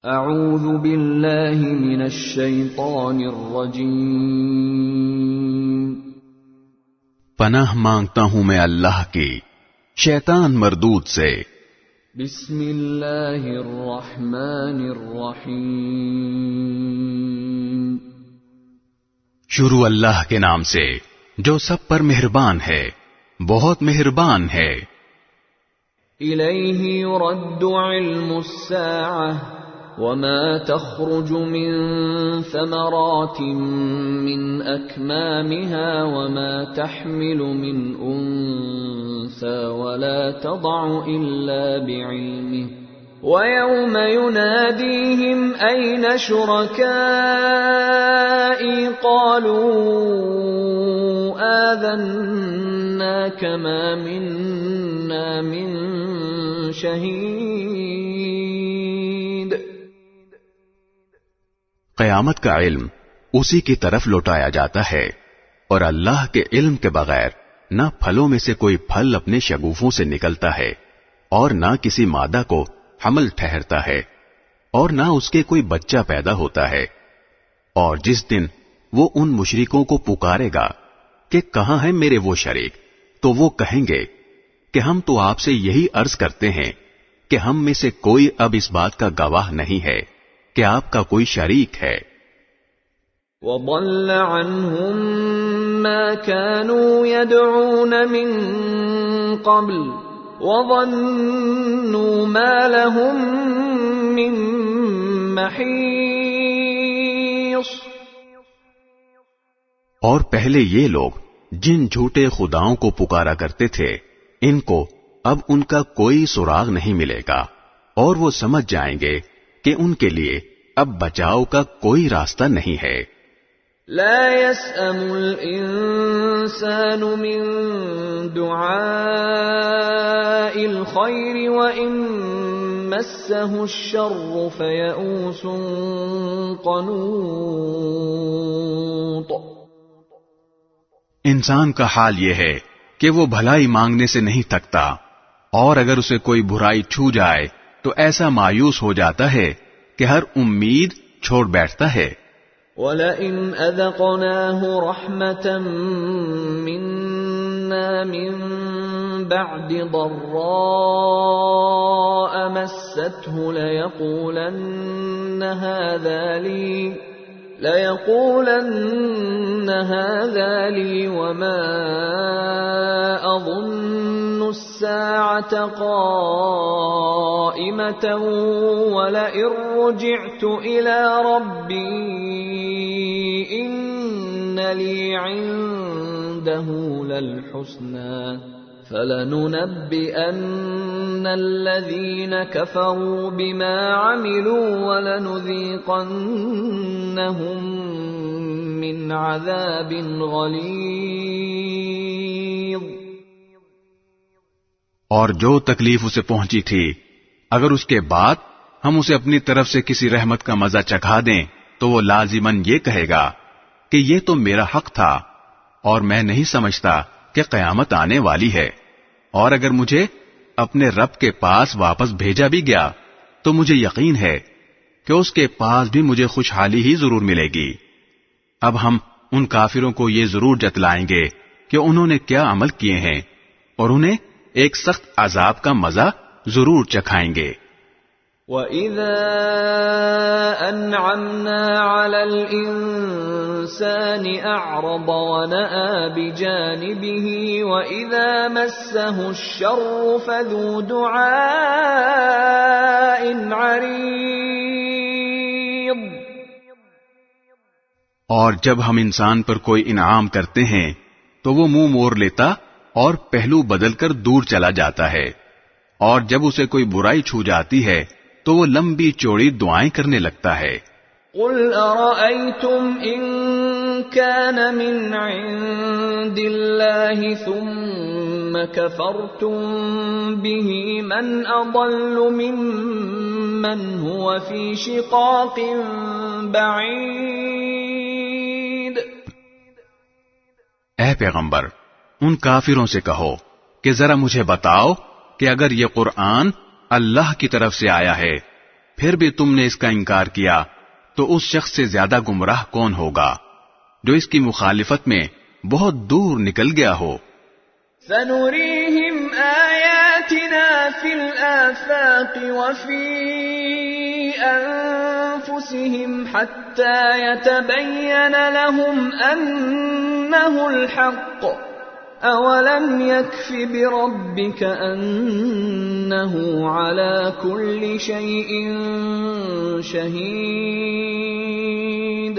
اعوذ باللہ من الشیطان الرجیم، پناہ مانگتا ہوں میں اللہ کی شیطان مردود سے۔ بسم اللہ الرحمن الرحیم، شروع اللہ کے نام سے جو سب پر مہربان ہے، بہت مہربان ہے۔ الیہ یرد علم الساعة وما تخرج من ثمرات من أكمامها وما تحمل من أنثى ولا تضع إلا بعلمه ويوم يناديهم أين شركائي قالوا آذناك ما منا من شهيد۔ قیامت کا علم اسی کی طرف لوٹایا جاتا ہے، اور اللہ کے علم کے بغیر نہ پھلوں میں سے کوئی پھل اپنے شگوفوں سے نکلتا ہے، اور نہ کسی مادہ کو حمل ٹھہرتا ہے، اور نہ اس کے کوئی بچہ پیدا ہوتا ہے۔ اور جس دن وہ ان مشرکوں کو پکارے گا کہ کہاں ہیں میرے وہ شریک، تو وہ کہیں گے کہ ہم تو آپ سے یہی عرض کرتے ہیں کہ ہم میں سے کوئی اب اس بات کا گواہ نہیں ہے کہ آپ کا کوئی شریک ہے۔ وَضَلَّ عَنْهُمْ مَا كَانُوا يَدْعُونَ مِن قَبْلُ وَظَنُّوا مَا لَهُم مِّن مَّحِيصٍ۔ اور پہلے یہ لوگ جن جھوٹے خداؤں کو پکارا کرتے تھے، ان کو اب ان کا کوئی سراغ نہیں ملے گا، اور وہ سمجھ جائیں گے کہ ان کے لیے اب بچاؤ کا کوئی راستہ نہیں ہے۔ لا يسأم الإنسان من دعاء الخير وإن مسه الشر فيئوس قنوط۔ انسان کا حال یہ ہے کہ وہ بھلائی مانگنے سے نہیں تھکتا، اور اگر اسے کوئی برائی چھو جائے تو ایسا مایوس ہو جاتا ہے کہ ہر امید چھوڑ بیٹھتا ہے۔ وَلَئِنْ أَذَقْنَاهُ رَحْمَةً مِنَّا مِن بَعْدِ ضَرَّاءَ مَسَّتْهُ لَيَقُولَنَّ هَذَا لِي وَمَا أَظُنُّ السَّاعَةَ قَائِمَةً وَلَئِن رُّجِعْتُ إِلَى رَبِّي إِنَّ لِي عِندَهُ لَلْحُسْنَى فَلَنُنَبِّئَنَّ الَّذِينَ كَفَرُوا بِمَا عَمِلُوا وَلَنُذِيقَنَّهُم مِّنْ عَذَابٍ غَلِيظٍ۔ اور جو تکلیف اسے پہنچی تھی، اگر اس کے بعد ہم اسے اپنی طرف سے کسی رحمت کا مزہ چکھا دیں تو وہ لازماً یہ کہے گا کہ یہ تو میرا حق تھا، اور میں نہیں سمجھتا کہ قیامت آنے والی ہے، اور اگر مجھے اپنے رب کے پاس واپس بھیجا بھی گیا تو مجھے یقین ہے کہ اس کے پاس بھی مجھے خوشحالی ہی ضرور ملے گی۔ اب ہم ان کافروں کو یہ ضرور جتلائیں گے کہ انہوں نے کیا عمل کیے ہیں، اور انہیں ایک سخت عذاب کا مزہ ضرور چکھائیں گے۔ وَإِذَا أَنْعَمْنَا عَلَى الْإِنسَانِ أَعْرَضَ وَنَأَىٰ بِجَانِبِهِ وَإِذَا مَسَّهُ الشَّرُّ فَذُو دُعَاءٍ عَرِيضٍ۔ اور جب ہم انسان پر کوئی انعام کرتے ہیں تو وہ منہ موڑ لیتا اور پہلو بدل کر دور چلا جاتا ہے، اور جب اسے کوئی برائی چھو جاتی ہے تو وہ لمبی چوڑی دعائیں کرنے لگتا ہے۔ قُلْ أَرَأَيْتُمْ إِن كَانَ مِنْ عِندِ اللَّهِ ثُمَّ كَفَرْتُمْ بِهِ مَنْ أَضَلُّ مِمَّنْ هُوَ فِي شِقَاقٍ بَعِيدٍ۔ اے پیغمبر، ان کافروں سے کہو کہ ذرا مجھے بتاؤ کہ اگر یہ قرآن اللہ کی طرف سے آیا ہے پھر بھی تم نے اس کا انکار کیا تو اس شخص سے زیادہ گمراہ کون ہوگا جو اس کی مخالفت میں بہت دور نکل گیا ہو۔ سنريهم آياتنا في الآفاق وفي أنفسهم حتى يتبين لهم أنه الحق أولم يكف بربك أنه على كل شيء شهيد۔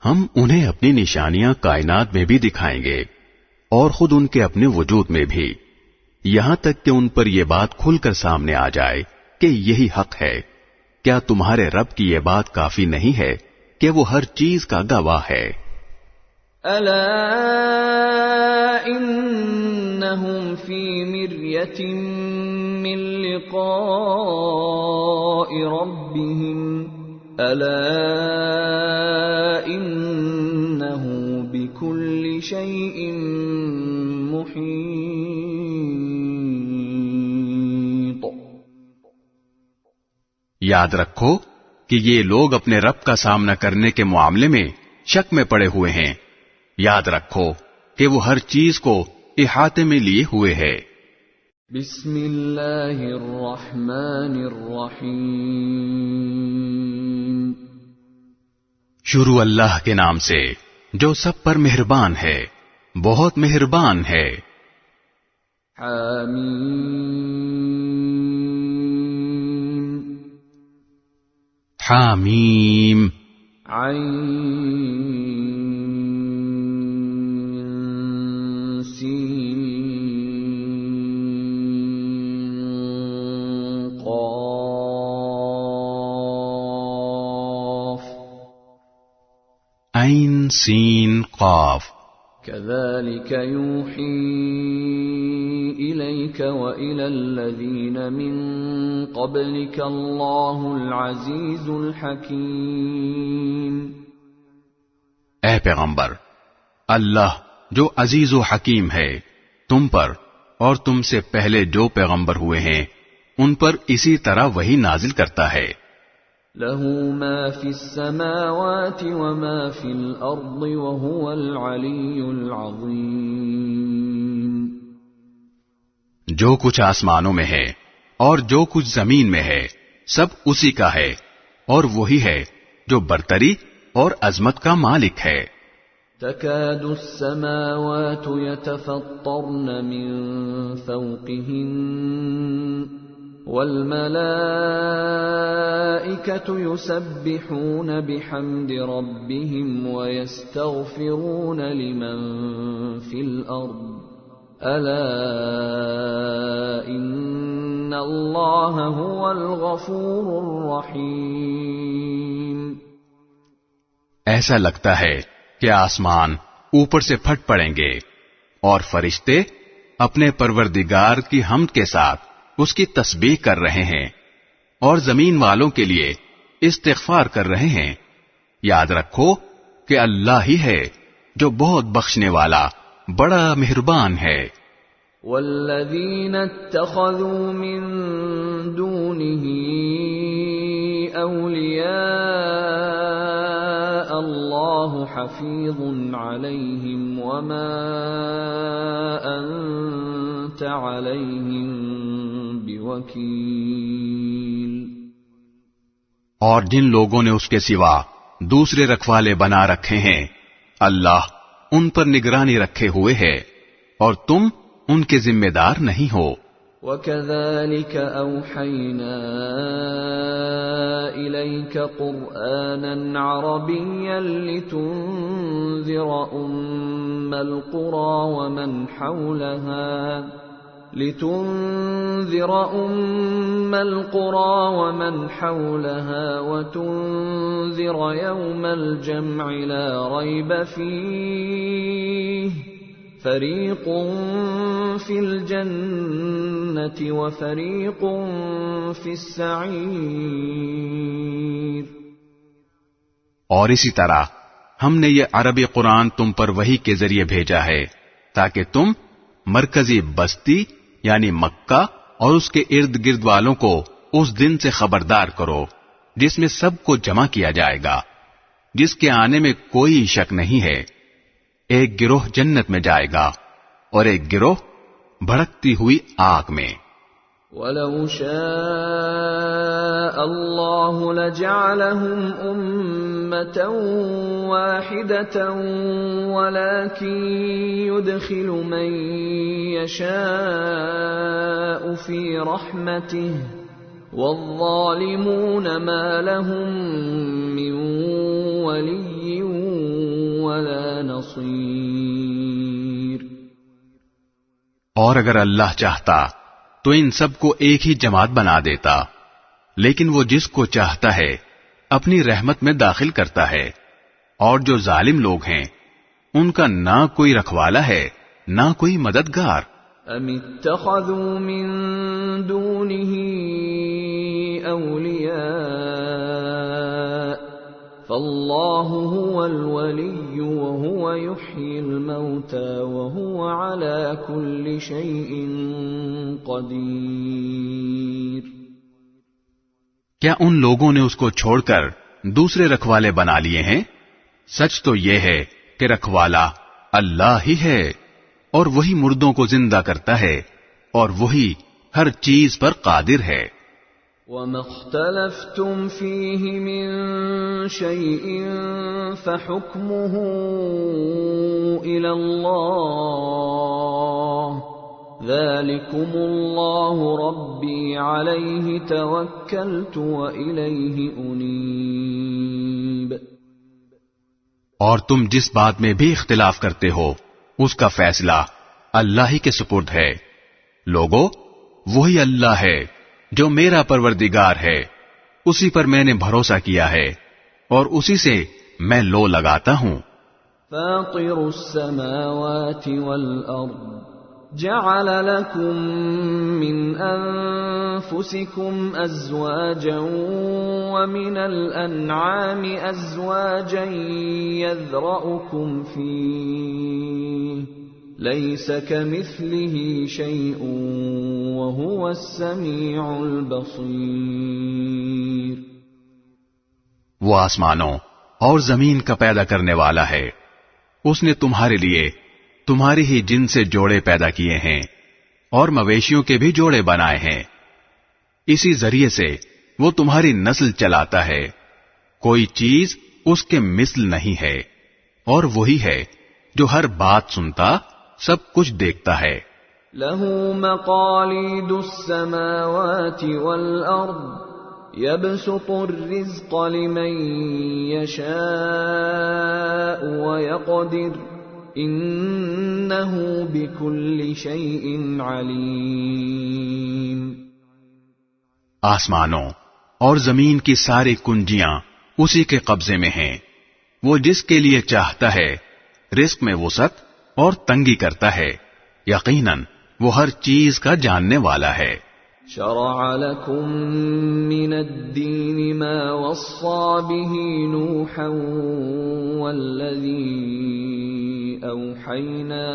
ہم انہیں اپنی نشانیاں کائنات میں بھی دکھائیں گے اور خود ان کے اپنے وجود میں بھی، یہاں تک کہ ان پر یہ بات کھل کر سامنے آ جائے کہ یہی حق ہے۔ کیا تمہارے رب کی یہ بات کافی نہیں ہے کہ وہ ہر چیز کا گواہ ہے؟ ألا إنهم في مرية من لقاء ربهم ألا إنه بكل شيء محيط۔ یاد رکھو کہ یہ لوگ اپنے رب کا سامنا کرنے کے معاملے میں شک میں پڑے ہوئے ہیں۔ یاد رکھو کہ وہ ہر چیز کو احاطے میں لیے ہوئے ہے۔ بسم اللہ الرحمن الرحیم۔ شروع اللہ کے نام سے جو سب پر مہربان ہے، بہت مہربان ہے۔ حامیم حامیم عین عین سین قاف۔ كذلك يوحي إليك وإلى الذين من قبلك الله العزيز الحكيم۔ اے پیغمبر، اللہ جو عزیز و حکیم ہے تم پر اور تم سے پہلے جو پیغمبر ہوئے ہیں ان پر اسی طرح وہی نازل کرتا ہے۔ له ما في السماوات وما في الأرض وهو العلي العظيم۔ جو کچھ آسمانوں میں ہے اور جو کچھ زمین میں ہے سب اسی کا ہے اور وہی ہے جو برتری اور عظمت کا مالک ہے۔ تكاد السماوات يتفطرن من فوقهن والملائكة يسبحون بحمد ربهم ويستغفرون لمن في الأرض ألا إن الله هو الغفور الرحيم۔ ایسا لگتا ہے کہ آسمان اوپر سے پھٹ پڑیں گے اور فرشتے اپنے پروردگار کی حمد کے ساتھ اس کی تسبیح کر رہے ہیں اور زمین والوں کے لیے استغفار کر رہے ہیں۔ یاد رکھو کہ اللہ ہی ہے جو بہت بخشنے والا بڑا مہربان ہے۔ والذین اتخذوا من دونه اولیاء اللہ حفیظ علیہم وما انت علیہم بوکیل۔ اور جن لوگوں نے اس کے سوا دوسرے رکھوالے بنا رکھے ہیں اللہ ان پر نگرانی رکھے ہوئے ہے اور تم ان کے ذمہ دار نہیں ہو۔ وَكَذَلِكَ أَوْحَيْنَا إِلَيْكَ قُرْآنًا عَرَبِيًّا لِتُنذِرَ أُمَّ الْقُرَى وَمَنْ حَوْلَهَا وَتُنذِرَ يَوْمَ الْجَمْعِ لَا رَيْبَ فِيهِ فَرِيقٌ فِي الْجَنَّةِ وَفَرِيقٌ فِي السَّعِيرِ۔ اور اسی طرح ہم نے یہ عربی قرآن تم پر وحی کے ذریعے بھیجا ہے تاکہ تم مرکزی بستی یعنی مکہ اور اس کے ارد گرد والوں کو اس دن سے خبردار کرو جس میں سب کو جمع کیا جائے گا، جس کے آنے میں کوئی شک نہیں ہے۔ ایک گروہ جنت میں جائے گا اور ایک گروہ بھڑکتی ہوئی آگ میں۔ وَلَوْ شَاءَ اللَّهُ لَجَعَلَهُمْ أُمَّةً وَاحِدَةً وَلَكِنْ يُدْخِلُ مَن يَشَاءُ فِي رَحْمَتِهِ وَالظَّالِمُونَ مَا لَهُم مِّن وَلِيٍّ وَلَا نَصِيرٍ۔ اور اگر اللہ چاہتا تو ان سب کو ایک ہی جماعت بنا دیتا، لیکن وہ جس کو چاہتا ہے اپنی رحمت میں داخل کرتا ہے، اور جو ظالم لوگ ہیں ان کا نہ کوئی رکھوالا ہے نہ کوئی مددگار۔ ام اتخذوا من دونه اولیاء فاللہ هو الولی وهو يحيي الموتى وهو على كل شيء قدیر۔ کیا ان لوگوں نے اس کو چھوڑ کر دوسرے رکھوالے بنا لیے ہیں؟ سچ تو یہ ہے کہ رکھوالا اللہ ہی ہے، اور وہی مردوں کو زندہ کرتا ہے، اور وہی ہر چیز پر قادر ہے۔ وَمَا اخْتَلَفْتُمْ فِيهِ مِنْ شَيْءٍ فَحُكْمُهُ إِلَى اللَّهِ ذَلِكُمُ اللَّهُ رَبِّي عَلَيْهِ تَوَكَّلْتُ وَإِلَيْهِ أُنِيبُ۔ اور تم جس بات میں بھی اختلاف کرتے ہو اس کا فیصلہ اللہ ہی کے سپرد ہے۔ لوگو، وہی اللہ ہے جو میرا پروردگار ہے، اسی پر میں نے بھروسہ کیا ہے اور اسی سے میں لو لگاتا ہوں۔ فاطر السماوات والأرض جعل لكم من أنفسكم أزواجا ومن الأنعام أزواجا يذرأكم فيه ليس كمثله شيء وهو السميع البصير۔ وہ آسمانوں اور زمین کا پیدا کرنے والا ہے، اس نے تمہارے لیے تمہاری ہی جن سے جوڑے پیدا کیے ہیں اور مویشیوں کے بھی جوڑے بنائے ہیں، اسی ذریعے سے وہ تمہاری نسل چلاتا ہے، کوئی چیز اس کے مثل نہیں ہے، اور وہی ہے جو ہر بات سنتا سب کچھ دیکھتا ہے۔ له مقاليد السماوات والأرض يبسط الرزق لمن يشاء ويقدر إنه بكل شيء عليم۔ آسمانوں اور زمین کی ساری کنجیاں اسی کے قبضے میں ہیں، وہ جس کے لیے چاہتا ہے رزق میں وسعت اور تنگی کرتا ہے، یقیناً وہ ہر چیز کا جاننے والا ہے۔ شرع لكم من الدين ما وصى به نوحا والذي أوحينا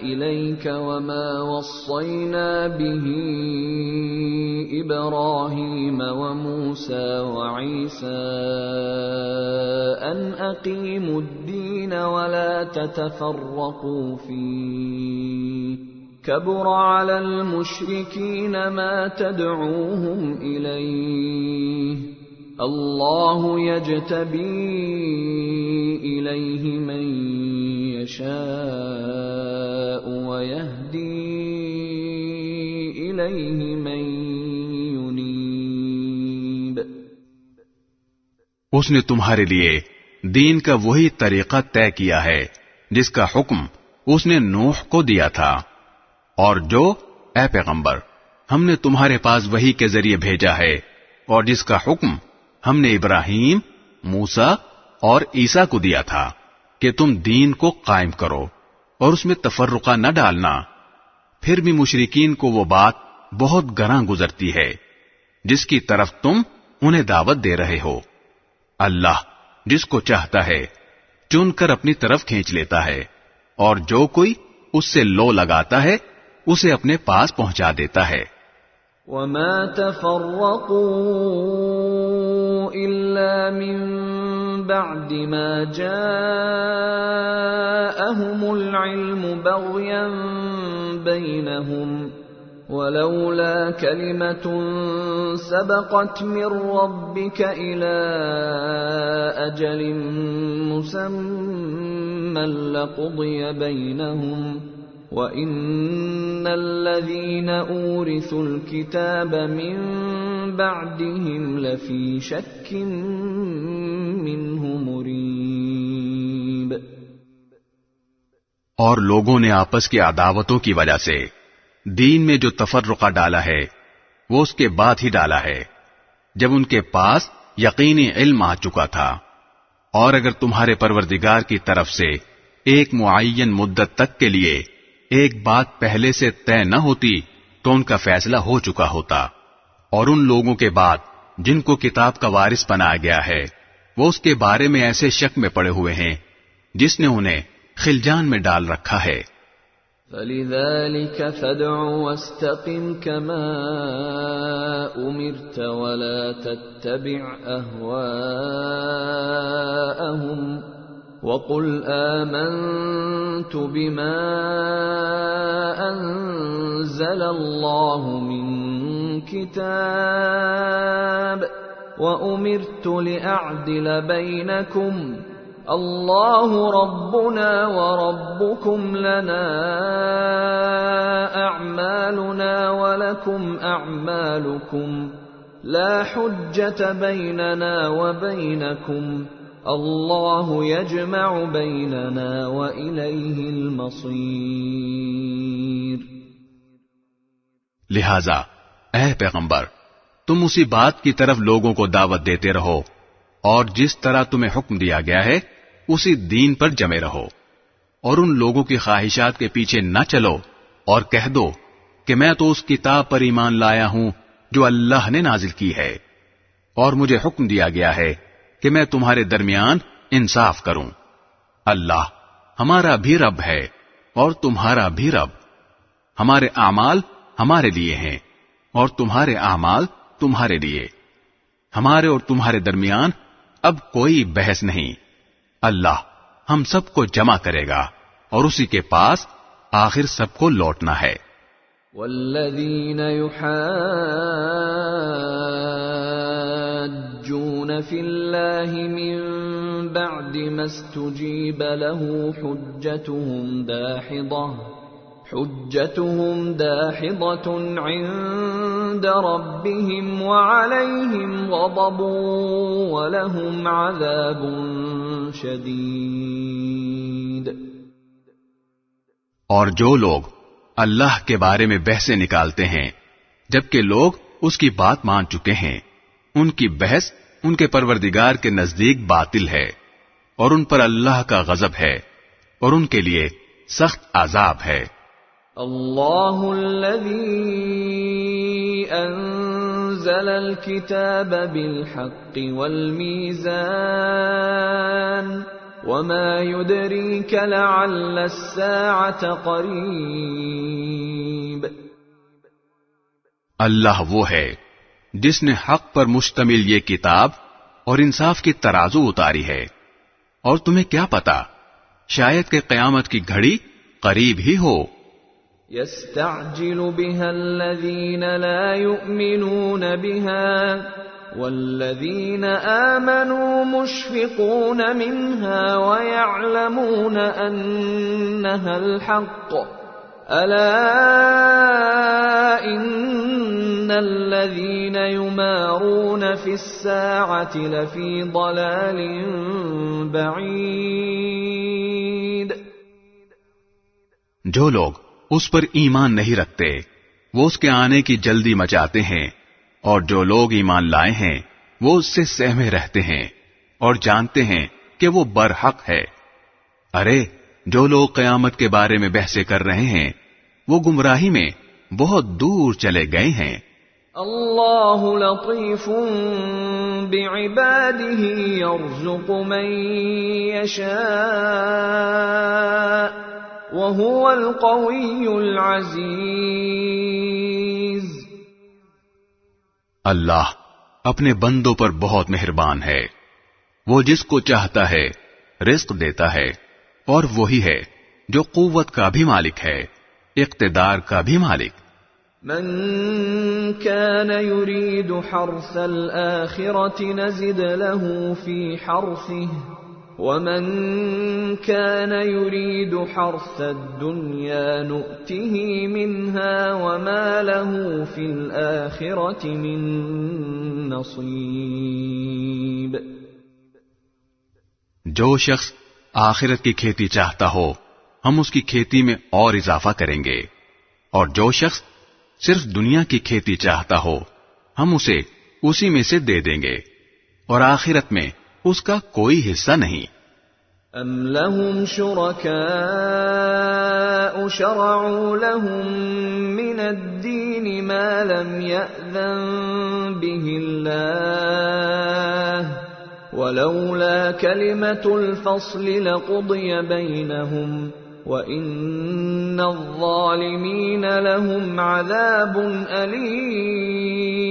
إليك وما وصينا به إبراهيم وموسى وعيسى أن أقيموا الدين ولا تتفرقوا فيه كبر على المشركين ما تدعوهم إليه الله يجتبي إليه من يشاء ويهدي إليه من ينيب۔ اس نے تمہارے لیے دین کا وہی طریقہ طے کیا ہے جس کا حکم اس نے نوح کو دیا تھا، اور جو اے پیغمبر ہم نے تمہارے پاس وحی کے ذریعے بھیجا ہے، اور جس کا حکم ہم نے ابراہیم، موسیٰ اور عیسیٰ کو دیا تھا کہ تم دین کو قائم کرو اور اس میں تفرقہ نہ ڈالنا۔ پھر بھی مشرکین کو وہ بات بہت گراں گزرتی ہے جس کی طرف تم انہیں دعوت دے رہے ہو۔ اللہ جس کو چاہتا ہے چن کر اپنی طرف کھینچ لیتا ہے، اور جو کوئی اس سے لو لگاتا ہے اسے اپنے پاس پہنچا دیتا ہے۔ وما تفرقوا إلا من بعد ما جاءهم العلم بغيا بينهم ولولا كلمة سبقت من ربك إلى أجل مسمى لقضي بينهم وَإِنَّ الَّذِينَ أُورِثُوا الْكِتَابَ مِنْ بَعْدِهِمْ لَفِي شَكٍّ مِّنْهُ مُرِيبٍ۔ اور لوگوں نے آپس کی عداوتوں کی وجہ سے دین میں جو تفرقہ ڈالا ہے وہ اس کے بعد ہی ڈالا ہے جب ان کے پاس یقینی علم آ چکا تھا، اور اگر تمہارے پروردگار کی طرف سے ایک معین مدت تک کے لیے ایک بات پہلے سے طے نہ ہوتی تو ان کا فیصلہ ہو چکا ہوتا، اور ان لوگوں کے بعد جن کو کتاب کا وارث بنایا گیا ہے وہ اس کے بارے میں ایسے شک میں پڑے ہوئے ہیں جس نے انہیں خلجان میں ڈال رکھا ہے۔ فَلِذَلِكَ فَادْعُ وَاسْتَقِمْ كَمَا أُمِرْتَ وَلَا تَتَّبِعْ أَهْوَاءَهُمْ وَقُلْ آمَنْتُ بِمَا أَنزَلَ اللَّهُ مِنْ كِتَابٍ وَأُمِرْتُ لِأَعْدِلَ بَيْنَكُمْ اللَّهُ رَبُّنَا وَرَبُّكُمْ لَنَا أَعْمَالُنَا وَلَكُمْ أَعْمَالُكُمْ لَا حُجَّةَ بَيْنَنَا وَبَيْنَكُمْ اللہ یجمع بیننا وإلیہ المصیر۔ لہذا اے پیغمبر، تم اسی بات کی طرف لوگوں کو دعوت دیتے رہو اور جس طرح تمہیں حکم دیا گیا ہے اسی دین پر جمے رہو، اور ان لوگوں کی خواہشات کے پیچھے نہ چلو، اور کہہ دو کہ میں تو اس کتاب پر ایمان لایا ہوں جو اللہ نے نازل کی ہے، اور مجھے حکم دیا گیا ہے کہ میں تمہارے درمیان انصاف کروں۔ اللہ ہمارا بھی رب ہے اور تمہارا بھی رب، ہمارے اعمال ہمارے لیے ہیں اور تمہارے اعمال تمہارے لیے، ہمارے اور تمہارے درمیان اب کوئی بحث نہیں۔ اللہ ہم سب کو جمع کرے گا اور اسی کے پاس آخر سب کو لوٹنا ہے۔ والذین يحاجون فی اللہ من بعد ما استجیب له حجتهم داحضة عند ربهم وعليهم غضب ولهم عذاب شدید۔ اور جو لوگ اللہ کے بارے میں بحثیں نکالتے ہیں جبکہ لوگ اس کی بات مان چکے ہیں، ان کی بحث ان کے پروردگار کے نزدیک باطل ہے، اور ان پر اللہ کا غضب ہے اور ان کے لیے سخت عذاب ہے۔ اللہ الذی انزل الكتاب بالحق والمیزان وما يدريك لعل الساعة قریب۔ اللہ وہ ہے جس نے حق پر مشتمل یہ کتاب اور انصاف کی ترازو اتاری ہے، اور تمہیں کیا پتا شاید کہ قیامت کی گھڑی قریب ہی ہو۔ يستعجل بها الذين لا يؤمنون بها والذين آمنوا مشفقون منها ويعلمون أنها الحق ألا إن الذين يمارون في الساعة لفي ضلال بعيد۔ جو لوگ اس پر ایمان نہیں رکھتے وہ اس کے آنے کی جلدی مچاتے ہیں، اور جو لوگ ایمان لائے ہیں وہ اس سے سہمے رہتے ہیں اور جانتے ہیں کہ وہ برحق ہے۔ ارے جو لوگ قیامت کے بارے میں بحثیں کر رہے ہیں وہ گمراہی میں بہت دور چلے گئے ہیں۔ اللہ لطیف بعباده يرزق من يشاء وهو القوی العزیز۔ اللہ اپنے بندوں پر بہت مہربان ہے، وہ جس کو چاہتا ہے رزق دیتا ہے، اور وہی ہے جو قوت کا بھی مالک ہے، اقتدار کا بھی مالک۔ من كان يريد حرث الآخرة نزد له في حرثه ومن كان يريد حرث الدنيا نؤته منها وما له في الآخرة من نصيب۔ جو شخص آخرت کی کھیتی چاہتا ہو ہم اس کی کھیتی میں اور اضافہ کریں گے، اور جو شخص صرف دنیا کی کھیتی چاہتا ہو ہم اسے اسی میں سے دے دیں گے، اور آخرت میں اس کا کوئی حصہ نہیں۔ ام لهم شركاء شرعوا لهم من الدين ما لم يأذن به الله ولولا كلمة الفصل لقضي بينهم وَإِنَّ الظَّالِمِينَ لَهُمْ عَذَابٌ أَلِيمٌ۔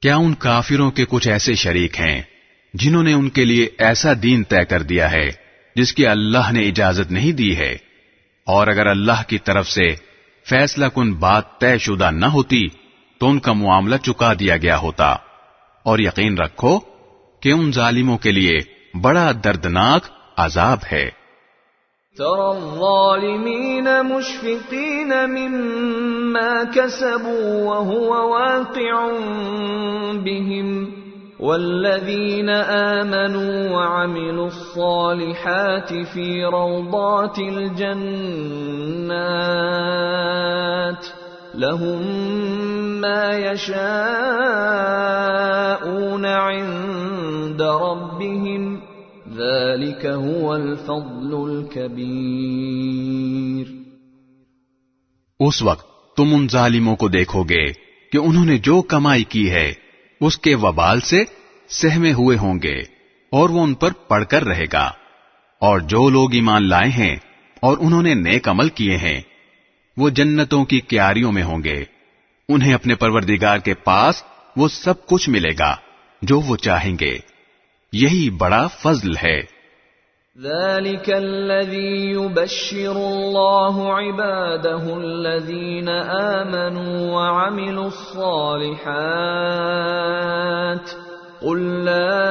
کیا ان کافروں کے کچھ ایسے شریک ہیں جنہوں نے ان کے لیے ایسا دین طے کر دیا ہے جس کی اللہ نے اجازت نہیں دی ہے، اور اگر اللہ کی طرف سے فیصلہ کن بات طے شدہ نہ ہوتی تو ان کا معاملہ چکا دیا گیا ہوتا، اور یقین رکھو کہ ان ظالموں کے لیے بڑا دردناک عذاب ہے۔ ترى الظالمين مشفقين مما كسبوا وهو واقع بهم والذين آمنوا وعملوا الصالحات في روضات الجنات لهم ما يشاءون عند ربهم ذلك هو الفضل الكبير۔ اس وقت تم ان ظالموں کو دیکھو گے کہ انہوں نے جو کمائی کی ہے اس کے وبال سے سہمے ہوئے ہوں گے، اور وہ ان پر پڑھ کر رہے گا، اور جو لوگ ایمان لائے ہیں اور انہوں نے نیک عمل کیے ہیں وہ جنتوں کی کیاریوں میں ہوں گے، انہیں اپنے پروردگار کے پاس وہ سب کچھ ملے گا جو وہ چاہیں گے، یہی بڑا فضل ہے۔ ذلك الذي يبشر الله عباده الذين آمنوا وعملوا الصالحات قل لا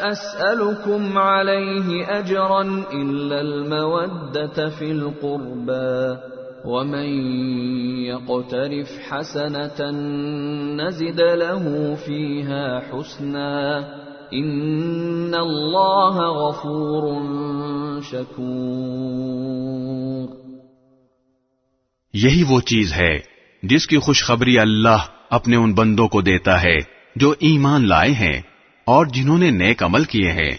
أسألكم عليه أجرا إلا المودة في القربى ومن يقترف حسنة نزد له فيها حسنا ان اللہ غفور شکور۔ یہی وہ چیز ہے جس کی خوشخبری اللہ اپنے ان بندوں کو دیتا ہے جو ایمان لائے ہیں اور جنہوں نے نیک عمل کیے ہیں۔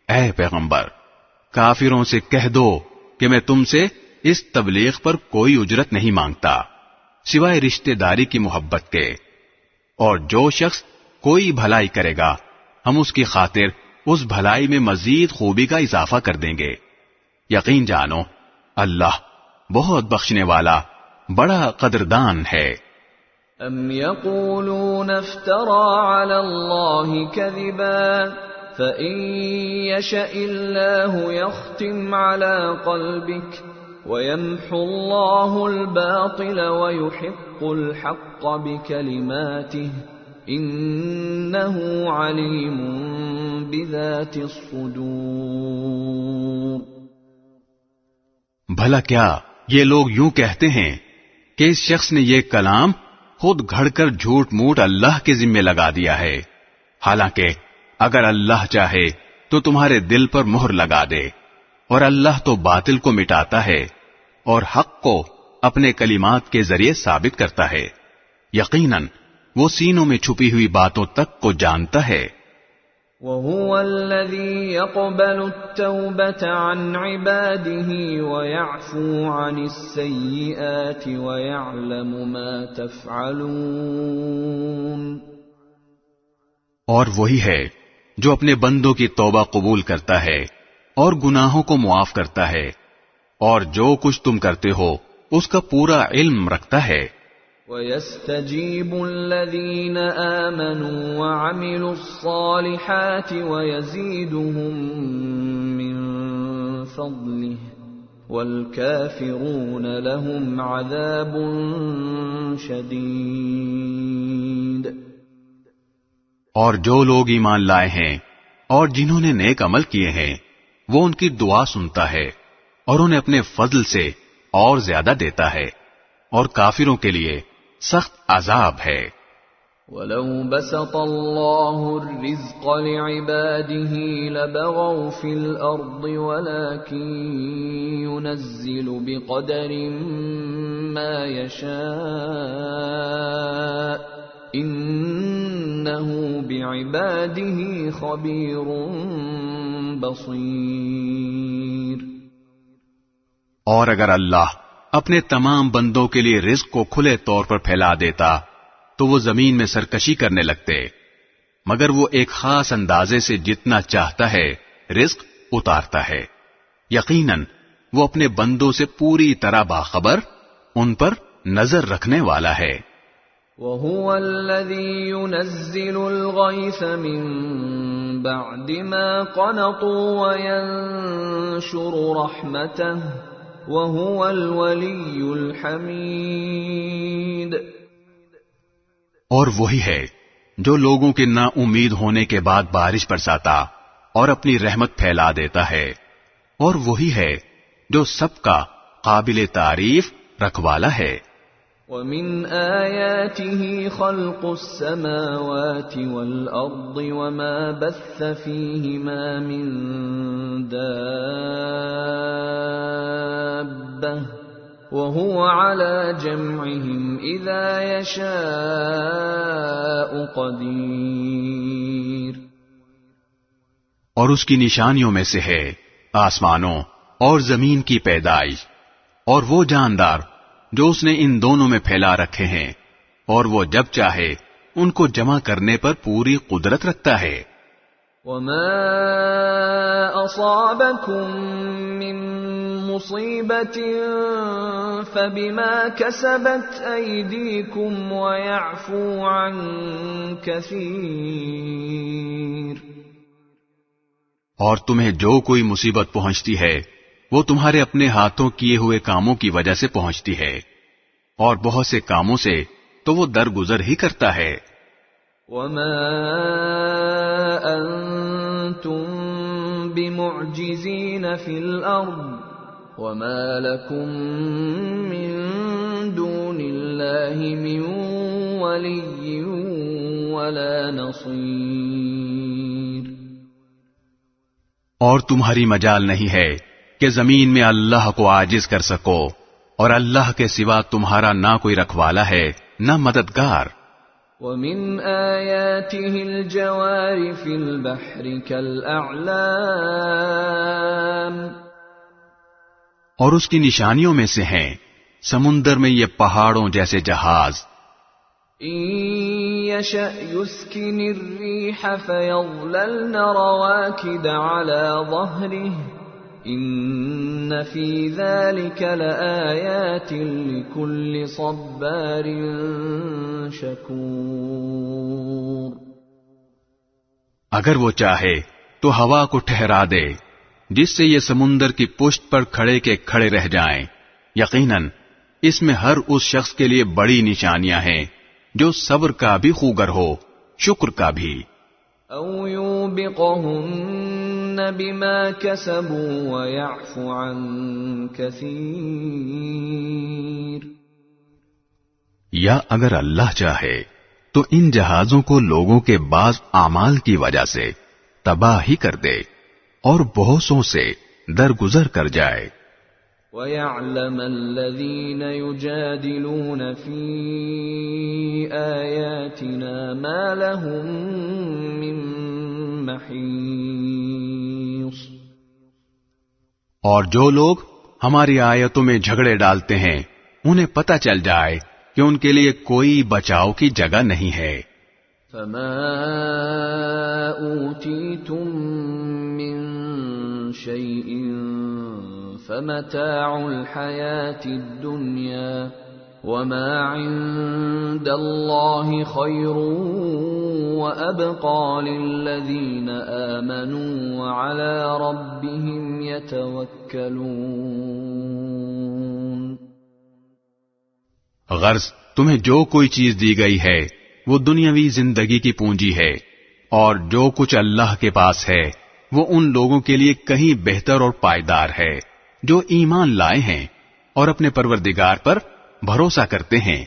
اے پیغمبر، کافروں سے کہہ دو کہ میں تم سے اس تبلیغ پر کوئی اجرت نہیں مانگتا سوائے رشتہ داری کی محبت کے، اور جو شخص کوئی بھلائی کرے گا ہم اس کی خاطر اس بھلائی میں مزید خوبی کا اضافہ کر دیں گے۔ یقین جانو اللہ بہت بخشنے والا بڑا قدردان ہے۔ ام یقولون افترى على الله كذبا فإن يشأ الله يختم على قلبك ويمحو الله الباطل ويحق الحق بكلماته انه علیم بذات الصدور۔ بھلا کیا یہ لوگ یوں کہتے ہیں کہ اس شخص نے یہ کلام خود گھڑ کر جھوٹ موٹ اللہ کے ذمے لگا دیا ہے، حالانکہ اگر اللہ چاہے تو تمہارے دل پر مہر لگا دے، اور اللہ تو باطل کو مٹاتا ہے اور حق کو اپنے کلمات کے ذریعے ثابت کرتا ہے، یقیناً وہ سینوں میں چھپی ہوئی باتوں تک کو جانتا ہے۔ وَهُوَ الَّذِي يَقْبَلُ التَّوْبَةَ عَنْ عِبَادِهِ وَيَعْفُو عَنِ السَّيِّئَاتِ وَيَعْلَمُ مَا تَفْعَلُونَ۔ اور وہی ہے جو اپنے بندوں کی توبہ قبول کرتا ہے اور گناہوں کو معاف کرتا ہے، اور جو کچھ تم کرتے ہو اس کا پورا علم رکھتا ہے۔ وَيَسْتَجِيبُ الَّذِينَ آمَنُوا وَعَمِلُوا الصَّالِحَاتِ وَيَزِيدُهُم مِّن فَضْلِهِ وَالْكَافِرُونَ لَهُمْ عَذَابٌ شَدِيدٌ۔ اور جو لوگ ایمان لائے ہیں اور جنہوں نے نیک عمل کیے ہیں وہ ان کی دعا سنتا ہے اور انہیں اپنے فضل سے اور زیادہ دیتا ہے، اور کافروں کے لیے سخت عذاب ہے۔ وَلَوْ بَسَطَ اللَّهُ الرِّزْقَ لِعِبَادِهِ لَبَغَوْا فِي الْأَرْضِ وَلَكِن يُنَزِّلُ بِقَدَرٍ مَّا يَشَاءُ إِنَّهُ بِعِبَادِهِ خَبِيرٌ بَصِيرٌ۔ اور اگر اللہ اپنے تمام بندوں کے لیے رزق کو کھلے طور پر پھیلا دیتا تو وہ زمین میں سرکشی کرنے لگتے، مگر وہ ایک خاص اندازے سے جتنا چاہتا ہے رزق اتارتا ہے۔ یقیناً وہ اپنے بندوں سے پوری طرح باخبر، ان پر نظر رکھنے والا ہے۔ وَهُوَ الَّذِي يُنَزِّلُ الْغَيْثَ مِن بَعْدِ مَا قَنَطُوا وَيَنشُرُ رَحْمَتَهُ وَهُوَ الْوَلِيُّ الْحَمِيدُ۔ اور وہی ہے جو لوگوں کے نا امید ہونے کے بعد بارش برساتا اور اپنی رحمت پھیلا دیتا ہے، اور وہی ہے جو سب کا قابل تعریف رکھوالا ہے۔ وَمِنْ آيَاتِهِ خَلْقُ السَّمَاوَاتِ وَالْأَرْضِ وَمَا بَثَّ فِيهِمَا مِن دَابَّةٍ وَهُوَ عَلَى جَمْعِهِمْ إِذَا يَشَاءُ قَدِيرٌ۔ اور اس کی نشانیوں میں سے ہے آسمانوں اور زمین کی پیدائش، اور وہ جاندار جو اس نے ان دونوں میں پھیلا رکھے ہیں، اور وہ جب چاہے ان کو جمع کرنے پر پوری قدرت رکھتا ہے۔ وَمَا أَصَابَكُم مِّن مُّصِيبَةٍ فَبِمَا كَسَبَتْ أَيْدِيكُمْ وَيَعْفُو عَن كَثِيرٍ۔ اور تمہیں جو کوئی مصیبت پہنچتی ہے وہ تمہارے اپنے ہاتھوں کیے ہوئے کاموں کی وجہ سے پہنچتی ہے، اور بہت سے کاموں سے تو وہ درگزر ہی کرتا ہے۔ وَمَا أَنتُم بِمُعْجِزِينَ فِي الْأَرْضِ وَمَا لَكُم مِّن دُونِ اللَّهِ مِن وَلِيٍّ وَلَا نَصِيرٍ۔ اور تمہاری مجال نہیں ہے کہ زمین میں اللہ کو عاجز کر سکو، اور اللہ کے سوا تمہارا نہ کوئی رکھوالا ہے نہ مددگار۔ وَمِنْ آيَاتِهِ الْجَوَارِ فِي الْبَحْرِ كَالْأَعْلَامِ۔ اور اس کی نشانیوں میں سے ہیں سمندر میں یہ پہاڑوں جیسے جہاز۔ إِن يَشَأْ يُسْكِنِ الرِّيحَ فَيَظْلَلْنَ رَوَاكِدَ عَلَى ظَهْرِهِ إِنَّ فِي ذَلِكَ لَآيَاتٍ لِكُلِّ صَبَّارٍ شَكُورٍ۔ اگر وہ چاہے تو ہوا کو ٹھہرا دے جس سے یہ سمندر کی پشت پر کھڑے کے کھڑے رہ جائیں، یقیناً اس میں ہر اس شخص کے لیے بڑی نشانیاں ہیں جو صبر کا بھی خوگر ہو، شکر کا بھی۔ أَوْ يُوبِقَهُنَّ بِمَا كَسَبُوا وَيَعْفُ عَن كَثِيرٍ۔ یا اگر اللہ چاہے تو ان جہازوں کو لوگوں کے بعض اعمال کی وجہ سے تباہ ہی کر دے اور بہتوں سے درگزر کر جائے۔ وَيَعْلَمَ الَّذِينَ يُجَادِلُونَ فِي آيَاتِنَا مَا لَهُم مِّن مَّحِيصٍ۔ اور جو لوگ ہماری آیتوں میں جھگڑے ڈالتے ہیں انہیں پتہ چل جائے کہ ان کے لیے کوئی بچاؤ کی جگہ نہیں ہے۔ فَمَا أُوتِيتُم مِّن شَيْءٍ فَمَتَاعُ الْحَيَاةِ الدُّنْيَا وَمَا عِندَ اللَّهِ خَيْرٌ وَأَبْقَى لِلَّذِينَ آمَنُوا وَعَلَى رَبِّهِمْ يَتَوَكَّلُونَ۔ غرض تمہیں جو کوئی چیز دی گئی ہے وہ دنیاوی زندگی کی پونجی ہے، اور جو کچھ اللہ کے پاس ہے وہ ان لوگوں کے لیے کہیں بہتر اور پائیدار ہے جو ایمان لائے ہیں اور اپنے پروردگار پر بھروسہ کرتے ہیں۔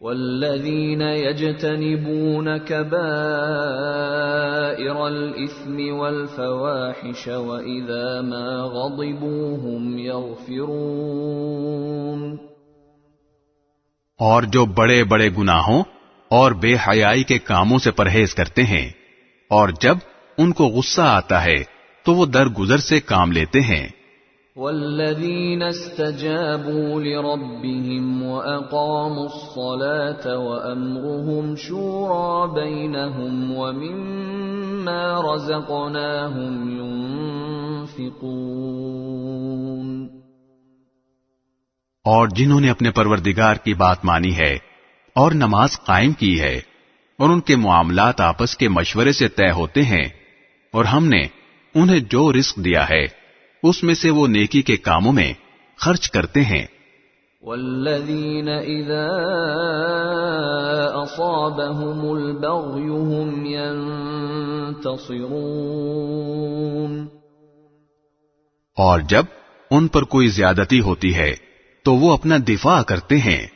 والذین یجتنبون کبائر الإثم والفواحش وإذا ما غضبوا هم یغفرون۔ اور جو بڑے بڑے گناہوں اور بے حیائی کے کاموں سے پرہیز کرتے ہیں، اور جب ان کو غصہ آتا ہے تو وہ درگزر سے کام لیتے ہیں۔ والذین استجابوا لربهم وأقاموا الصلاة وأمرهم شورى بينهم ومما رزقناهم ينفقون۔ اور جنہوں نے اپنے پروردگار کی بات مانی ہے اور نماز قائم کی ہے، اور ان کے معاملات آپس کے مشورے سے طے ہوتے ہیں، اور ہم نے انہیں جو رزق دیا ہے اس میں سے وہ نیکی کے کاموں میں خرچ کرتے ہیں۔ والذین اذا اصابهم البغی هم ينتصرون۔ اور جب ان پر کوئی زیادتی ہوتی ہے تو وہ اپنا دفاع کرتے ہیں۔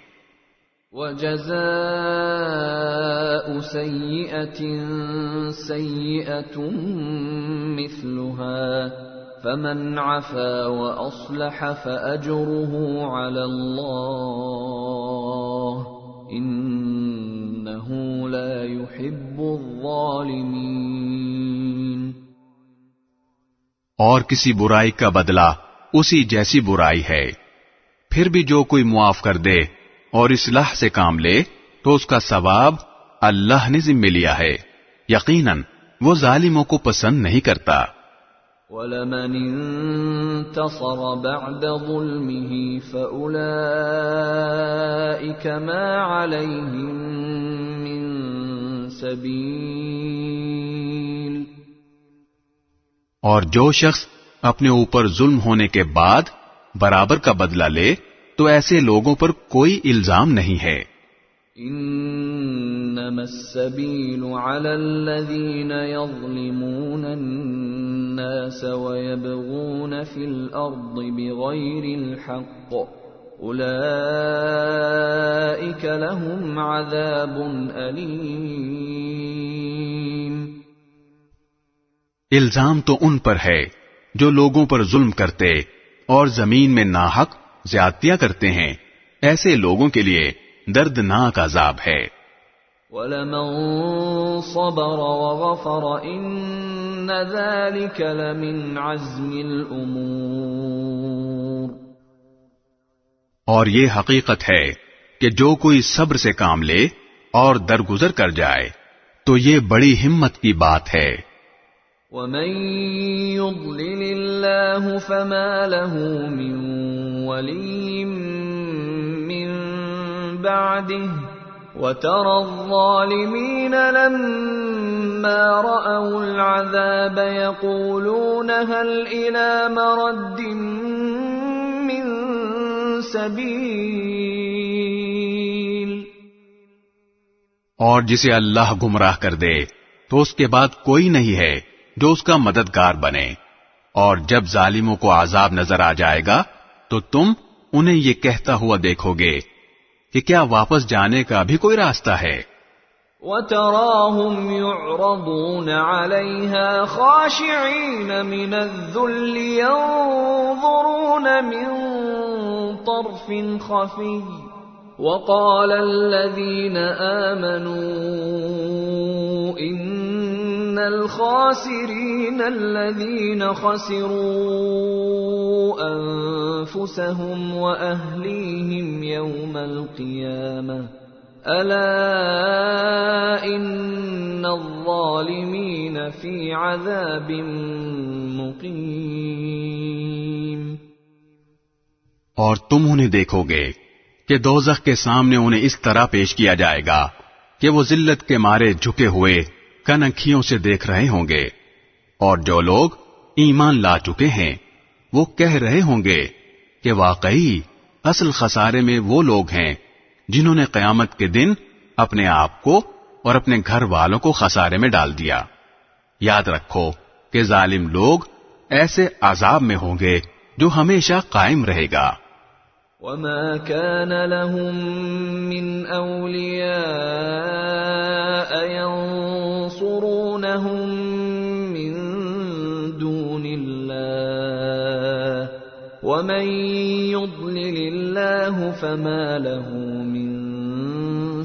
وَجَزَاءُ سَيِّئَةٍ سَيِّئَةٌ مِثْلُهَا فَمَنْ عَفَا وَأَصْلَحَ فَأَجْرُهُ عَلَى اللَّهِ إِنَّهُ لَا يُحِبُّ الظَّالِمِينَ۔ اور کسی برائی کا بدلہ اسی جیسی برائی ہے، پھر بھی جو کوئی معاف کر دے اور اصلاح سے کام لے تو اس کا ثواب اللہ نے ذمہ لیا ہے، یقیناً وہ ظالموں کو پسند نہیں کرتا۔ وَلَمَنِ انتصر بعد ظلمه فأولئك ما عليهم من سبيل۔ اور جو شخص اپنے اوپر ظلم ہونے کے بعد برابر کا بدلہ لے تو ایسے لوگوں پر کوئی الزام نہیں ہے۔ انما السبيل على الذين يظلمون الناس ويبغون في الارض بغير الحق اولئك لهم عذاب اليم۔ الزام تو ان پر ہے جو لوگوں پر ظلم کرتے اور زمین میں ناحق زیادتیاں کرتے ہیں، ایسے لوگوں کے لیے دردناک عذاب ہے۔ وَلَمَن صَبَرَ وَغَفَرَ إِنَّ ذَلِكَ لَمِنْ عَزْمِ الْأُمُورِ۔ اور یہ حقیقت ہے کہ جو کوئی صبر سے کام لے اور درگزر کر جائے تو یہ بڑی ہمت کی بات ہے۔ وَمَن يُضْلِلِ اللَّهُ فَمَا لَهُ مِن وَلِيٍّ مِّن بَعْدِهِ وَتَرَى الظَّالِمِينَ لَمَّا رَأَوُا الْعَذَابَ يَقُولُونَ هَلْ إِلَى مَرَدٍّ مِّن سَبِيلٍ۔ اور جسے اللہ گمراہ کر دے تو اس کے بعد کوئی نہیں ہے جو اس کا مددگار بنے، اور جب ظالموں کو عذاب نظر آ جائے گا تو تم انہیں یہ کہتا ہوا دیکھو گے کہ کیا واپس جانے کا بھی کوئی راستہ ہے۔ وَتَرَاهُمْ يُعْرَضُونَ عَلَيْهَا خَاشِعِينَ مِنَ الذُّلِّ يَنظُرُونَ مِن طَرْفٍ خَفِيٍّ وَقَالَ الَّذِينَ آمَنُوا إِنَّ الْخَاسِرِينَ الَّذِينَ خَسِرُوا أَنفُسَهُمْ وَأَهْلِيهِمْ يَوْمَ الْقِيَامَةِ أَلَا إِنَّ الظَّالِمِينَ فِي عَذَابٍ مُقِيمٍ۔ اور تم انہیں دیکھو گے کہ دوزخ کے سامنے انہیں اس طرح پیش کیا جائے گا کہ وہ ذلت کے مارے جھکے ہوئے کنکھیوں سے دیکھ رہے ہوں گے، اور جو لوگ ایمان لا چکے ہیں وہ کہہ رہے ہوں گے کہ واقعی اصل خسارے میں وہ لوگ ہیں جنہوں نے قیامت کے دن اپنے آپ کو اور اپنے گھر والوں کو خسارے میں ڈال دیا۔ یاد رکھو کہ ظالم لوگ ایسے عذاب میں ہوں گے جو ہمیشہ قائم رہے گا۔ وما كان لهم من أولياء ينصرونهم من دون الله ومن يضلل الله فما له من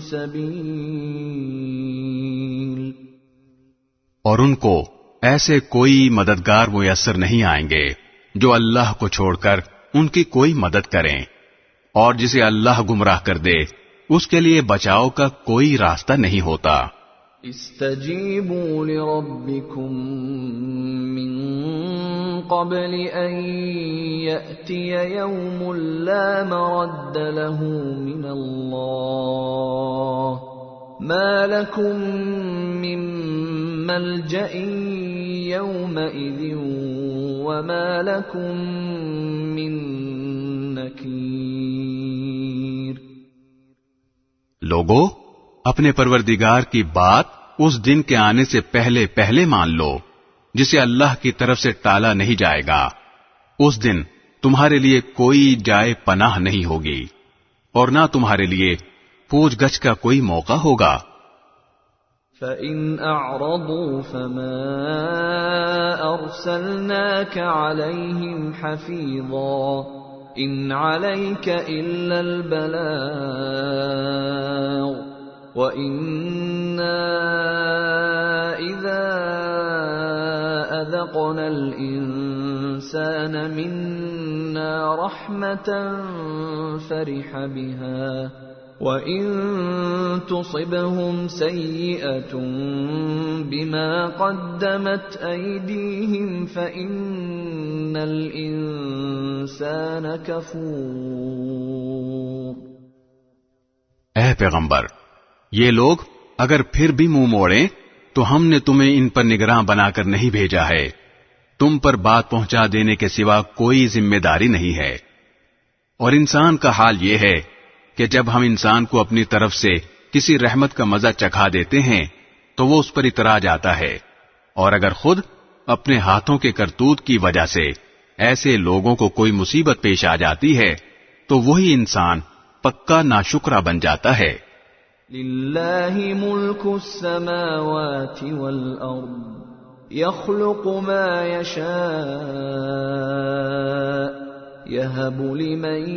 سبيل۔ اور ان کو ایسے کوئی مددگار میسر نہیں آئیں گے جو اللہ کو چھوڑ کر ان کی کوئی مدد کریں، اور جسے اللہ گمراہ کر دے اس کے لیے بچاؤ کا کوئی راستہ نہیں ہوتا۔ استجیبوا لربکم من قبل ان یأتی یوم لا مرد له من اللہ ما لکم من ملجأ یومئذ وما لکم من نکیر۔ لوگو، اپنے پروردگار کی بات اس دن کے آنے سے پہلے پہلے مان لو جسے اللہ کی طرف سے ٹالا نہیں جائے گا۔ اس دن تمہارے لیے کوئی جائے پناہ نہیں ہوگی اور نہ تمہارے لیے پوچھ گچھ کا کوئی موقع ہوگا۔ فَإِنْ أَعْرَضُوا فَمَا أَرْسَلْنَاكَ عَلَيْهِمْ حَفِيظًا إِنْ عَلَيْكَ إِلَّا الْبَلَاغُ وَإِنَّا إِذَا أَذَقْنَا الْإِنسَانَ مِنَّا رَحْمَةً فَرِحَ بِهَا وَإِن تُصِبْهُمْ سَيِّئَةٌ بِمَا قَدَّمَتْ أَيْدِيهِمْ فَإِنَّ الْإِنسَانَ كَفُورٌ۔ اے پیغمبر، یہ لوگ اگر پھر بھی منہ موڑیں تو ہم نے تمہیں ان پر نگراں بنا کر نہیں بھیجا ہے، تم پر بات پہنچا دینے کے سوا کوئی ذمہ داری نہیں ہے۔ اور انسان کا حال یہ ہے کہ جب ہم انسان کو اپنی طرف سے کسی رحمت کا مزہ چکھا دیتے ہیں تو وہ اس پر اترا جاتا ہے، اور اگر خود اپنے ہاتھوں کے کرتوت کی وجہ سے ایسے لوگوں کو کوئی مصیبت پیش آ جاتی ہے تو وہی انسان پکا ناشکرا بن جاتا ہے۔ للہ ملک السماوات والارض یخلق ما یشاء يَهَبُ لِمَن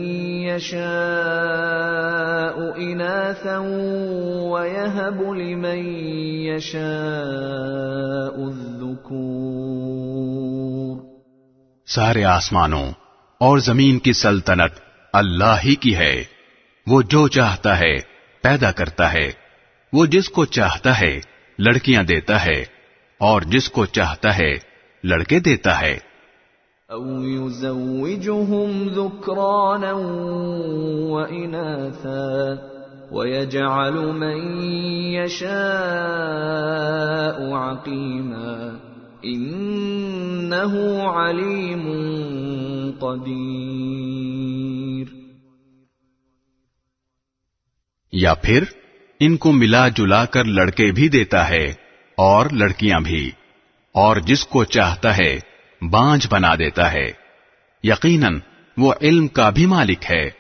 يَشَاءُ إِنَاثًا وَيَهَبُ لِمَن يَشَاءُ الذُّكُورَ۔ سارے آسمانوں اور زمین کی سلطنت اللہ ہی کی ہے، وہ جو چاہتا ہے پیدا کرتا ہے، وہ جس کو چاہتا ہے لڑکیاں دیتا ہے اور جس کو چاہتا ہے لڑکے دیتا ہے۔ أَوْ يُزَوِّجُهُمْ ذُكْرَانًا وَإِنَاثًا وَيَجْعَلُ مَن يَشَاءُ عَقِيمًا إِنَّهُ عَلِيمٌ قَدِيرٌ۔ یا پھر ان کو ملا جلا کر لڑکے بھی دیتا ہے اور لڑکیاں بھی، اور جس کو چاہتا ہے بانجھ بنا دیتا ہے۔ یقیناً وہ علم کا بھی مالک ہے،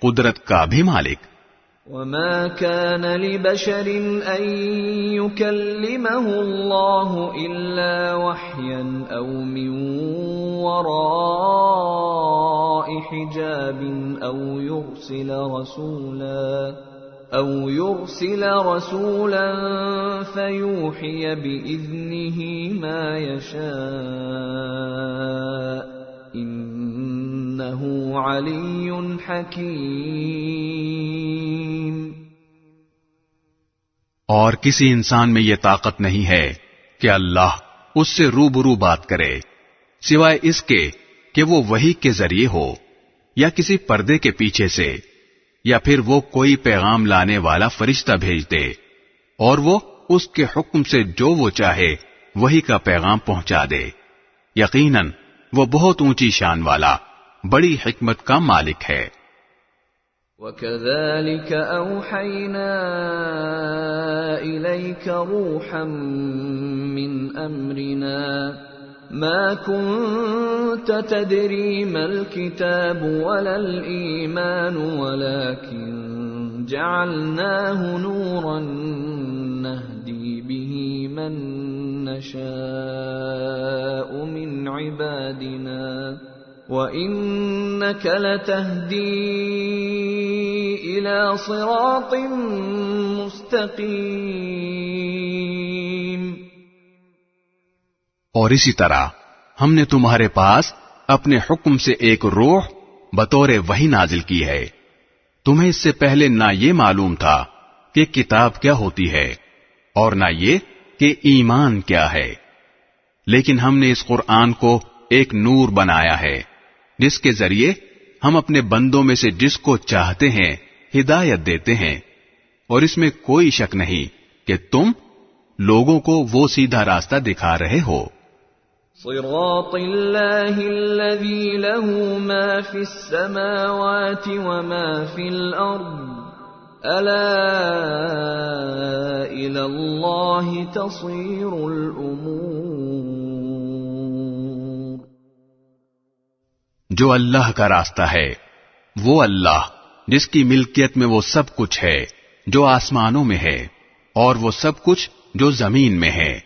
قدرت کا بھی مالک۔ وَمَا كَانَ لِبَشَرٍ أَن يُكَلِّمَهُ اللَّهُ إِلَّا وَحْيًا أَوْ مِن وَرَاءِ حِجَابٍ أَوْ يُرْسِلَ رَسُولًا فَيُوحِيَ بِإِذْنِهِ مَا يَشَاءُ إِنَّهُ عَلِيٌّ حَكِيمٌ۔ اور کسی انسان میں یہ طاقت نہیں ہے کہ اللہ اس سے روبرو بات کرے، سوائے اس کے کہ وہ وحی کے ذریعے ہو یا کسی پردے کے پیچھے سے، یا پھر وہ کوئی پیغام لانے والا فرشتہ بھیج دے اور وہ اس کے حکم سے جو وہ چاہے وہی کا پیغام پہنچا دے، یقیناً وہ بہت اونچی شان والا بڑی حکمت کا مالک ہے۔ وَكَذَلِكَ أَوْحَيْنَا إِلَيْكَ رُوحًا مِّنْ أَمْرِنَا مَا كُنْتَ تَدْرِي مَا الْكِتَابُ وَلَا الْإِيمَانُ وَلَكِنْ جَعَلْنَاهُ نُورًا نَهْدِي بِهِ مَن نَّشَاءُ مِنْ عِبَادِنَا وَإِنَّكَ لَتَهْدِي إِلَى صِرَاطٍ مُسْتَقِيمٍ۔ اور اسی طرح ہم نے تمہارے پاس اپنے حکم سے ایک روح بطور وحی نازل کی ہے۔ تمہیں اس سے پہلے نہ یہ معلوم تھا کہ کتاب کیا ہوتی ہے اور نہ یہ کہ ایمان کیا ہے، لیکن ہم نے اس قرآن کو ایک نور بنایا ہے جس کے ذریعے ہم اپنے بندوں میں سے جس کو چاہتے ہیں ہدایت دیتے ہیں، اور اس میں کوئی شک نہیں کہ تم لوگوں کو وہ سیدھا راستہ دکھا رہے ہو۔ صراط اللہ الذی له ما فی السماوات وما فی الارض الا الی اللہ تصیر الامور۔ جو اللہ کا راستہ ہے وہ اللہ جس کی ملکیت میں وہ سب کچھ ہے جو آسمانوں میں ہے اور وہ سب کچھ جو زمین میں ہے۔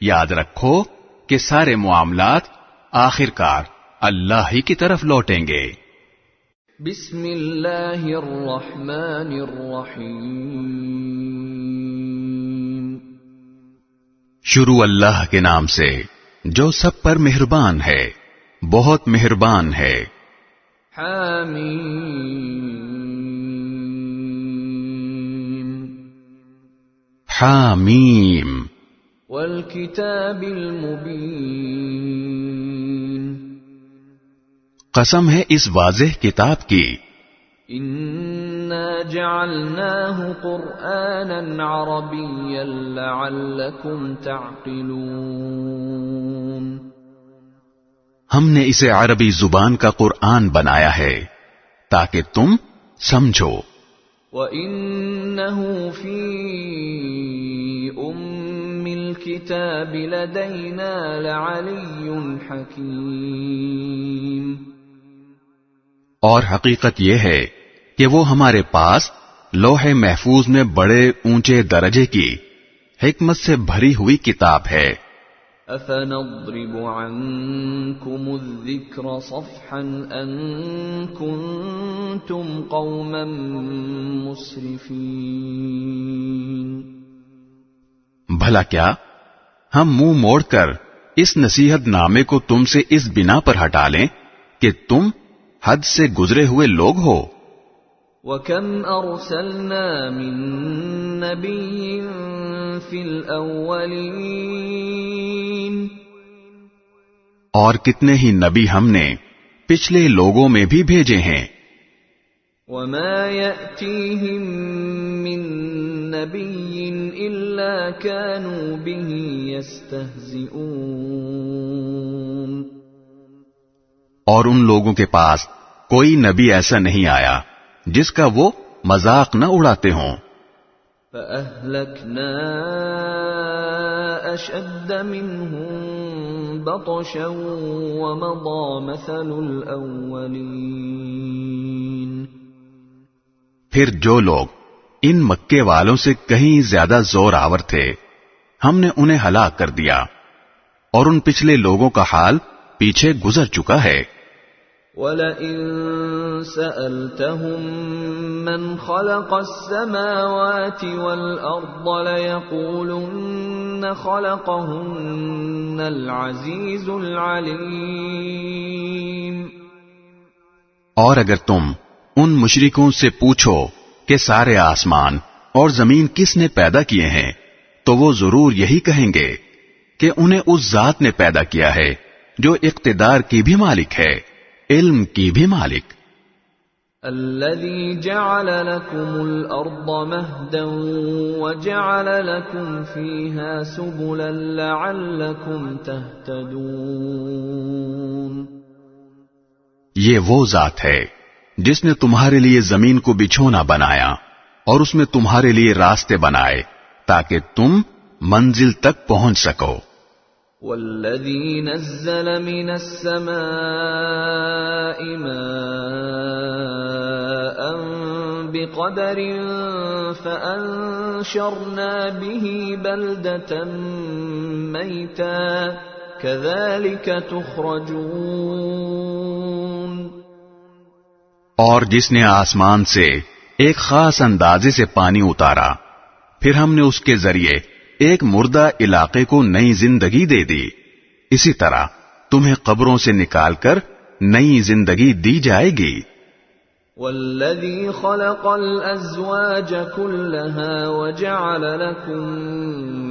یاد رکھو کہ سارے معاملات آخر کار اللہ ہی کی طرف لوٹیں گے۔ بسم اللہ الرحمن الرحیم۔ شروع اللہ کے نام سے جو سب پر مہربان ہے، بہت مہربان ہے۔ حامیم حامیم والکتاب المبین۔ قسم ہے اس واضح کتاب کی۔ انا جعلناہ قرآنا عربیا لعلکم تعقلون۔ ہم نے اسے عربی زبان کا قرآن بنایا ہے تاکہ تم سمجھو۔ وَإِنَّهُ فِي أُمِّ الْكِتَابِ لَدَيْنَا لَعَلِيٌّ حَكِيمٌ۔ اور حقیقت یہ ہے کہ وہ ہمارے پاس لوح محفوظ میں بڑے اونچے درجے کی حکمت سے بھری ہوئی کتاب ہے۔ أَفَنَضْرِبُ عَنْكُمُ الذِّكْرَ صَفْحًا أَن كُنتُمْ قَوْمًا مُسْرِفِينَ۔ بھلا کیا ہم منہ موڑ کر اس نصیحت نامے کو تم سے اس بنا پر ہٹا لیں کہ تم حد سے گزرے ہوئے لوگ ہو۔ وَكَمْ أَرْسَلْنَا مِن نَّبِيٍّ فِي الْأَوَّلِينَ۔ اور کتنے ہی نبی ہم نے پچھلے لوگوں میں بھی بھیجے ہیں۔ وَمَا يَأْتِيهِم مِّن نَّبِيٍّ إِلَّا كَانُوا بِهِ يَسْتَهْزِئُونَ۔ اور ان لوگوں کے پاس کوئی نبی ایسا نہیں آیا جس کا وہ مذاق نہ اڑاتے ہوں۔ فَأَهْلَكْنَا أَشَدَّ مِنْهُمْ بَطْشًا وَمَضَى مَثَلُ الْأَوَّلِينَ۔ پھر جو لوگ ان مکے والوں سے کہیں زیادہ زور آور تھے ہم نے انہیں ہلاک کر دیا، اور ان پچھلے لوگوں کا حال پیچھے گزر چکا ہے۔ وَلَئِن سَأَلْتَهُم مَّنْ خَلَقَ السَّمَاوَاتِ وَالْأَرْضَ لَيَقُولُنَّ خَلَقَهُنَّ الْعَزِيزُ الْعَلِيمُ۔ اور اگر تم ان مشرکوں سے پوچھو کہ سارے آسمان اور زمین کس نے پیدا کیے ہیں تو وہ ضرور یہی کہیں گے کہ انہیں اس ذات نے پیدا کیا ہے جو اقتدار کی بھی مالک ہے، علم کی بھی مالک۔ الذي جعل لكم الأرض مهدا وجعل لكم فيها سبلا لعلكم تهتدون. یہ وہ ذات ہے جس نے تمہارے لیے زمین کو بچھونا بنایا اور اس میں تمہارے لیے راستے بنائے تاکہ تم منزل تک پہنچ سکو. والذي نزل من السماء ماء بقدر فأنشرنا به بلدة ميتا كذلك تخرجون. اور جس نے آسمان سے ایک خاص اندازے سے پانی اتارا پھر ہم نے اس کے ذریعے ایک مردہ علاقے کو نئی زندگی دے دی، اسی طرح تمہیں قبروں سے نکال کر نئی زندگی دی جائے گی. والذی خلق الازواج كلها وجعل لكم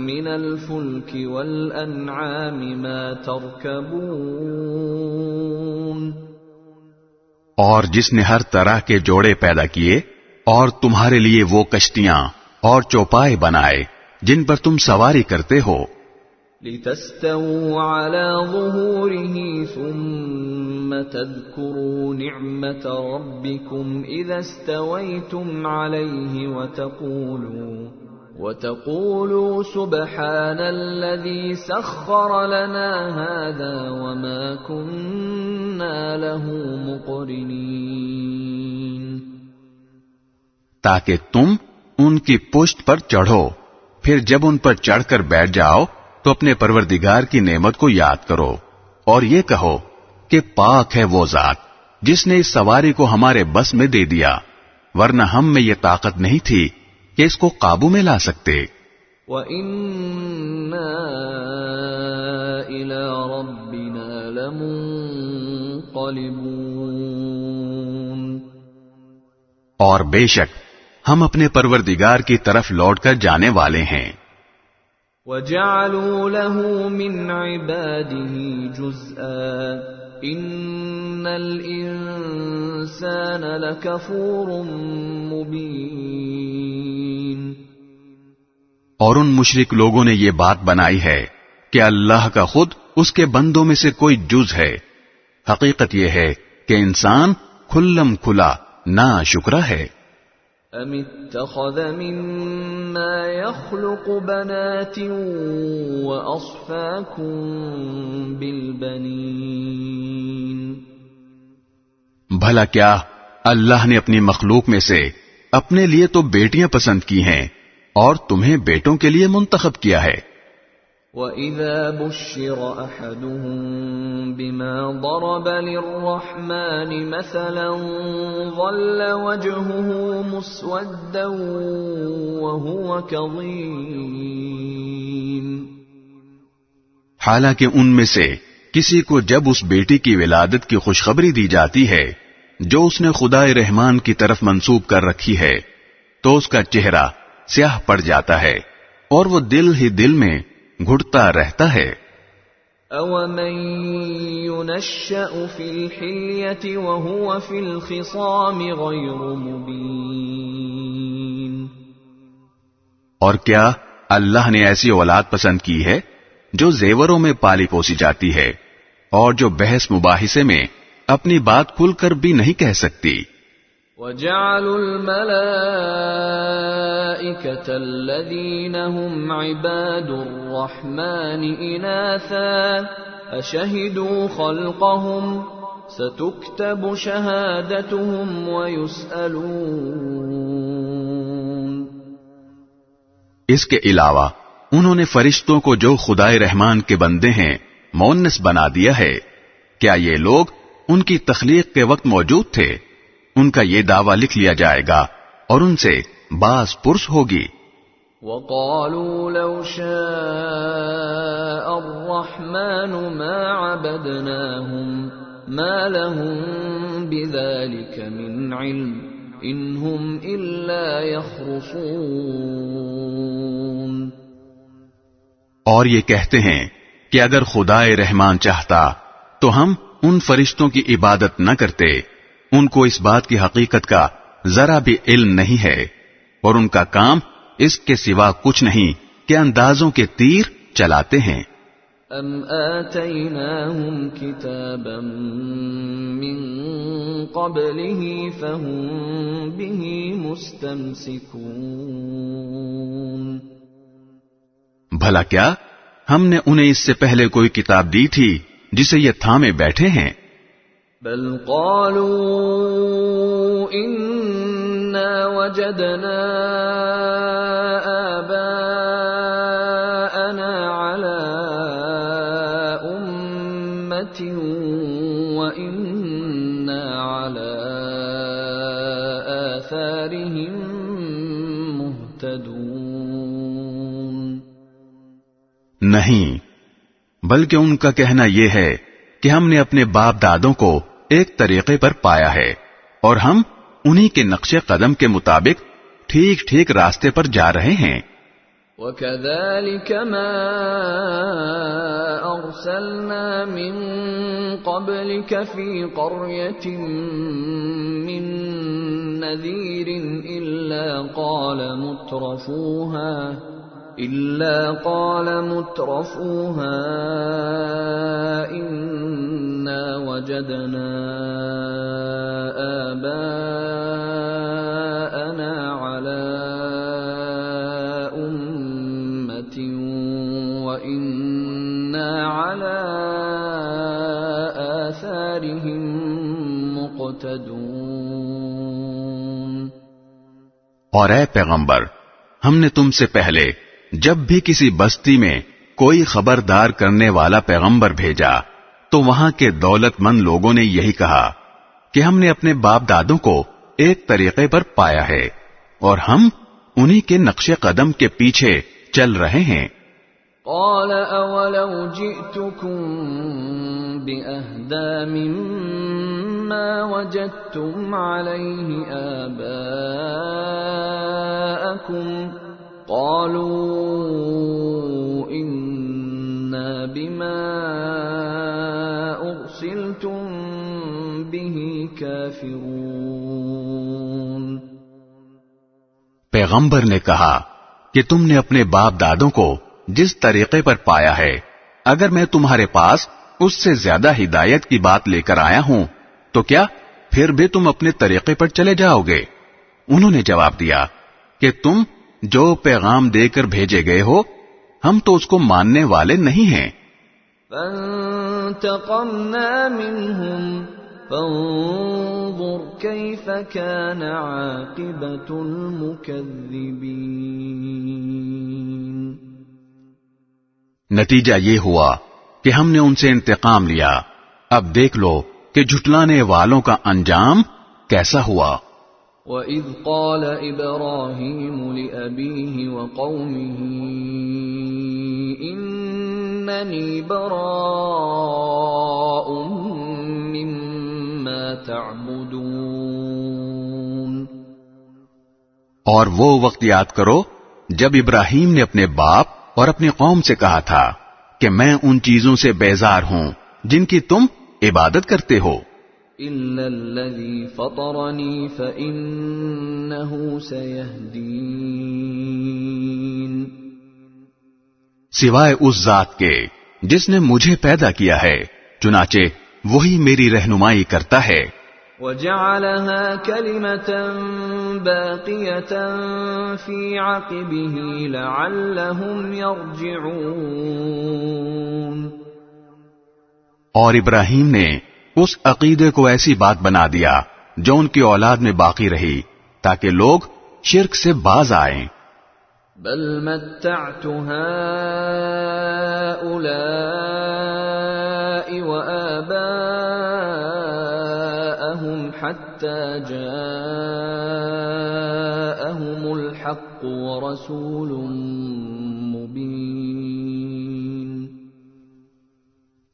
من الفلك والانعام ما تركبون. اور جس نے ہر طرح کے جوڑے پیدا کیے اور تمہارے لیے وہ کشتیاں اور چوپائے بنائے جن پر تم سواری کرتے ہو. لتستووا على ظهوره ثم تذكروا نعمة ربكم إذا استويتم عليه وتقولوا سبحان الذي سخر لنا هذا وما كنا له مقرنين. تاکہ تم ان کی پشت پر چڑھو، پھر جب ان پر چڑھ کر بیٹھ جاؤ تو اپنے پروردگار کی نعمت کو یاد کرو اور یہ کہو کہ پاک ہے وہ ذات جس نے اس سواری کو ہمارے بس میں دے دیا، ورنہ ہم میں یہ طاقت نہیں تھی کہ اس کو قابو میں لا سکتے. وَإِنَّا إِلَى رَبِّنَا لَمُنقَلِبُونَ. اور بے شک ہم اپنے پروردگار کی طرف لوٹ کر جانے والے ہیں. وَجَعَلُوا لَهُ مِنْ عِبَادِهِ جُزْءًا إِنَّ الْإِنسَانَ لَكَفُورٌ مُبِينٌ. اور ان مشرک لوگوں نے یہ بات بنائی ہے کہ اللہ کا خود اس کے بندوں میں سے کوئی جز ہے. حقیقت یہ ہے کہ انسان کھلم کھلا ناشکرا ہے. ام اتخذ مما يخلق بنات واصفاكم بالبنين. بھلا کیا اللہ نے اپنی مخلوق میں سے اپنے لیے تو بیٹیاں پسند کی ہیں اور تمہیں بیٹوں کے لیے منتخب کیا ہے. وَإِذَا بُشِّرَ أَحَدُهُم بِمَا ضَرَبَ لِلرَّحْمَنِ مَثَلًا ظَلَّ وَجْهُهُ مُسْوَدًّا وَهُوَ كَظِيمٌ. حالانکہ ان میں سے کسی کو جب اس بیٹی کی ولادت کی خوشخبری دی جاتی ہے جو اس نے خدائے رحمان کی طرف منسوب کر رکھی ہے تو اس کا چہرہ سیاہ پڑ جاتا ہے اور وہ دل ہی دل میں گھٹتا رہتا ہے. أَوَمَن يُنَشَّأُ فِي الْحِلْيَةِ وَهُوَ فِي الْخِصَامِ غَيْرُ مُبِينٍ. اور کیا اللہ نے ایسی اولاد پسند کی ہے جو زیوروں میں پالی پوسی جاتی ہے اور جو بحث مباحثے میں اپنی بات کھل کر بھی نہیں کہہ سکتی. وَجَعَلُوا الْمَلَائِكَةَ الَّذِينَ هُمْ عِبَادُ الرَّحْمَنِ إِنَاثًا أَشَهِدُوا خَلْقَهُمْ سَتُكْتَبُ شَهَادَتُهُمْ وَيُسْأَلُونَ. اس کے علاوہ انہوں نے فرشتوں کو جو خدائے رحمان کے بندے ہیں مؤنث بنا دیا ہے. کیا یہ لوگ ان کی تخلیق کے وقت موجود تھے؟ ان کا یہ دعویٰ لکھ لیا جائے گا اور ان سے باز پرس ہوگی. وَقَالُوا لَوْ شَاءَ الرَّحْمَنُ مَا عَبَدْنَاهُمْ مَا لَهُمْ بِذَلِكَ مِنْ عِلْمٍ إِنْ هُمْ إِلَّا يَخْرُصُونَ. اور یہ کہتے ہیں کہ اگر خدائے رحمان چاہتا تو ہم ان فرشتوں کی عبادت نہ کرتے، ان کو اس بات کی حقیقت کا ذرا بھی علم نہیں ہے، اور ان کا کام اس کے سوا کچھ نہیں کہ اندازوں کے تیر چلاتے ہیں۔ ام آتیناہم کتابا من قبلہ فہم بہ مستمسکون، بھلا کیا ہم نے انہیں اس سے پہلے کوئی کتاب دی تھی جسے یہ تھامے بیٹھے ہیں؟ بل قالوا انا وجدنا آباءنا على امة وإنا على آثارهم مهتدون۔ نہیں، بلکہ ان کا کہنا یہ ہے کہ ہم نے اپنے باپ دادوں کو ایک طریقے پر پایا ہے اور ہم انہی کے نقش قدم کے مطابق ٹھیک ٹھیک راستے پر جا رہے ہیں۔ وَكَذَلِكَ مَا أَرْسَلْنَا مِن قَبْلِكَ فِي قَرْيَةٍ مِّن نَّذِيرٍ إِلَّا قَالَ مُتْرَفُوهَا إِنَّا وَجَدْنَا آبَاءَنَا عَلَى أُمَّةٍ وَإِنَّا عَلَى آثَارِهِم مُقْتَدُونَ۔ اور اے پیغمبر، ہم نے تم سے پہلے جب بھی کسی بستی میں کوئی خبردار کرنے والا پیغمبر بھیجا تو وہاں کے دولت مند لوگوں نے یہی کہا کہ ہم نے اپنے باپ دادوں کو ایک طریقے پر پایا ہے اور ہم انہی کے نقش قدم کے پیچھے چل رہے ہیں۔ قال اولو جئتكم بأهدى مما وجدتم عليه آباءكم قالوا إنا بما أرسلتم به كافرون۔ پیغمبر نے کہا کہ تم نے اپنے باپ دادوں کو جس طریقے پر پایا ہے، اگر میں تمہارے پاس اس سے زیادہ ہدایت کی بات لے کر آیا ہوں تو کیا پھر بھی تم اپنے طریقے پر چلے جاؤ گے؟ انہوں نے جواب دیا کہ تم جو پیغام دے کر بھیجے گئے ہو ہم تو اس کو ماننے والے نہیں ہیں۔ فانتقمنا منهم فانظر كيف كان عاقبة المكذبين۔ نتیجہ یہ ہوا کہ ہم نے ان سے انتقام لیا، اب دیکھ لو کہ جھٹلانے والوں کا انجام کیسا ہوا۔ وَإِذْ قَالَ إِبْرَاهِيمُ لِأَبِيهِ وَقَوْمِهِ إِنَّنِي بَرَاءٌ مِّمَّا تَعْبُدُونَ۔ اور وہ وقت یاد کرو جب ابراہیم نے اپنے باپ اور اپنی قوم سے کہا تھا کہ میں ان چیزوں سے بیزار ہوں جن کی تم عبادت کرتے ہو۔ إِلَّا الَّذِي فَطَرَنِي فَإِنَّهُ سَيَهْدِينِ۔ سوائے اس ذات کے جس نے مجھے پیدا کیا ہے، چنانچہ وہی میری رہنمائی کرتا ہے۔ وَجَعَلَهَا كَلِمَةً بَاقِيَةً فِي عَقِبِهِ لَعَلَّهُمْ يَرْجِعُونَ۔ اور ابراہیم نے اس عقیدے کو ایسی بات بنا دیا جو ان کی اولاد میں باقی رہی تاکہ لوگ شرک سے باز آئیں۔ بل متعت هؤلاء وآباءهم حتى جاءهم الحق ورسول مبين۔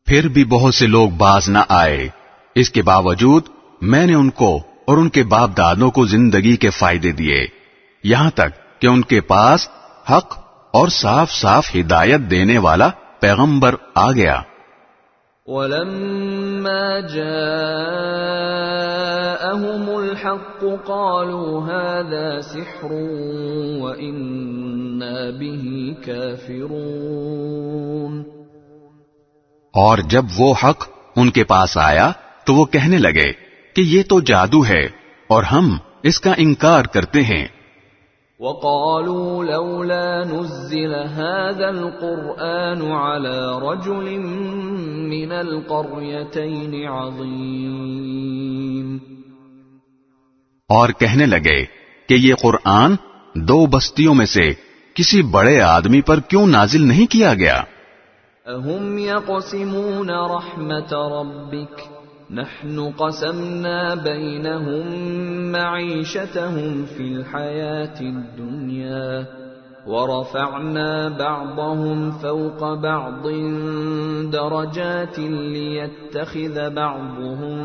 پھر بھی بہت سے لوگ باز نہ آئے، اس کے باوجود میں نے ان کو اور ان کے باپ دادوں کو زندگی کے فائدے دیے، یہاں تک کہ ان کے پاس حق اور صاف صاف ہدایت دینے والا پیغمبر آ گیا۔ وَلَمَّا جَاءَ جاءهم الحق قالوا هذا سحر وإنا به كافرون. اور جب وہ حق ان کے پاس آیا تو وہ کہنے لگے کہ یہ تو جادو ہے اور ہم اس کا انکار کرتے ہیں. وقالوا لولا نزل هذا القرآن على رجل من القريتين عظيم. اور کہنے لگے کہ یہ قرآن دو بستیوں میں سے کسی بڑے آدمی پر کیوں نازل نہیں کیا گیا؟ اهم يقسمون رحمت ربك نحن قسمنا بينهم معيشتهم في الحياة الدنيا ورفعنا بعضهم فوق بعض درجات ليتخذ بعضهم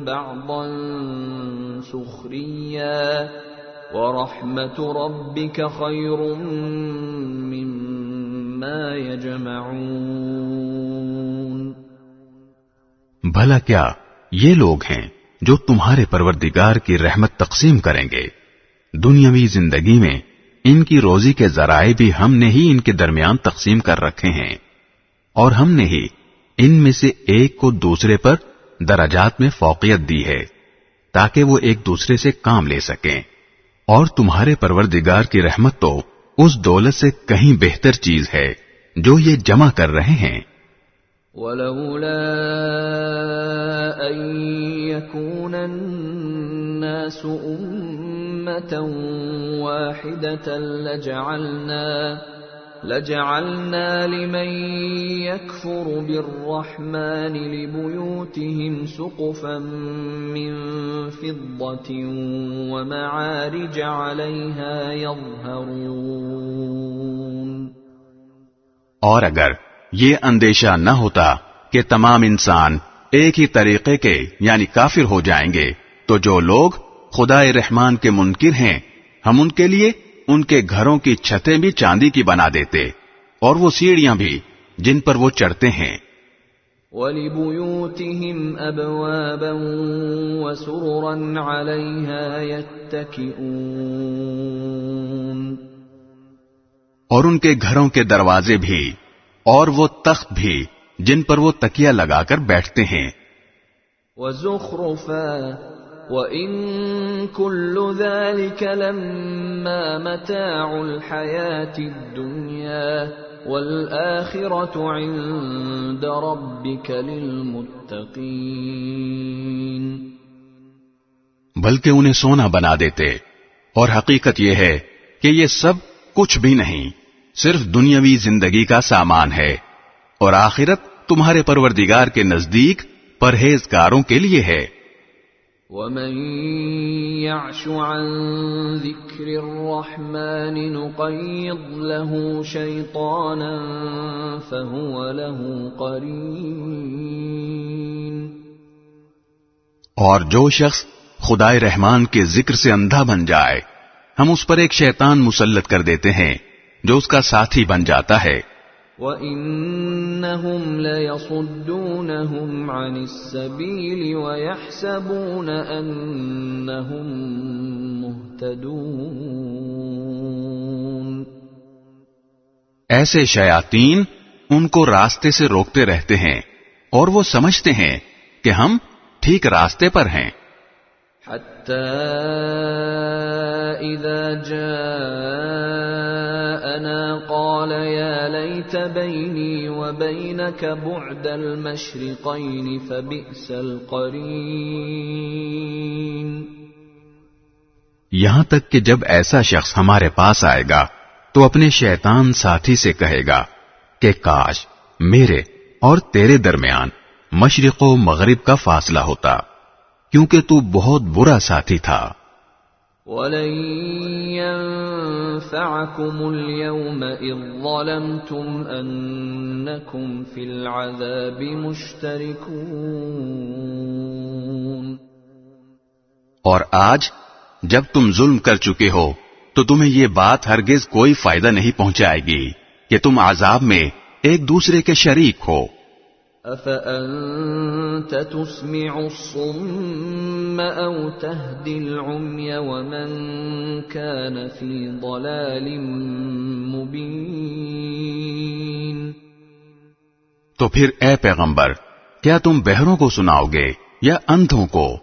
بعضا سخريا ورحمة ربك خير مما يجمعون. بھلا کیا یہ لوگ ہیں جو تمہارے پروردگار کی رحمت تقسیم کریں گے؟ دنیاوی زندگی میں ان کی روزی کے ذرائع بھی ہم نے ہی ان کے درمیان تقسیم کر رکھے ہیں اور ہم نے ہی ان میں سے ایک کو دوسرے پر درجات میں فوقیت دی ہے تاکہ وہ ایک دوسرے سے کام لے سکیں. اور تمہارے پروردگار کی رحمت تو اس دولت سے کہیں بہتر چیز ہے جو یہ جمع کر رہے ہیں. وَلَوْلَا أَن يَكُونَ النَّاسُ أُمَّةً وَاحِدَةً لَجَعَلْنَا لِمَن يَكْفُرُ بِالرَّحْمَنِ لِبُيُوتِهِمْ سُقُفًا مِّن فِضَّةٍ وَمَعَارِجَ عَلَيْهَا يَظْهَرُونَ. اور اگر یہ اندیشہ نہ ہوتا کہ تمام انسان ایک ہی طریقے کے یعنی کافر ہو جائیں گے تو جو لوگ خدائے رحمان کے منکر ہیں ہم ان کے لیے ان کے گھروں کی چھتیں بھی چاندی کی بنا دیتے اور وہ سیڑھیاں بھی جن پر وہ چڑھتے ہیں. وَلِبُيُوتِهِمْ أَبْوَابًا وَسُرُرًا عَلَيْهَا يَتَّكِئُونَ. اور ان کے گھروں کے دروازے بھی اور وہ تخت بھی جن پر وہ تکیہ لگا کر بیٹھتے ہیں. وَزُخْرُفًا وَإِن كُلُّ ذَلِكَ لَمَّا مَتَاعُ الْحَيَاةِ الدُّنْيَا وَالْآخِرَةُ عِندَ رَبِّكَ لِلْمُتَّقِينَ. بلکہ انہیں سونا بنا دیتے اور حقیقت یہ ہے کہ یہ سب کچھ بھی نہیں، صرف دنیاوی زندگی کا سامان ہے اور آخرت تمہارے پروردگار کے نزدیک پرہیزگاروں کے لیے ہے. وَمَن يَعْشُ عَن ذِكْرِ الرَّحْمَنِ نُقَيِّضْ لَهُ شَيْطَانًا فَهُوَ لَهُ قَرِينٌ. اور جو شخص خدائے رحمان کے ذکر سے اندھا بن جائے ہم اس پر ایک شیطان مسلط کر دیتے ہیں جو اس کا ساتھی بن جاتا ہے. وَإِنَّهُمْ لَيَصُدُّونَهُمْ عَنِ السَّبِيلِ وَيَحْسَبُونَ أَنَّهُمْ مُهْتَدُونَ. ایسے شیاطین ان کو راستے سے روکتے رہتے ہیں اور وہ سمجھتے ہیں کہ ہم ٹھیک راستے پر ہیں. حَتَّى إِذَا جَاءَنَا قَالَ يَا لَيْتَ بَيْنِي وَبَيْنَكَ بُعْدَ الْمَشْرِقَيْنِ فَبِئْسَ الْقَرِينُ. یہاں تک کہ جب ایسا شخص ہمارے پاس آئے گا تو اپنے شیطان ساتھی سے کہے گا کہ کاش میرے اور تیرے درمیان مشرق و مغرب کا فاصلہ ہوتا کیونکہ تو بہت برا ساتھی تھا. وَلَن يَنفَعَكُمُ الْيَوْمَ إِذ ظَّلَمْتُمْ أَنَّكُمْ فِي الْعَذَابِ مُشْتَرِكُونَ. اور آج جب تم ظلم کر چکے ہو تو تمہیں یہ بات ہرگز کوئی فائدہ نہیں پہنچائے گی کہ تم عذاب میں ایک دوسرے کے شریک ہو. أفأنت تسمع الصم أو تهدي العمي ومن كان في ضلال مبين. تو پھر اے پیغمبر، کیا تم بہروں کو سناؤ گے یا اندھوں کو،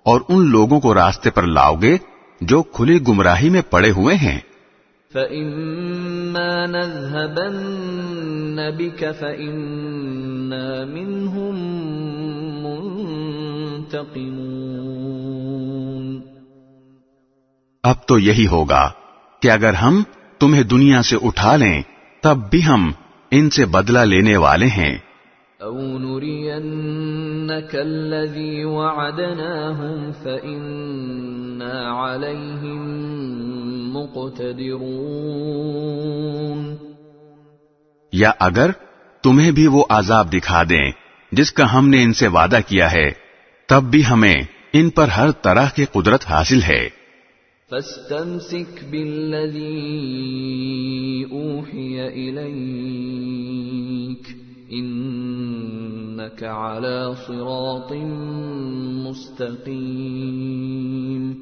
اور ان لوگوں کو راستے پر لاؤ گے جو کھلی گمراہی میں پڑے ہوئے ہیں؟ فَإِمَّا نَذْهَبَنَّ بِكَ فَإِنَّا مِنْهُمْ مُنْتَقِمُونَ. اب تو یہی ہوگا کہ اگر ہم تمہیں دنیا سے اٹھا لیں تب بھی ہم ان سے بدلہ لینے والے ہیں. أَوْ نُرِيَنَّكَ الَّذِي وَعَدْنَاهُمْ فَإِنَّا عَلَيْهِمْ مُقْتَدِرُونَ. یا اگر تمہیں بھی وہ عذاب دکھا دیں جس کا ہم نے ان سے وعدہ کیا ہے، تب بھی ہمیں ان پر ہر طرح کی قدرت حاصل ہے. فَاسْتَمْسِكْ بِالَّذِي أُوحِيَ إِلَيْكَ إِنَّكَ عَلَى صِرَاطٍ مُسْتَقِيمٍ.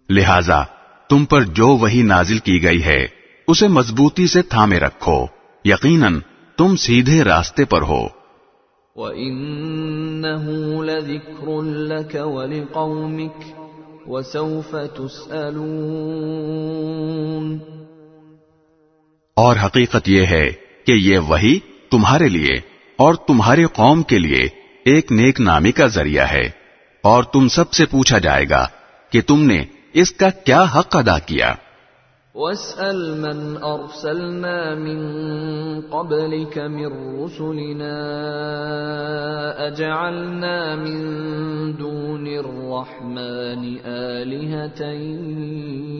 لہذا تم پر جو وحی نازل کی گئی ہے اسے مضبوطی سے تھامے رکھو، یقیناً تم سیدھے راستے پر ہو. وَإِنَّهُ لَذِكْرٌ لَكَ وَلِقَوْمِكَ وَسَوْفَ تُسْأَلُونَ. اور حقیقت یہ ہے کہ یہ وحی تمہارے لیے اور تمہاری قوم کے لیے ایک نیک نامی کا ذریعہ ہے، اور تم سب سے پوچھا جائے گا کہ تم نے اس کا کیا حق ادا کیا. وَاسْأَلْ مَنْ أَرْسَلْنَا مِنْ قَبْلِكَ مِنْ رُسُلِنَا أَجَعَلْنَا مِنْ دُونِ الرَّحْمَنِ آلِهَةً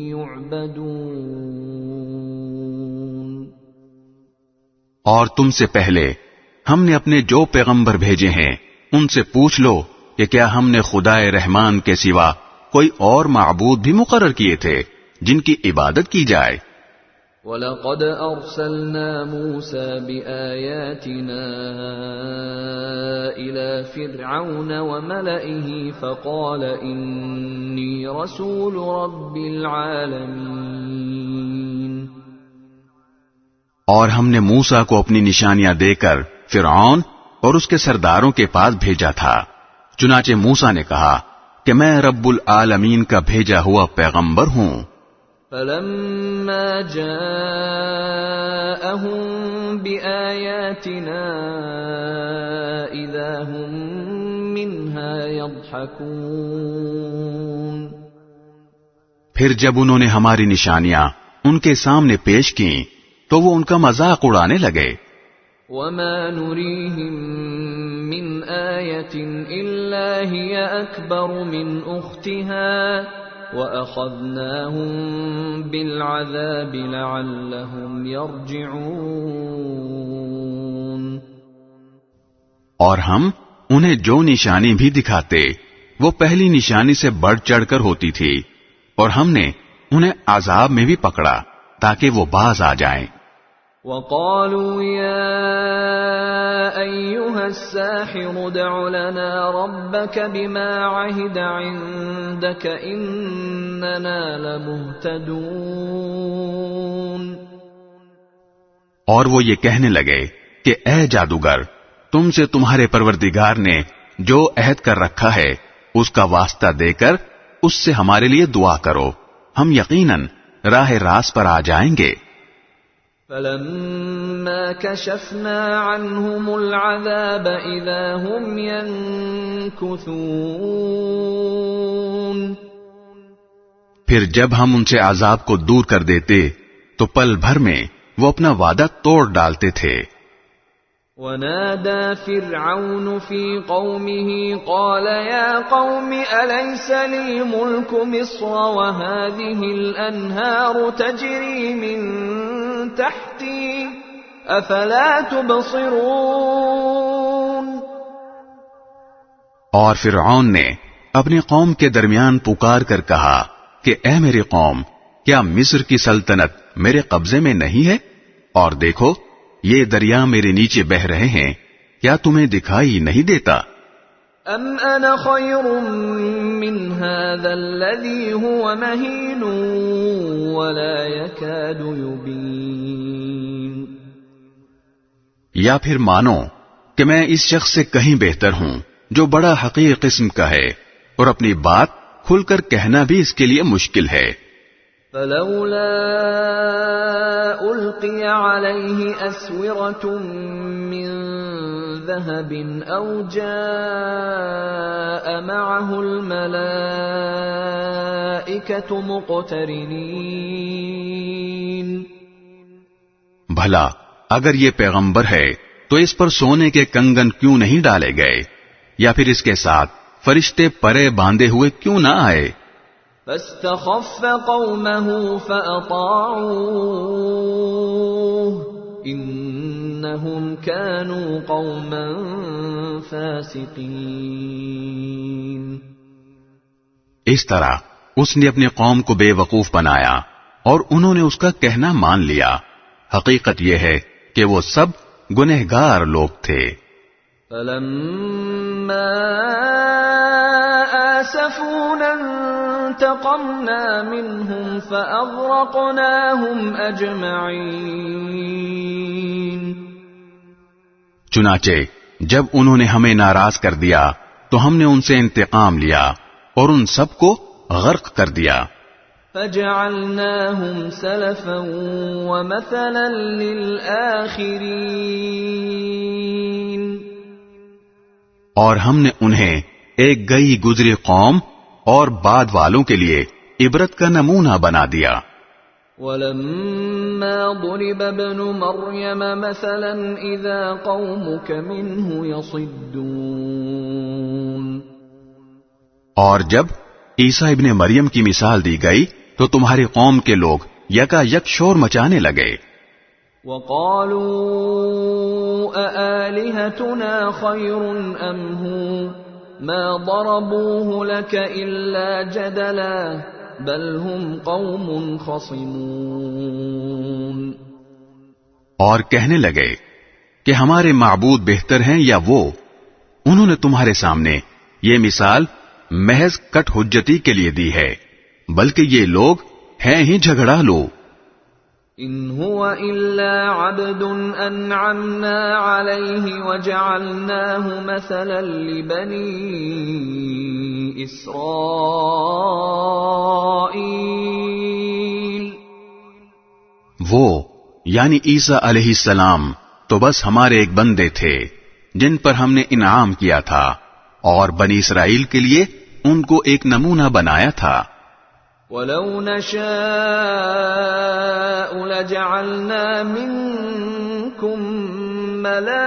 يُعْبَدُونَ. اور تم سے پہلے ہم نے اپنے جو پیغمبر بھیجے ہیں ان سے پوچھ لو کہ کیا ہم نے خدائے رحمان کے سوا کوئی اور معبود بھی مقرر کیے تھے جن کی عبادت کی جائے. وَلَقَدْ أَرْسَلْنَا مُوسَى بِآيَاتِنَا إِلَى فِرْعَوْنَ وَمَلَئِهِ فَقَالَ إِنِّي رَسُولُ رَبِّ الْعَالَمِينَ. اور ہم نے موسیٰ کو اپنی نشانیاں دے کر فرعون اور اس کے سرداروں کے پاس بھیجا تھا. چنانچہ موسیٰ نے کہا کہ میں رب العالمین کا بھیجا ہوا پیغمبر ہوں. فَلَمَّا جَاءَهُم بِآيَاتِنَا إِذَا هُم مِّنْهَا يَضْحَكُونَ. پھر جب انہوں نے ہماری نشانیاں ان کے سامنے پیش کیں تو وہ ان کا مذاق اڑانے لگے. وَمَا نُرِيهِم مِّنْ آيَةٍ إِلَّا هِيَ أَكْبَرُ مِنْ أُخْتِهَا وَأَخَذْنَاهُمْ بِالْعَذَابِ لَعَلَّهُمْ يَرْجِعُونَ. اور ہم انہیں جو نشانی بھی دکھاتے وہ پہلی نشانی سے بڑھ چڑھ کر ہوتی تھی، اور ہم نے انہیں عذاب میں بھی پکڑا تاکہ وہ باز آ جائیں. وَقَالُوا يَا أَيُّهَا السَّاحِرُ ادْعُ لَنَا رَبَّكَ بِمَا عَهِدَ عِندَكَ إِنَّنَا لَمُهْتَدُونَ. اور وہ یہ کہنے لگے کہ اے جادوگر، تم سے تمہارے پروردگار نے جو عہد کر رکھا ہے اس کا واسطہ دے کر اس سے ہمارے لیے دعا کرو، ہم یقیناً راہ راست پر آ جائیں گے. فَلَمَّا كَشَفْنَا عَنْهُمُ الْعَذَابَ إِذَا هُمْ يَنكُثُونَ. پھر جب ہم ان سے عذاب کو دور کر دیتے تو پل بھر میں وہ اپنا وعدہ توڑ ڈالتے تھے. وَنَادَى فِرْعَوْنُ فِي قَوْمِهِ قَالَ يَا قَوْمِ أَلَيْسَ لِي مُلْكُ مِصْرَ وَهَٰذِهِ الْأَنْهَارُ تَجْرِي مِن تَحْتِي أَفَلَا تُبْصِرُونَ. اور فرعون نے اپنی قوم کے درمیان پکار کر کہا کہ اے میری قوم، کیا مصر کی سلطنت میرے قبضے میں نہیں ہے؟ اور دیکھو، یہ دریا میرے نیچے بہ رہے ہیں، کیا تمہیں دکھائی نہیں دیتا؟ ام انا خیر من هذا الذي هو مهين ولا يكاد يبين، یا پھر مانو کہ میں اس شخص سے کہیں بہتر ہوں جو بڑا حقیر قسم کا ہے اور اپنی بات کھل کر کہنا بھی اس کے لیے مشکل ہے۔ فلولا القي عليه اسورة من ذهب او جاء معه الملائكة مقترنين، بھلا اگر یہ پیغمبر ہے تو اس پر سونے کے کنگن کیوں نہیں ڈالے گئے، یا پھر اس کے ساتھ فرشتے پرے باندھے ہوئے کیوں نہ آئے؟ فاستخف قومه فأطاعوه انهم كانوا قوما فاسقين، اس طرح اس نے اپنی قوم کو بے وقوف بنایا اور انہوں نے اس کا کہنا مان لیا۔ حقیقت یہ ہے کہ وہ سب گنہگار لوگ تھے۔ فلما آسفونا انتقمنا منهم فأغرقناهم أجمعين، چنانچہ جب انہوں نے ہمیں ناراض کر دیا تو ہم نے ان سے انتقام لیا اور ان سب کو غرق کر دیا۔ فجعلناهم سلفا ومثلا للآخرين، اور ہم نے انہیں ایک گئی گزری قوم اور بعد والوں کے لیے عبرت کا نمونہ بنا دیا۔ وَلَمَّا ضُرِبَ ابْنُ مَرْيَمَ مَثَلًا إِذَا قَوْمُكَ مِنْهُ يَصِدُّونَ، اور جب عیسیٰ ابن مریم کی مثال دی گئی تو تمہاری قوم کے لوگ یکا یک شور مچانے لگے۔ وَقَالُوا أَآلِهَتُنَا خَيْرٌ أَمْ هُوَ مَا ضَرَبُوهُ لَكَ إِلَّا جَدَلًا بَلْ هُمْ قَوْمٌ خَصِمُونَ، اور کہنے لگے کہ ہمارے معبود بہتر ہیں یا وہ؟ انہوں نے تمہارے سامنے یہ مثال محض کٹ حجتی کے لیے دی ہے، بلکہ یہ لوگ ہیں ہی جھگڑا لو۔ ان هو الا عبد انعمنا عليه وجعلناه مثلا لبني اسرائيل، وہ یعنی عیسیٰ علیہ السلام تو بس ہمارے ایک بندے تھے جن پر ہم نے انعام کیا تھا، اور بنی اسرائیل کے لیے ان کو ایک نمونہ بنایا تھا۔ وَلَوْ نَشَاءُ لَجَعَلْنَا مِنكُم مَلَائِكَةً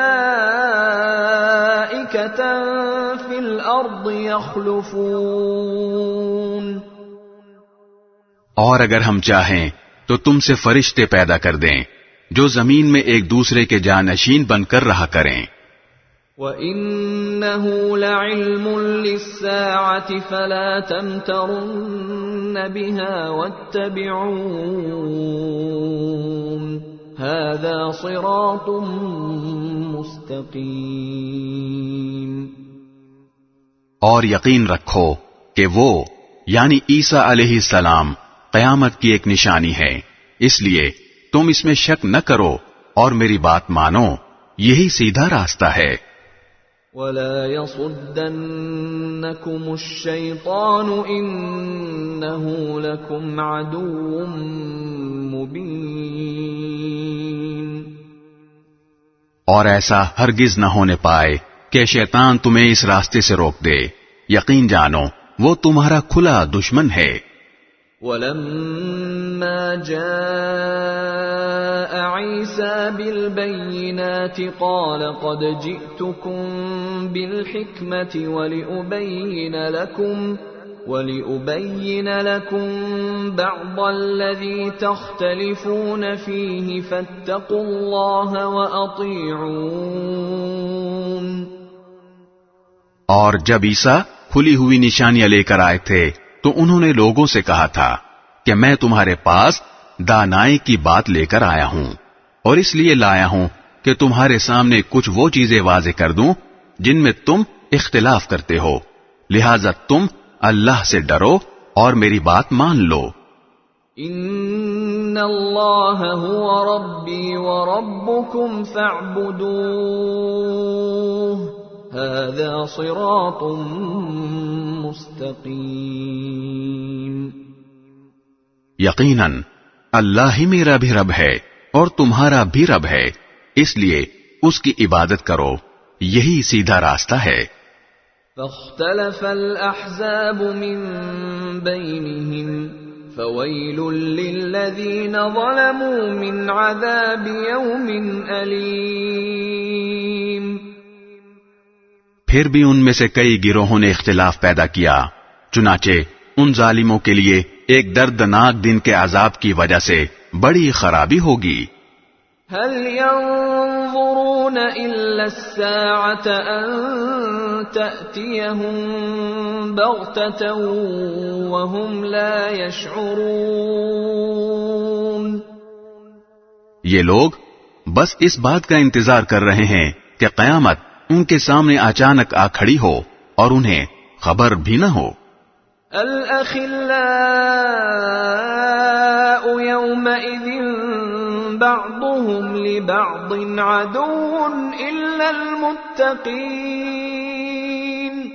فِي الْأَرْضِ يَخْلُفُونَ، اور اگر ہم چاہیں تو تم سے فرشتے پیدا کر دیں جو زمین میں ایک دوسرے کے جانشین بن کر رہا کریں۔ وَإِنَّهُ لَعِلْمٌ لِلسَّاعَةِ فَلَا تَمْتَرُنَّ بِهَا وَاتَّبِعُونِ هَذَا صِرَاطٌ مُسْتَقِيمٌ، اور یقین رکھو کہ وہ یعنی عیسیٰ علیہ السلام قیامت کی ایک نشانی ہے، اس لیے تم اس میں شک نہ کرو اور میری بات مانو، یہی سیدھا راستہ ہے۔ وَلَا يَصُدَّنَّكُمُ الشَّيْطَانُ إِنَّهُ لَكُمْ عَدُوٌّ مُبِينٌ، اور ایسا ہرگز نہ ہونے پائے کہ شیطان تمہیں اس راستے سے روک دے، یقین جانو وہ تمہارا کھلا دشمن ہے۔ وَلَمَّا جَاءَ عِيسَى بِالْبَيِّنَاتِ قَالَ قَدْ جِئْتُكُمْ بِالْحِكْمَةِ وَلِأُبَيِّنَ لَكُمْ بَعْضَ الَّذِي تَخْتَلِفُونَ فِيهِ فَاتَّقُوا اللَّهَ وَأَطِيعُونِ، اور جب عیسیٰ کھلی ہوئی نشانیاں لے کر آئے تھے تو انہوں نے لوگوں سے کہا تھا کہ میں تمہارے پاس دانائی کی بات لے کر آیا ہوں، اور اس لیے لایا ہوں کہ تمہارے سامنے کچھ وہ چیزیں واضح کر دوں جن میں تم اختلاف کرتے ہو، لہذا تم اللہ سے ڈرو اور میری بات مان لو۔ ان اللہ هو ربی وربکم فاعبدوه هذا صراط مستقیم۔ یقیناً اللہ ہی میرا بھی رب ہے اور تمہارا بھی رب ہے، اس لیے اس کی عبادت کرو، یہی سیدھا راستہ ہے۔ فاختلف الأحزاب من بينهم فويل للذين ظلموا من عذاب يوم أليم۔ پھر بھی ان میں سے کئی گروہوں نے اختلاف پیدا کیا، چنانچہ ان ظالموں کے لیے ایک دردناک دن کے عذاب کی وجہ سے بڑی خرابی ہوگی۔ هل ينظرون إلا الساعة أن تأتيهم بغتة وهم لا يشعرون۔ یہ لوگ بس اس بات کا انتظار کر رہے ہیں کہ قیامت ان کے سامنے اچانک آ کھڑی ہو اور انہیں خبر بھی نہ ہو۔ الأخلاء يومئذ بعضهم لبعض عدو إلا المتقين۔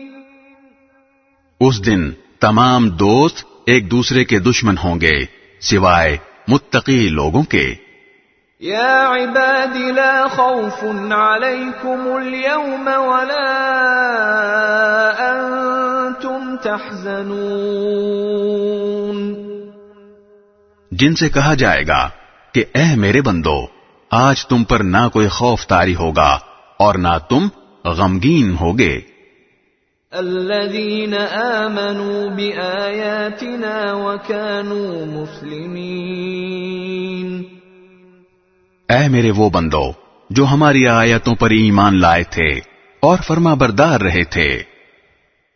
اس دن تمام دوست ایک دوسرے کے دشمن ہوں گے سوائے متقی لوگوں کے۔ يا عباد لا خوف عليكم اليوم ولا أنتم تحزنون۔ جن سے کہا جائے گا کہ اے میرے بندو، آج تم پر نہ کوئی خوف طاری ہوگا اور نہ تم غمگین ہوگے۔ الذين آمنوا بآياتنا وكانوا مسلمين۔ اے میرے وہ بندو جو ہماری آیتوں پر ایمان لائے تھے اور فرما بردار رہے تھے۔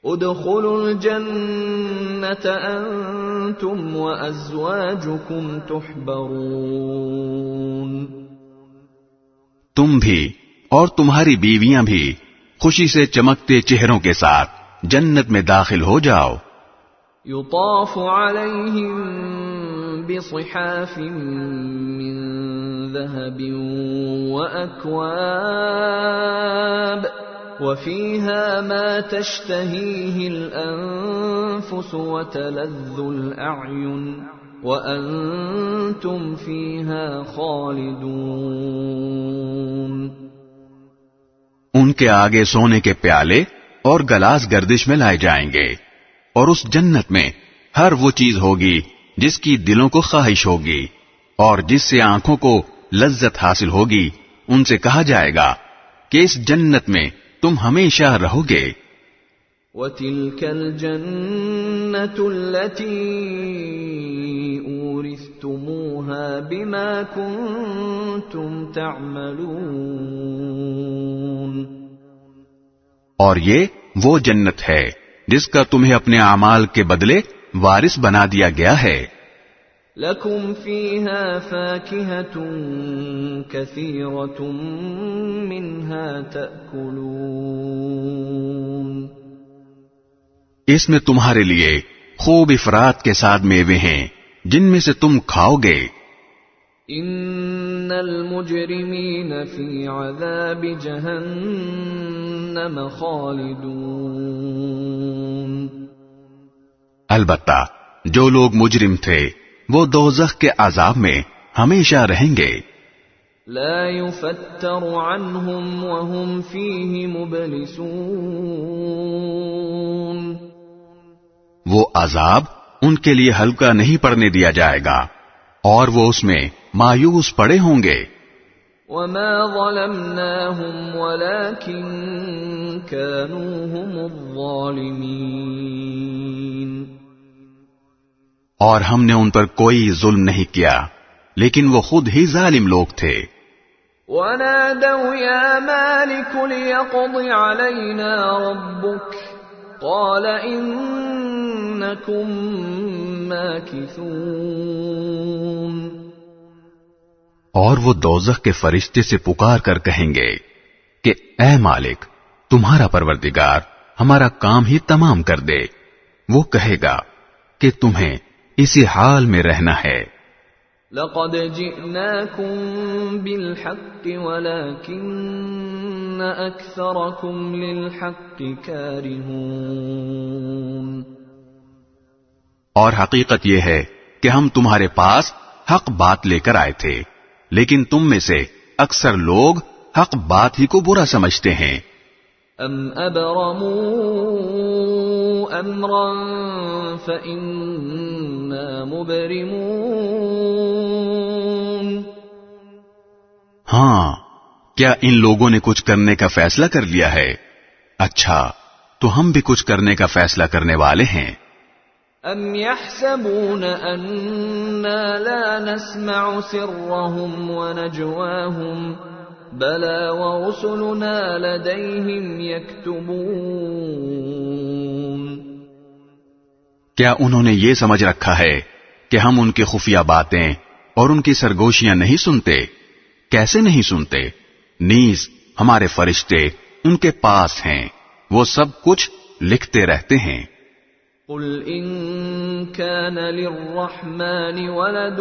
ادخلوا الجنة أنتم وأزواجكم تحبرون۔ تم بھی اور تمہاری بیویاں بھی خوشی سے چمکتے چہروں کے ساتھ جنت میں داخل ہو جاؤ۔ يطاف عليهم بصحاف من ذهب وأكواب وفيها ما تشتهيه الأنفس وتلذ الأعين وأنتم فيها خالدون۔ ان کے آگے سونے کے پیالے اور گلاس گردش میں لائے جائیں گے، اور اس جنت میں ہر وہ چیز ہوگی جس کی دلوں کو خواہش ہوگی اور جس سے آنکھوں کو لذت حاصل ہوگی۔ ان سے کہا جائے گا کہ اس جنت میں تم ہمیشہ رہو گے۔ وَتِلْكَ الْجَنَّةُ الَّتِي أُورِثْتُمُوهَا بِمَا كُنتُمْ تَعْمَلُونَ۔ اور یہ وہ جنت ہے جس کا تمہیں اپنے اعمال کے بدلے وارث بنا دیا گیا ہے۔ لَكُمْ فِيهَا فَاكِهَةٌ كَثِيرَةٌ مِّنْهَا تَأْكُلُونَ۔ اس میں تمہارے لیے خوب افراد کے ساتھ میوے ہیں جن میں سے تم کھاؤ گے۔ ان المجرمین فی عذاب جہنم خالدون۔ البتہ جو لوگ مجرم تھے وہ دوزخ کے عذاب میں ہمیشہ رہیں گے۔ لا يفتر عنهم وهم فيه مبلسون۔ وہ عذاب ان کے لیے ہلکا نہیں پڑنے دیا جائے گا اور وہ اس میں مایوس پڑے ہوں گے۔ وما ظلمناهم ولكن كانوا هم الظالمين۔ اور ہم نے ان پر کوئی ظلم نہیں کیا لیکن وہ خود ہی ظالم لوگ تھے۔ ونادوا يا مالك ليقض علينا ربك قال إنكم ماكثون۔ اور وہ دوزخ کے فرشتے سے پکار کر کہیں گے کہ اے مالک، تمہارا پروردگار ہمارا کام ہی تمام کر دے۔ وہ کہے گا کہ تمہیں اسی حال میں رہنا ہے۔ لقد جئناكم بالحق ولكن أكثركم للحق كارهون۔ اور حقیقت یہ ہے کہ ہم تمہارے پاس حق بات لے کر آئے تھے، لیکن تم میں سے اکثر لوگ حق بات ہی کو برا سمجھتے ہیں۔ ام ابرموا امرا فإنا مبرمون۔ ہاں، کیا ان لوگوں نے کچھ کرنے کا فیصلہ کر لیا ہے؟ اچھا، تو ہم بھی کچھ کرنے کا فیصلہ کرنے والے ہیں۔ ام يحسبون أنا لا نسمع سرهم ونجواهم بلى ورسلنا لديهم يكتبون۔ کیا انہوں نے یہ سمجھ رکھا ہے کہ ہم ان کی خفیہ باتیں اور ان کی سرگوشیاں نہیں سنتے؟ کیسے نہیں سنتے؟ نیز ہمارے فرشتے ان کے پاس ہیں، وہ سب کچھ لکھتے رہتے ہیں۔ قل ان كان للرحمن ولد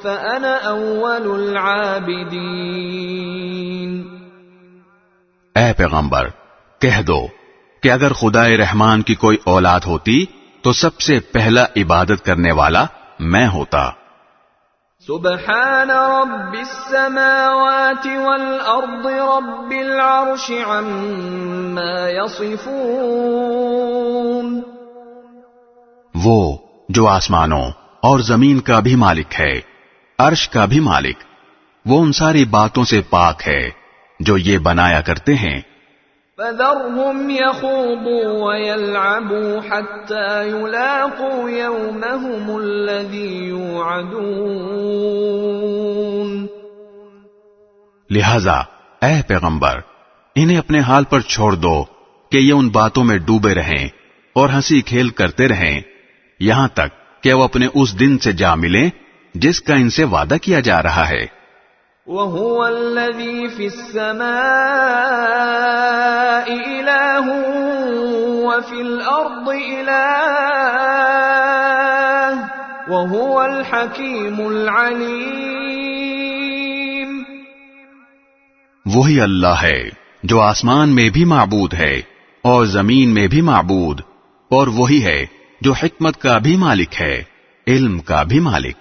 فأنا اول العابدين۔ اے پیغمبر، کہہ دو کہ اگر خدائے رحمان کی کوئی اولاد ہوتی تو سب سے پہلا عبادت کرنے والا میں ہوتا۔ سبحان رب السماوات والأرض رب العرش عما يصفون۔ وہ جو آسمانوں اور زمین کا بھی مالک ہے، عرش کا بھی مالک، وہ ان ساری باتوں سے پاک ہے جو یہ بنایا کرتے ہیں۔ فذرهم يخوضوا ويلعبوا حتى يلاقوا يومهم الذي يوعدون۔ لہذا اے پیغمبر، انہیں اپنے حال پر چھوڑ دو کہ یہ ان باتوں میں ڈوبے رہیں اور ہنسی کھیل کرتے رہیں یہاں تک کہ وہ اپنے اس دن سے جا ملیں جس کا ان سے وعدہ کیا جا رہا ہے۔ وَهُوَ الَّذِي فِي السَّمَاءِ إِلَٰهٌ وَفِي الْأَرْضِ إِلَٰهٌ وَهُوَ الْحَكِيمُ الْعَلِيمُ۔ وہی اللہ ہے جو آسمان میں بھی معبود ہے اور زمین میں بھی معبود، اور وہی ہے جو حکمت کا بھی مالک ہے، علم کا بھی مالک۔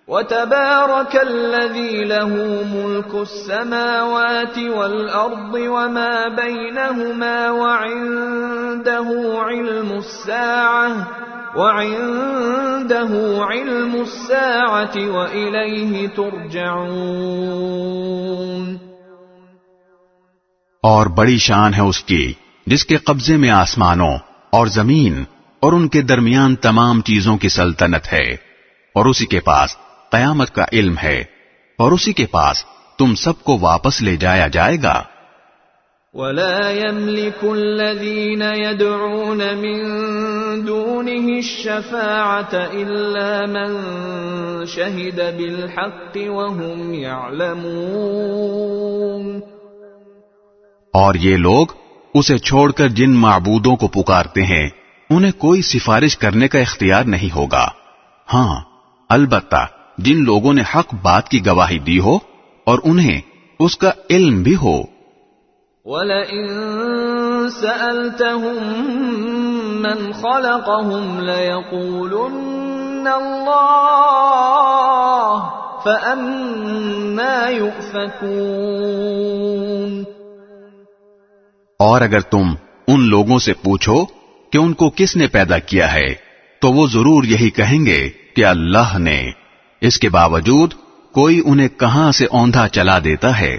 وَتَبَارَكَ الَّذِي لَهُ مُلْكُ السَّمَاوَاتِ وَالْأَرْضِ وَمَا بَيْنَهُمَا وَعِندَهُ عِلْمُ السَّاعَةِ وَإِلَيْهِ تُرْجَعُونَ۔ اور بڑی شان ہے اس کی جس کے قبضے میں آسمانوں اور زمین اور ان کے درمیان تمام چیزوں کی سلطنت ہے، اور اسی کے پاس قیامت کا علم ہے، اور اسی کے پاس تم سب کو واپس لے جایا جائے گا۔ وَلَا يَمْلِكُ الَّذِينَ يَدْعُونَ مِن دُونِهِ الشَّفَاعَةَ إِلَّا مَن شَهِدَ بِالْحَقِّ وَهُمْ يَعْلَمُونَ۔ اور یہ لوگ اسے چھوڑ کر جن معبودوں کو پکارتے ہیں انہیں کوئی سفارش کرنے کا اختیار نہیں ہوگا، ہاں البتہ جن لوگوں نے حق بات کی گواہی دی ہو اور انہیں اس کا علم بھی ہو۔ وَلَئِن سَأَلْتَهُم مَّنْ خَلَقَهُمْ لَيَقُولُنَّ اللَّهُ فَأَنَّىٰ يُؤْفَكُونَ۔ اور اگر تم ان لوگوں سے پوچھو کہ ان کو کس نے پیدا کیا ہے تو وہ ضرور یہی کہیں گے کہ اللہ نے، اس کے باوجود کوئی انہیں کہاں سے اوندھا چلا دیتا ہے۔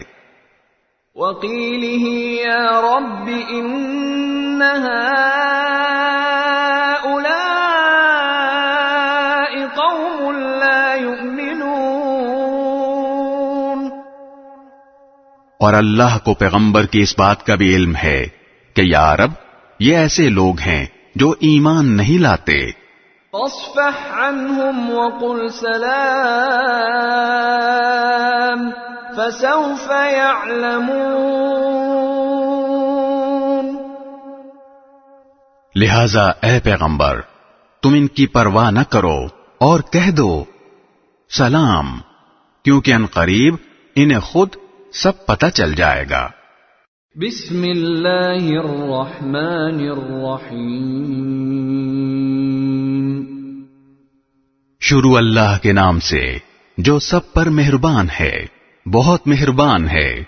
وَقِيلِهِ يَا رَبِّ إِنَّ هَٰؤُلَاءِ قَوْمٌ لَّا يُؤْمِنُونَ۔ اور اللہ کو پیغمبر کی اس بات کا بھی علم ہے کہ یا رب، یہ ایسے لوگ ہیں جو ایمان نہیں لاتے۔ فاصفح عنهم وقل سلام فسوف يعلمون. لہذا اے پیغمبر تم ان کی پرواہ نہ کرو اور کہہ دو سلام، کیونکہ ان قریب انہیں خود سب پتہ چل جائے گا. بسم اللہ الرحمن الرحیم. شروع اللہ کے نام سے جو سب پر مہربان ہے، بہت مہربان ہے.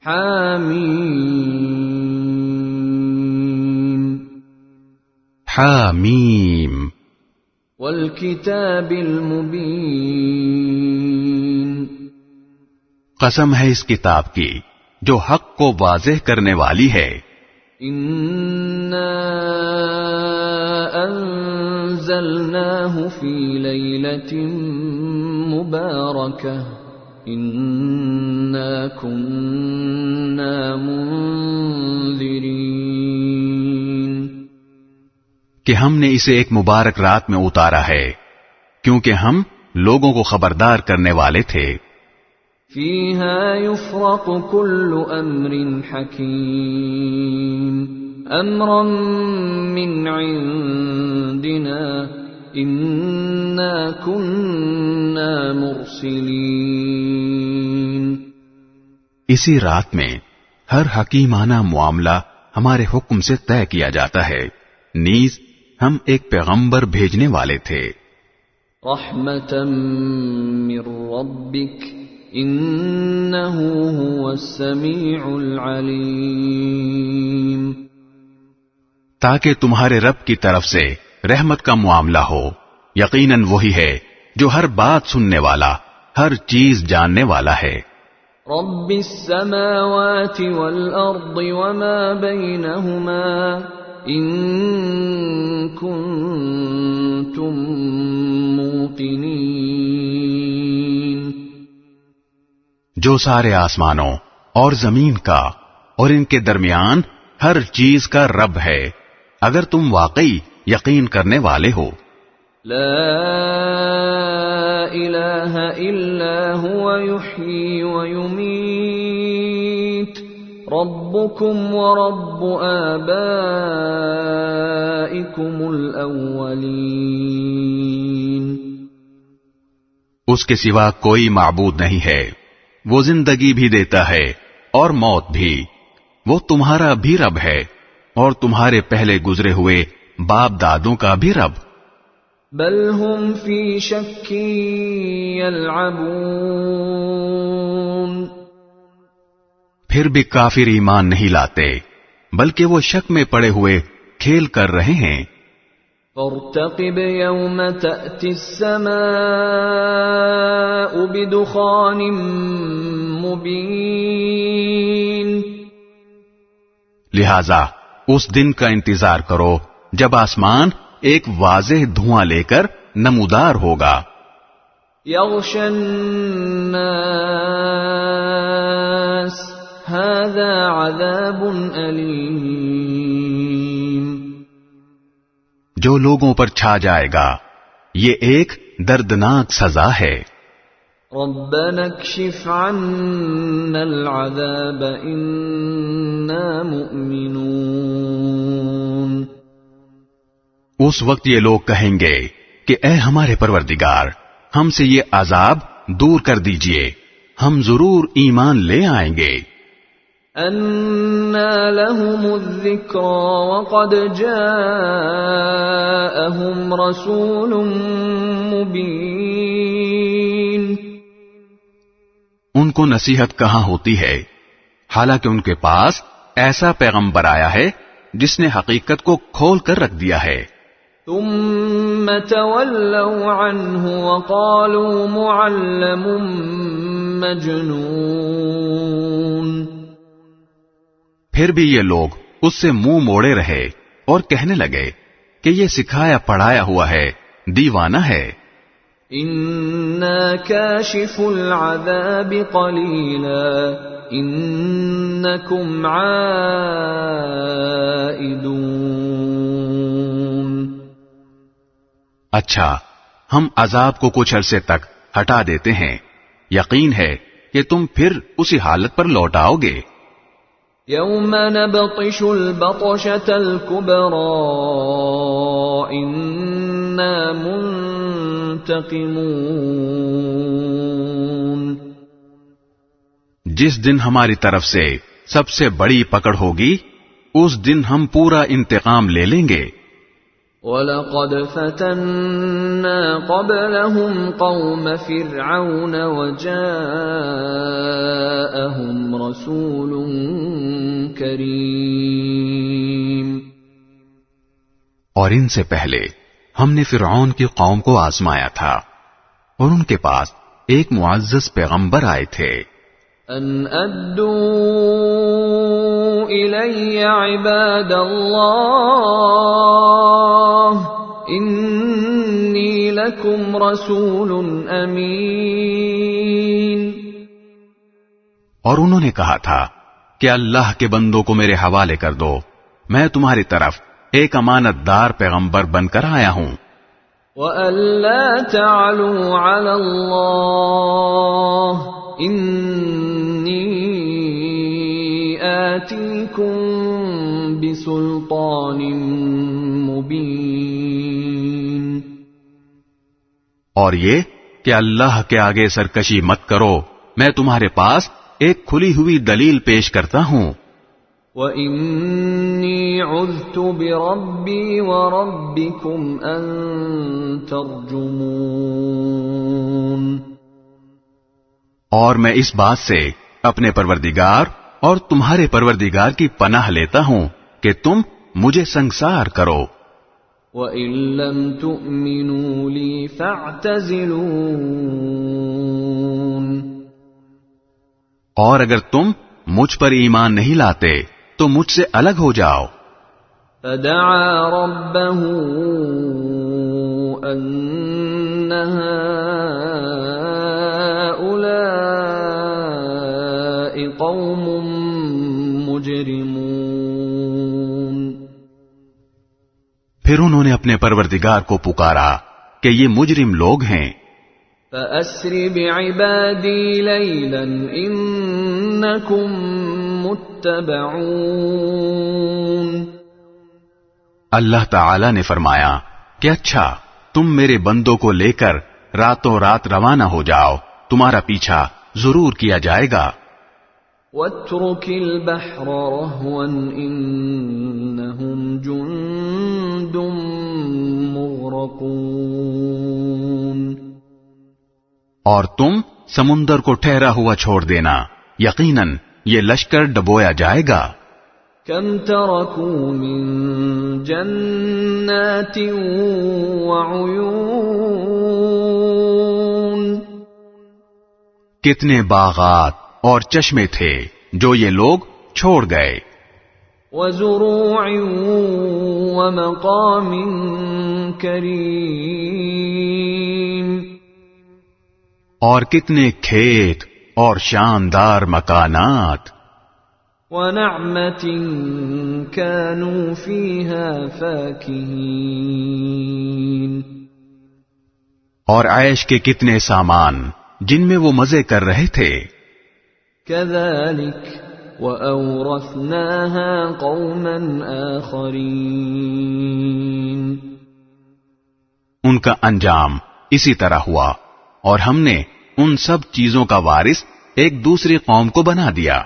حامیم. حامیم. والکتاب المبین. قسم ہے اس کتاب کی جو حق کو واضح کرنے والی ہے. انا انزلناہ فی لیلۃ مبارکہ انا کننا منذرین. کہ ہم نے اسے ایک مبارک رات میں اتارا ہے کیونکہ ہم لوگوں کو خبردار کرنے والے تھے. فیہا یفرق کل امر حکیم امرا من عندنا انا کننا مرسلین. اسی رات میں ہر حکیمانہ معاملہ ہمارے حکم سے طے کیا جاتا ہے، نیز ہم ایک پیغمبر بھیجنے والے تھے. رحمتا من ربک انہ هو السمیع العلیم. تاکہ تمہارے رب کی طرف سے رحمت کا معاملہ ہو، یقیناً وہی ہے جو ہر بات سننے والا، ہر چیز جاننے والا ہے. رب السماوات والارض وما بینہما ان کنتم موقنین. جو سارے آسمانوں اور زمین کا اور ان کے درمیان ہر چیز کا رب ہے، اگر تم واقعی یقین کرنے والے ہو. لا الہ الا هو یحیی ویمیت ربکم ورب آبائکم الاولین. اس کے سوا کوئی معبود نہیں ہے، وہ زندگی بھی دیتا ہے اور موت بھی. وہ تمہارا بھی رب ہے اور تمہارے پہلے گزرے ہوئے باپ دادوں کا بھی رب. بل ہم فی شک یلعبون. پھر بھی کافر ایمان نہیں لاتے بلکہ وہ شک میں پڑے ہوئے کھیل کر رہے ہیں. فارتقب یوم تأتی السماء بدخان مبین. لہذا اس دن کا انتظار کرو جب آسمان ایک واضح دھواں لے کر نمودار ہوگا. یغشی الناس هذا عذاب علیم. جو لوگوں پر چھا جائے گا یہ ایک دردناک سزا ہے. ربنا اکشف عنا العذاب انا مؤمنون. اس وقت یہ لوگ کہیں گے کہ اے ہمارے پروردگار، ہم سے یہ عذاب دور کر دیجئے، ہم ضرور ایمان لے آئیں گے. انا لهم الذکری وقد جاءهم رسول مبین. ان کو نصیحت کہاں ہوتی ہے حالانکہ ان کے پاس ایسا پیغمبر آیا ہے جس نے حقیقت کو کھول کر رکھ دیا ہے. ثم تولوا عنه وقالوا معلم مجنون. پھر بھی یہ لوگ اس سے منہ موڑے رہے اور کہنے لگے کہ یہ سکھایا پڑھایا ہوا ہے، دیوانہ ہے. انا کاشف العذاب قلیلا انکم عائدون. اچھا، ہم عذاب کو کچھ عرصے تک ہٹا دیتے ہیں، یقین ہے کہ تم پھر اسی حالت پر لوٹ آؤ گے. يوم نبطش البطشة الكبرى إنا منتقمون. جس دن ہماری طرف سے سب سے بڑی پکڑ ہوگی اس دن ہم پورا انتقام لے لیں گے. وَلَقَدْ فَتَنَّا قَبْلَهُمْ قَوْمَ فِرْعَوْنَ وَجَاءَهُمْ رَسُولٌ كَرِيمٌ. اور ان سے پہلے ہم نے فرعون کی قوم کو آزمایا تھا اور ان کے پاس ایک معزز پیغمبر آئے تھے. ان ادوا الی عباد اللہ انی لکم رسول امین. اور انہوں نے کہا تھا کہ اللہ کے بندوں کو میرے حوالے کر دو، میں تمہاری طرف ایک امانت دار پیغمبر بن کر آیا ہوں. وَأَلَّا تَعْلُوا عَلَى اللَّهِ إِنِّي آتِيكُمْ بِسُلْطَانٍ مُبِينٍ. اور یہ کہ اللہ کے آگے سرکشی مت کرو، میں تمہارے پاس ایک کھلی ہوئی دلیل پیش کرتا ہوں. وَإِنِّي عُذْتُ بِرَبِّي وَرَبِّكُمْ أَن تَرْجُمُونَ. اور میں اس بات سے اپنے پروردگار اور تمہارے پروردگار کی پناہ لیتا ہوں کہ تم مجھے سنگسار کرو. وَإِن لَّمْ تُؤْمِنُوا لِي فَاعْتَزِلُونِ. اور اگر تم مجھ پر ایمان نہیں لاتے تو مجھ سے الگ ہو جاؤ. فَدَعَا رَبَّهُ أَنَّ هَٰؤُلَاءِ قَوْمٌ مُجْرِمُونَ. پھر انہوں نے اپنے پروردگار کو پکارا کہ یہ مجرم لوگ ہیں. فَأَسْرِ بِعِبَادِي لَيْلًا إِنَّكُمْ مُتَّبَعُونَ. اللہ تعالی نے فرمایا کہ اچھا تم میرے بندوں کو لے کر راتوں رات روانہ ہو جاؤ، تمہارا پیچھا ضرور کیا جائے گا. وَاتْرُكِ الْبَحْرَ رَهْوًا إِنَّهُمْ جُندٌ مُغْرَقُونَ. اور تم سمندر کو ٹھہرا ہوا چھوڑ دینا، یقیناً یہ لشکر ڈبویا جائے گا. كَمْ تَرَكُوا مِن جَنَّاتٍ وَعُيُونٍ. کتنے باغات اور چشمے تھے جو یہ لوگ چھوڑ گئے. وَزُرُوعٍ وَمَقَامٍ كَرِيمٍ. اور کتنے کھیت اور شاندار مکانات. وَنَعْمَةٍ كَانُوا فِيهَا فَاكِهِينَ. اور عیش کے کتنے سامان جن میں وہ مزے کر رہے تھے. كَذَلِكَ وَأَوْرَثْنَاهَا قَوْمًا آخَرِينَ. ان کا انجام اسی طرح ہوا اور ہم نے ان سب چیزوں کا وارث ایک دوسری قوم کو بنا دیا.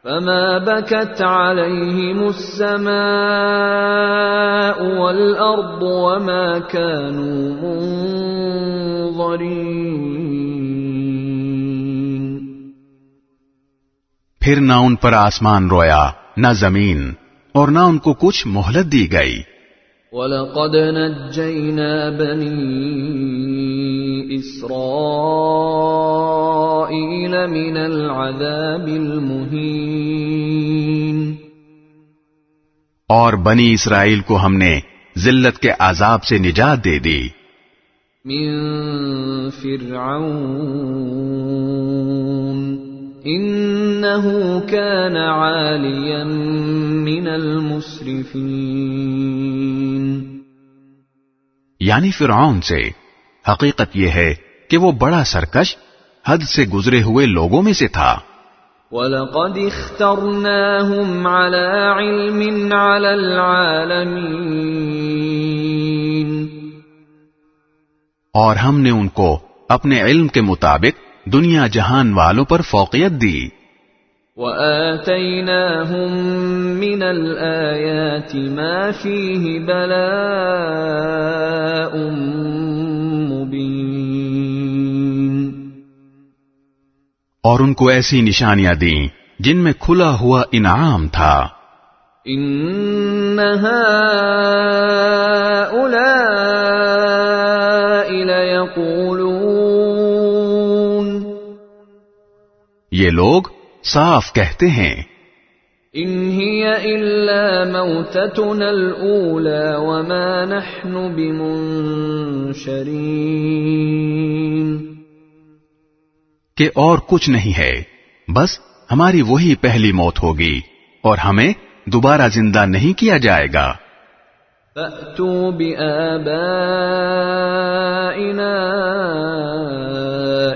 فَمَا بَكَتْ عَلَيْهِمُ السَّمَاءُ وَالْأَرْضُ وَمَا كَانُوا مُنظَرِينَ. پھر نہ ان پر آسمان رویا نہ زمین اور نہ ان کو کچھ مہلت دی گئی. وَلَقَدْ نَجَّيْنَا بَنِي إِسْرَائِيلَ مِنَ الْعَذَابِ الْمُهِينِ. اور بنی اسرائیل کو ہم نے ذلت کے عذاب سے نجات دے دی. من فرعون إنه كان عاليا من المسرفين. یعنی فرعون سے. حقیقت یہ ہے کہ وہ بڑا سرکش حد سے گزرے ہوئے لوگوں میں سے تھا۔ وَلَقَدِ اخْتَرْنَاهُمْ عَلَى عِلْمٍ عَلَى الْعَالَمِينَ، اور ہم نے ان کو اپنے علم کے مطابق دنیا جہان والوں پر فوقیت دی۔ وَآتَيْنَاهُمْ مِنَ الْآيَاتِ مَا فِيهِ بَلَاءٌ مُبِينٌ، اور ان کو ایسی نشانیاں دیں جن میں کھلا ہوا انعام تھا۔ إِنَّ هَٰؤُلَاءِ لَيَقُولُونَ، یہ لوگ صاف کہتے ہیں، إِنْ هِيَ إِلَّا مَوْتَتُنَا الْأُولَى وَمَا نَحْنُ بِمُنشَرِينَ، کہ اور کچھ نہیں ہے، بس ہماری وہی پہلی موت ہوگی اور ہمیں دوبارہ زندہ نہیں کیا جائے گا۔ فَأْتُوا بِآبَائِنَا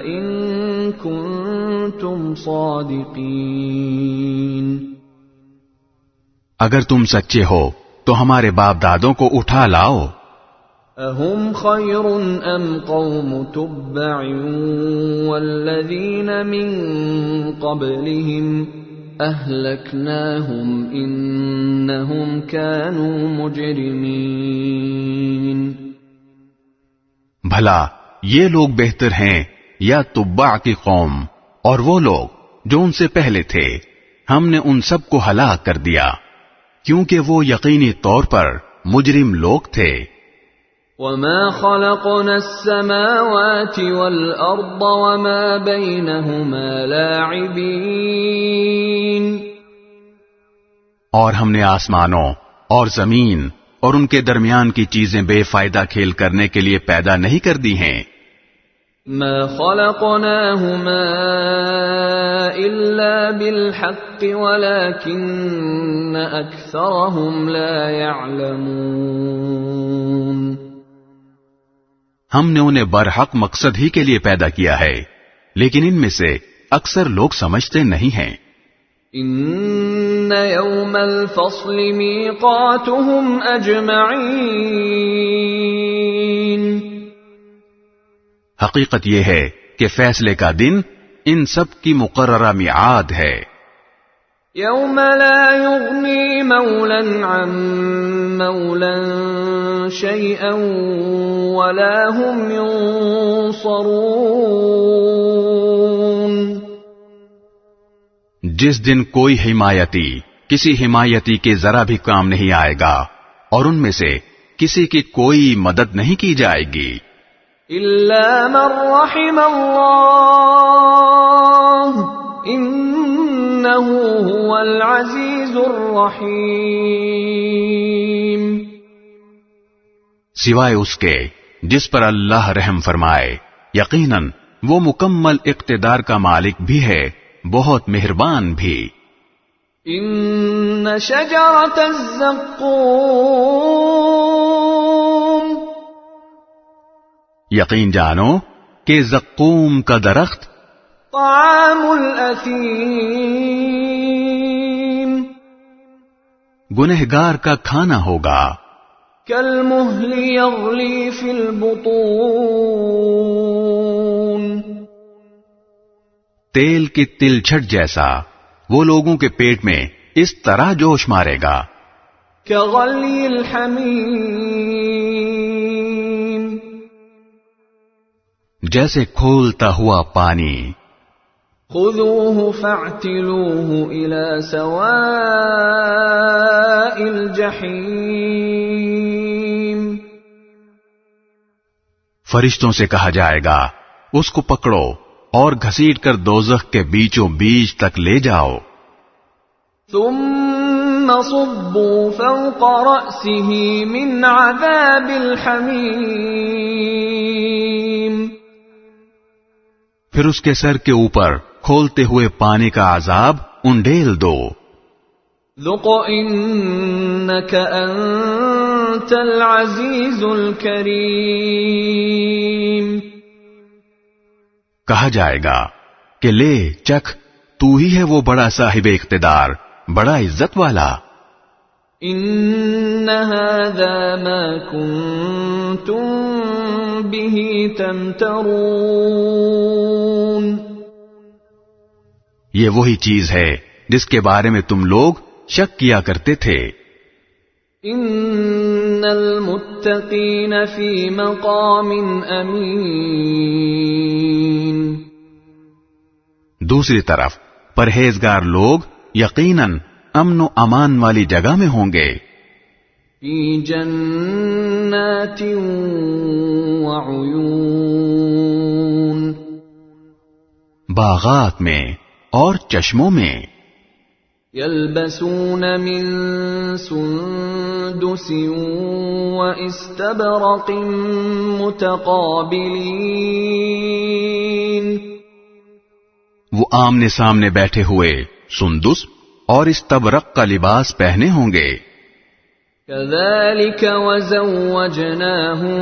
إِن كُنتُمْ صَادِقِينَ، اگر تم سچے ہو تو ہمارے باپ دادوں کو اٹھا لاؤ۔ أَهُمْ خَيْرٌ أَمْ قَوْمُ تُبَّعٍ وَالَّذِينَ مِن قَبْلِهِمْ أَهْلَكْنَاهُمْ إِنَّهُمْ كَانُوا مُجْرِمِينَ، بھلا یہ لوگ بہتر ہیں یا تبع کی قوم اور وہ لوگ جو ان سے پہلے تھے؟ ہم نے ان سب کو ہلاک کر دیا کیونکہ وہ یقینی طور پر مجرم لوگ تھے۔ وَمَا خَلَقْنَا السَّمَاوَاتِ وَالْأَرْضَ وَمَا بَيْنَهُمَا لَاعِبِينَ، اور ہم نے آسمانوں اور زمین اور ان کے درمیان کی چیزیں بے فائدہ کھیل کرنے کے لیے پیدا نہیں کر دی ہیں۔ مَا خَلَقْنَاهُمَا إِلَّا بِالْحَقِّ وَلَكِنَّ أَكْثَرَهُمْ لَا يَعْلَمُونَ، ہم نے انہیں برحق مقصد ہی کے لیے پیدا کیا ہے، لیکن ان میں سے اکثر لوگ سمجھتے نہیں ہیں۔ إِنَّ يَوْمَ الْفَصْلِ مِيقَاتُهُمْ أَجْمَعِينَ، حقیقت یہ ہے کہ فیصلے کا دن ان سب کی مقررہ میعاد ہے۔ يَوْمَ لَا يُغْنِي مَوْلًى عَن مَّوْلًى شَيْئًا وَلَا هُمْ يُنصَرُونَ، جس دن کوئی حمایتی کسی حمایتی کے ذرا بھی کام نہیں آئے گا اور ان میں سے کسی کی کوئی مدد نہیں کی جائے گی۔ إِلَّا مَن رَّحِمَ اللَّهُ إِنَّهُ هُوَ الْعَزِيزُ الرَّحِيمُ، سوائے اس کے جس پر اللہ رحم فرمائے، یقیناً وہ مکمل اقتدار کا مالک بھی ہے، بہت مہربان بھی۔ إِنَّ شَجَرَتَ الزَّقُّومِ، یقین جانو کہ زقوم کا درخت طعام الأثيم، گنہگار کا کھانا ہوگا۔ كالمهل يغلي في البطون، تیل کی تلچھٹ جیسا وہ لوگوں کے پیٹ میں اس طرح جوش مارے گا۔ كغلي الحميم، جیسے کھولتا ہوا پانی۔ خذوه فاعتلوه إلى سواء الجحيم، فرشتوں سے کہا جائے گا اس کو پکڑو اور گھسیٹ کر دوزخ کے بیچوں بیچ تک لے جاؤ۔ ثم صبوا فوق رأسه من عذاب الحميم، پھر اس کے سر کے اوپر کھولتے ہوئے پانی کا عذاب انڈیل دو۔ ذق إنك أنت العزيز الكريم، کہا جائے گا کہ لے چکھ، تو ہی ہے وہ بڑا صاحب اقتدار، بڑا عزت والا۔ ان هذا ما كنتم به تمترون، یہ وہی چیز ہے جس کے بارے میں تم لوگ شک کیا کرتے تھے۔ ان المتقین فی مقام امین، دوسری طرف پرہیزگار لوگ یقیناً امن و امان والی جگہ میں ہوں گے۔ فی جنات وعیون، باغات میں اور چشموں میں۔ یلبسون من سندس واستبرق متقابلین، وہ آمنے سامنے بیٹھے ہوئے سندس اور استبرق کا لباس پہنے ہوں گے۔ کذالک وزوجناہم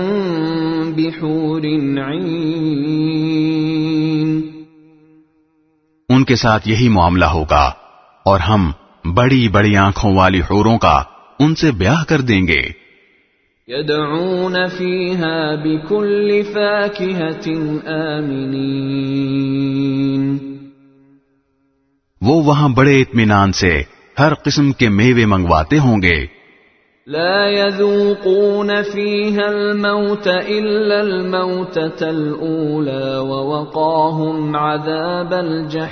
بحور عین، ان کے ساتھ یہی معاملہ ہوگا اور ہم بڑی بڑی آنکھوں والی حوروں کا ان سے بیاہ کر دیں گے۔ یدعون فیہا بکل فاکہۃ آمنین، وہ وہاں بڑے اطمینان سے ہر قسم کے میوے منگواتے ہوں گے۔ لا يذوقون فيها الموت إلا الموتة الأولى ووقاهم عذاب الجحيم،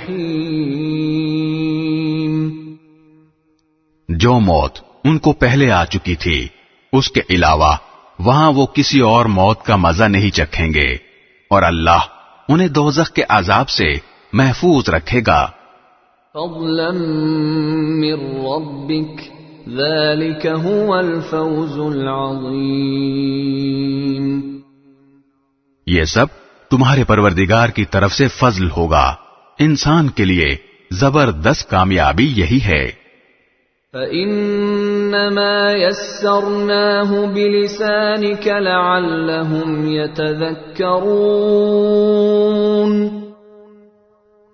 جو موت ان کو پہلے آ چکی تھی اس کے علاوہ وہاں وہ کسی اور موت کا مزہ نہیں چکھیں گے، اور اللہ انہیں دوزخ کے عذاب سے محفوظ رکھے گا۔ فضلا من ربك ذلك هو الفوز العظیم، یہ سب تمہارے پروردگار کی طرف سے فضل ہوگا، انسان کے لیے زبردست کامیابی یہی ہے۔ فَإِنَّمَا يَسَّرْنَاهُ بِلِسَانِكَ لَعَلَّهُمْ يَتَذَكَّرُونَ،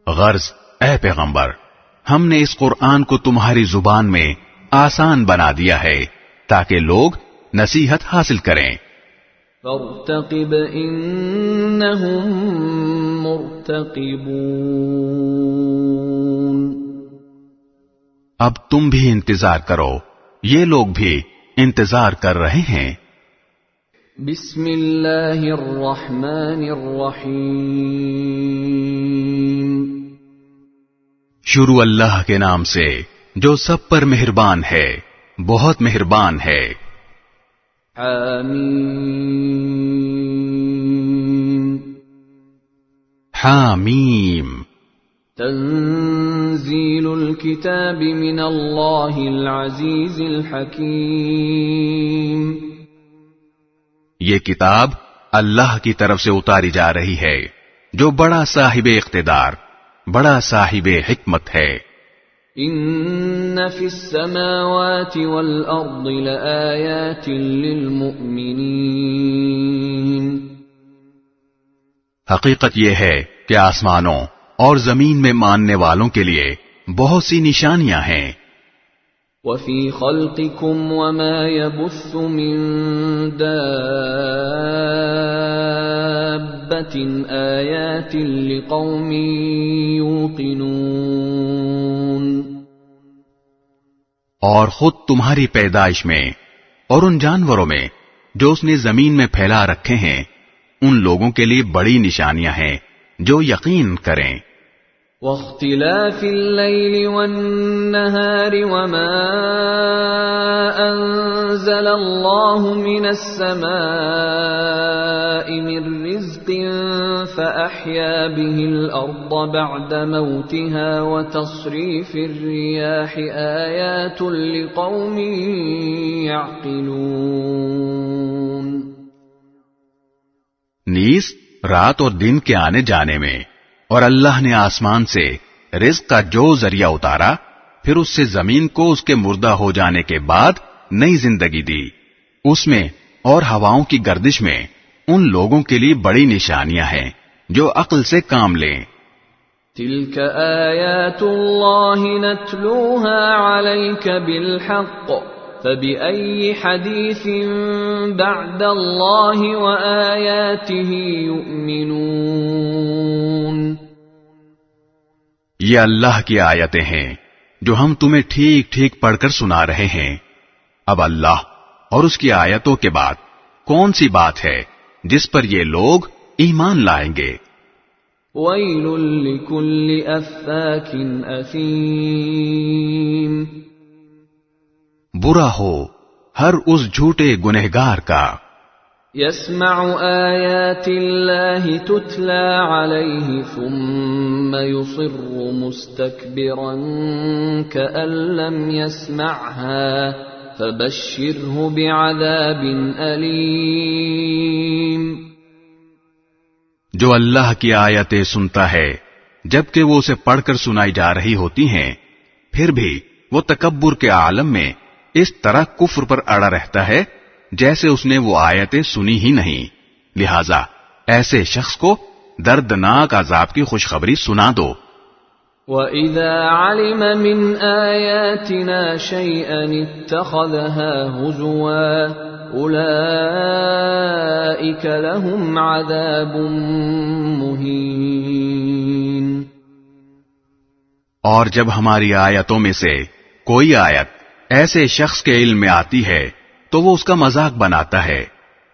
غرض اے پیغمبر، ہم نے اس قرآن کو تمہاری زبان میں آسان بنا دیا ہے تاکہ لوگ نصیحت حاصل کریں۔ فَارْتَقِبْ إِنَّهُمْ مُرْتَقِبُونَ، اب تم بھی انتظار کرو، یہ لوگ بھی انتظار کر رہے ہیں۔ بسم اللہ الرحمن الرحیم، شروع اللہ کے نام سے جو سب پر مہربان ہے، بہت مہربان ہے۔ حامیم، حامیم، تنزیل الکتاب من اللہ العزیز الحکیم، یہ کتاب اللہ کی طرف سے اتاری جا رہی ہے جو بڑا صاحب اقتدار، بڑا صاحب حکمت ہے۔ ان فی السماوات والارض لآیات للمؤمنین، حقیقت یہ ہے کہ آسمانوں اور زمین میں ماننے والوں کے لیے بہت سی نشانیاں ہیں۔ وفی خلقکم وما یبث من دابۃ آیات لقوم یوقنون، اور خود تمہاری پیدائش میں اور ان جانوروں میں جو اس نے زمین میں پھیلا رکھے ہیں ان لوگوں کے لیے بڑی نشانیاں ہیں جو یقین کریں۔ واختلاف اللیل والنہار وما انزل اللہ من السماء من رزق فأحیا به الارض بعد موتها وتصریف الریاح آیات لقوم یعقلون، نیز رات اور دن کے آنے جانے میں، اور اللہ نے آسمان سے رزق کا جو ذریعہ اتارا پھر اس سے زمین کو اس کے مردہ ہو جانے کے بعد نئی زندگی دی، اس میں اور ہواؤں کی گردش میں ان لوگوں کے لیے بڑی نشانیاں ہیں جو عقل سے کام لیں۔ تلك آیات اللہ نتلوها علیک بالحق فبأي حدیث بعد اللہ وآیاته یؤمنون۔ یہ اللہ کی آیتیں ہیں جو ہم تمہیں ٹھیک ٹھیک پڑھ کر سنا رہے ہیں۔ اب اللہ اور اس کی آیتوں کے بعد کون سی بات ہے جس پر یہ لوگ ایمان لائیں گے؟ ویل لکل افاک اثیم، برا ہو ہر اس جھوٹے گنہگار کا، يسمع آیات اللہ تتلا علیہ ثم يصر مستکبرا کأن لم يسمعها فبشره بعذاب علیم۔ جو اللہ کی آیتیں سنتا ہے جبکہ وہ اسے پڑھ کر سنائی جا رہی ہوتی ہیں، پھر بھی وہ تکبر کے عالم میں اس طرح کفر پر اڑا رہتا ہے جیسے اس نے وہ آیتیں سنی ہی نہیں، لہذا ایسے شخص کو دردناک عذاب کی خوشخبری سنا دو۔ وَإِذَا عَلِمَ مِنْ آيَاتِنَا شَيْئًا اتَّخَذَهَا هُزُوًا أُولَئِكَ لَهُمْ عَذَابٌ مُهِينٌ۔ اور جب ہماری آیتوں میں سے کوئی آیت ایسے شخص کے علم میں آتی ہے تو وہ اس کا مذاق بناتا ہے،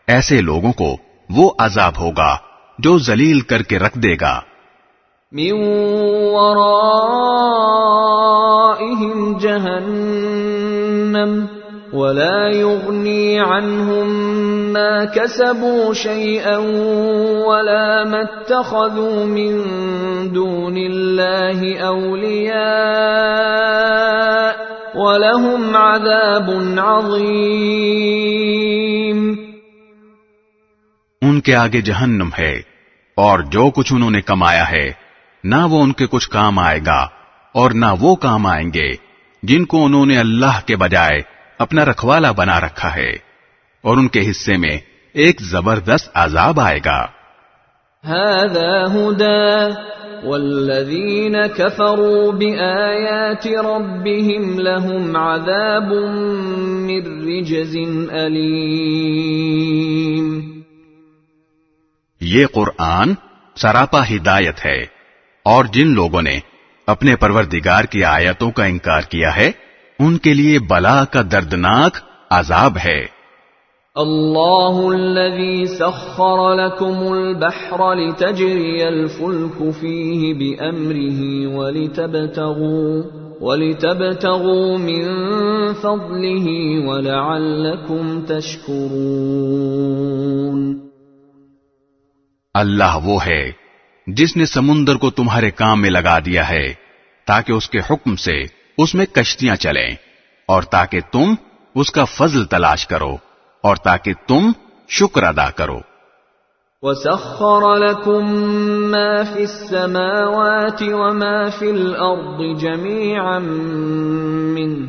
ایسے لوگوں کو وہ عذاب ہوگا جو ذلیل کر کے رکھ دے گا۔ من ورائهم جہنم ولا يغني عنهم ما كسبوا شيئا ولا ما اتخذوا من دون الله أولياء وَلَهُمْ عَذَابٌ عَظِيمٌ۔ ان کے آگے جہنم ہے اور جو کچھ انہوں نے کمایا ہے نہ وہ ان کے کچھ کام آئے گا اور نہ وہ کام آئیں گے جن کو انہوں نے اللہ کے بجائے اپنا رکھوالا بنا رکھا ہے، اور ان کے حصے میں ایک زبردست عذاب آئے گا۔ هَذَا هُدًى وَالَّذِينَ كَفَرُوا بِآيَاتِ رَبِّهِمْ لَهُمْ عَذَابٌ مِّن رِّجْزٍ أَلِيمٌ۔ یہ قرآن سراپا ہدایت ہے، اور جن لوگوں نے اپنے پروردگار کی آیتوں کا انکار کیا ہے ان کے لیے بلا کا دردناک عذاب ہے۔ اللہ الذي سخر لكم البحر لتجري الفلك فيه بأمره ولتبتغوا من فضله ولعلكم تشكرون۔ اللہ وہ ہے جس نے سمندر کو تمہارے کام میں لگا دیا ہے تاکہ اس کے حکم سے اس میں کشتیاں چلیں، اور تاکہ تم اس کا فضل تلاش کرو، اور تاکہ تم شکر ادا کرو۔ وَسَخَّرَ لَكُم مَّا فِي السَّمَاوَاتِ وَمَا فِي الْأَرْضِ جَمِيعًا مِّنْهُ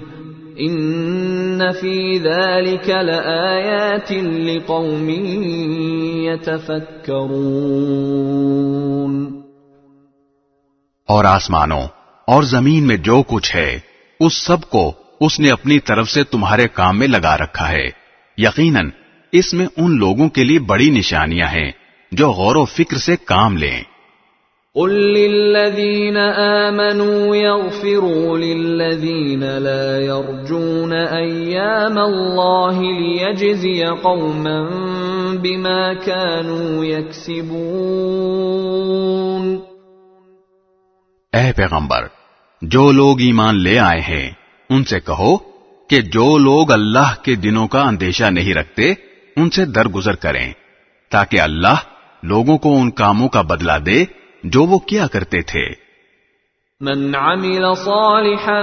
إِنَّ فِي ذَلِكَ لَآيَاتٍ لِقَوْمٍ يَتَفَكَّرُونَ۔ اور آسمانوں اور زمین میں جو کچھ ہے اس سب کو اس نے اپنی طرف سے تمہارے کام میں لگا رکھا ہے، یقیناً اس میں ان لوگوں کے لیے بڑی نشانیاں ہیں جو غور و فکر سے کام لیں۔ قل للذین آمنوا یغفروا للذین لا یرجون ایام اللہ لیجزی قوما بما كانوا یکسبون۔ اے پیغمبر، جو لوگ ایمان لے آئے ہیں ان سے کہو کہ جو لوگ اللہ کے دنوں کا اندیشہ نہیں رکھتے ان سے درگزر کریں تاکہ اللہ لوگوں کو ان کاموں کا بدلہ دے جو وہ کیا کرتے تھے۔ من عمل صالحا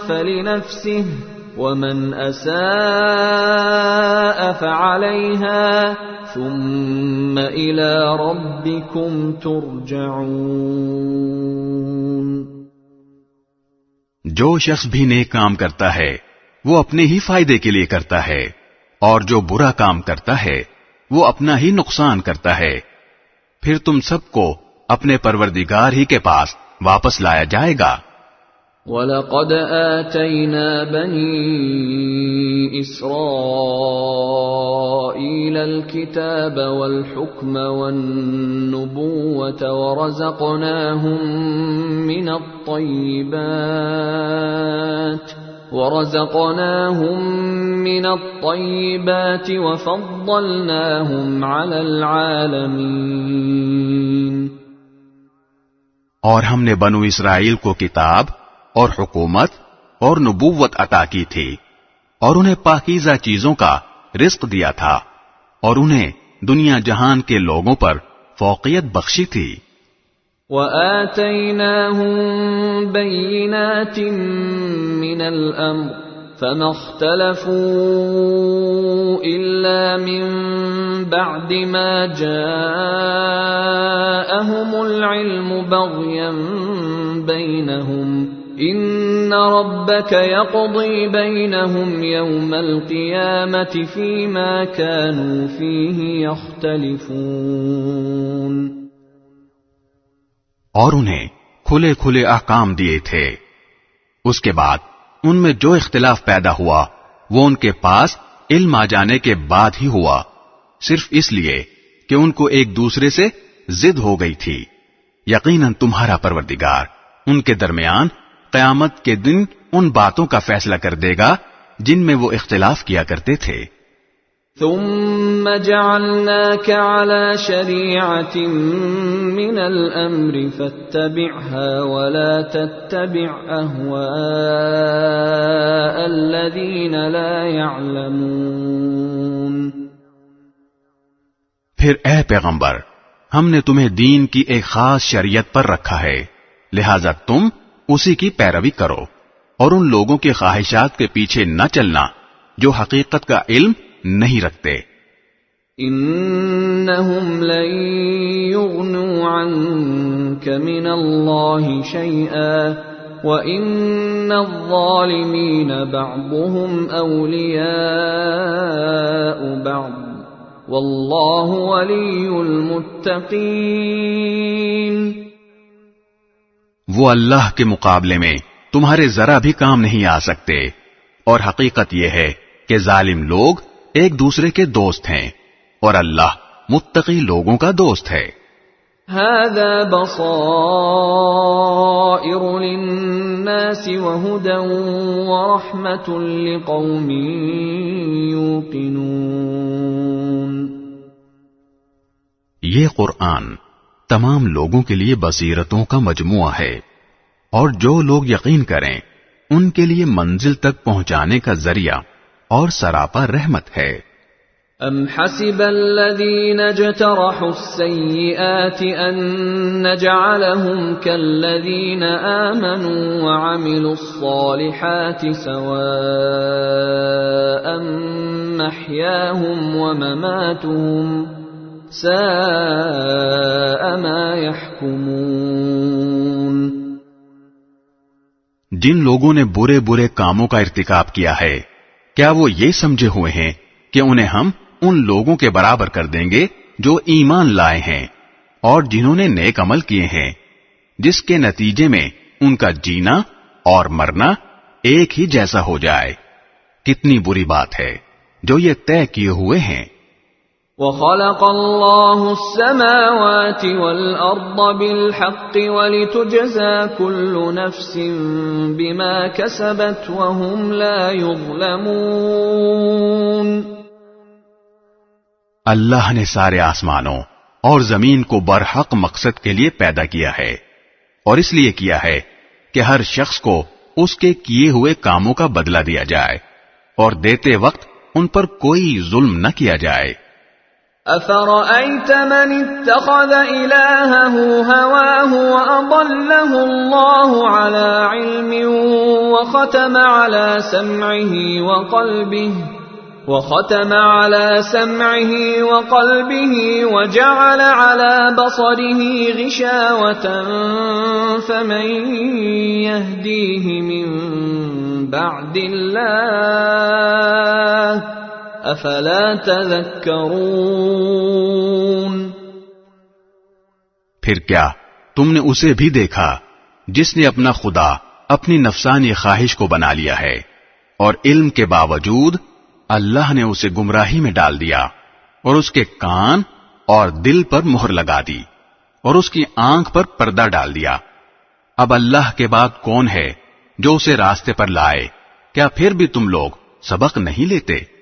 فلنفسه ومن اساء فعليها ثم الى ربكم ترجعون۔ جو شخص بھی نیک کام کرتا ہے وہ اپنے ہی فائدے کے لیے کرتا ہے، اور جو برا کام کرتا ہے وہ اپنا ہی نقصان کرتا ہے، پھر تم سب کو اپنے پروردگار ہی کے پاس واپس لایا جائے گا۔ وَلَقَدْ آتَيْنَا بَنِي إِسْرَائِيلَ الْكِتَابَ وَالْحُكْمَ وَالنُّبُوَّةَ ورزقناهم من الطيبات وفضلناهم على العالمين۔ اور ہم نے بنو اسرائیل کو کتاب اور حکومت اور نبوت عطا کی تھی، اور انہیں پاکیزہ چیزوں کا رزق دیا تھا، اور انہیں دنیا جہان کے لوگوں پر فوقیت بخشی تھی۔ وَآتَيْنَاهُمْ بَيِّنَاتٍ مِّنَ الْأَمْرِ فَمَا اخْتَلَفُوا إِلَّا مِن بَعْدِ مَا جَاءَهُمُ الْعِلْمُ بَغْيًا بَيْنَهُمْ إِنَّ رَبَّكَ يَقْضِي بَيْنَهُمْ يَوْمَ الْقِيَامَةِ فِيمَا كَانُوا فِيهِ يَخْتَلِفُونَ۔ اور انہیں کھلے کھلے احکام دیے تھے، اس کے بعد ان میں جو اختلاف پیدا ہوا وہ ان کے پاس علم آ جانے کے بعد ہی ہوا، صرف اس لیے کہ ان کو ایک دوسرے سے ضد ہو گئی تھی۔ یقیناً تمہارا پروردگار ان کے درمیان قیامت کے دن ان باتوں کا فیصلہ کر دے گا جن میں وہ اختلاف کیا کرتے تھے۔ ثم جعلناك على شريعة من الأمر فاتبعها ولا تتبع أهواء الذين لا يعلمون۔ پھر اے پیغمبر، ہم نے تمہیں دین کی ایک خاص شریعت پر رکھا ہے، لہذا تم اسی کی پیروی کرو اور ان لوگوں کے خواہشات کے پیچھے نہ چلنا جو حقیقت کا علم نہیں رکھتے۔ انہم لن یغنوا عنک من اللہ شیئا وان الظالمین بعضهم اولیاء بعض واللہ ولی المتقین۔ وہ اللہ کے مقابلے میں تمہارے ذرا بھی کام نہیں آ سکتے، اور حقیقت یہ ہے کہ ظالم لوگ ایک دوسرے کے دوست ہیں، اور اللہ متقی لوگوں کا دوست ہے۔ هذا بصائر للناس وهدى ورحمة لقوم يوقنون۔ یہ قرآن تمام لوگوں کے لیے بصیرتوں کا مجموعہ ہے، اور جو لوگ یقین کریں ان کے لیے منزل تک پہنچانے کا ذریعہ اور سراپا رحمت ہے۔ ام حسب الذین اجترحوا السیئات ان نجعلهم كالذین آمنوا وعملوا الصالحات سواء محیاهم ومماتهم ساء ما يحکمون۔ جن لوگوں نے برے برے کاموں کا ارتکاب کیا ہے، کیا وہ یہ سمجھے ہوئے ہیں کہ انہیں ہم ان لوگوں کے برابر کر دیں گے جو ایمان لائے ہیں اور جنہوں نے نیک عمل کیے ہیں، جس کے نتیجے میں ان کا جینا اور مرنا ایک ہی جیسا ہو جائے؟ کتنی بری بات ہے جو یہ طے کیے ہوئے ہیں۔ وَخَلَقَ اللَّهُ السَّمَاوَاتِ وَالْأَرْضَ بِالْحَقِّ وَلِتُجْزَى كُلُّ نَفْسٍ بِمَا كَسَبَتْ وَهُمْ لَا يُظْلَمُونَ۔ اللہ نے سارے آسمانوں اور زمین کو برحق مقصد کے لیے پیدا کیا ہے، اور اس لیے کیا ہے کہ ہر شخص کو اس کے کیے ہوئے کاموں کا بدلہ دیا جائے، اور دیتے وقت ان پر کوئی ظلم نہ کیا جائے۔ أَفَرَأَيْتَ مَنِ اتَّخَذَ إِلَٰهَهُ هَوَاهُ وَأَضَلَّهُ اللَّهُ عَلَىٰ عِلْمٍ وَخَتَمَ عَلَىٰ سَمْعِهِ وَقَلْبِهِ وَجَعَلَ عَلَىٰ بَصَرِهِ غِشَاوَةً فَمَن يَهْدِيهِ مِن بَعْدِ اللَّهِ افلا تذکرون۔ پھر کیا تم نے اسے بھی دیکھا جس نے اپنا خدا اپنی نفسانی خواہش کو بنا لیا ہے، اور علم کے باوجود اللہ نے اسے گمراہی میں ڈال دیا، اور اس کے کان اور دل پر مہر لگا دی، اور اس کی آنکھ پر پردہ ڈال دیا۔ اب اللہ کے بعد کون ہے جو اسے راستے پر لائے؟ کیا پھر بھی تم لوگ سبق نہیں لیتے؟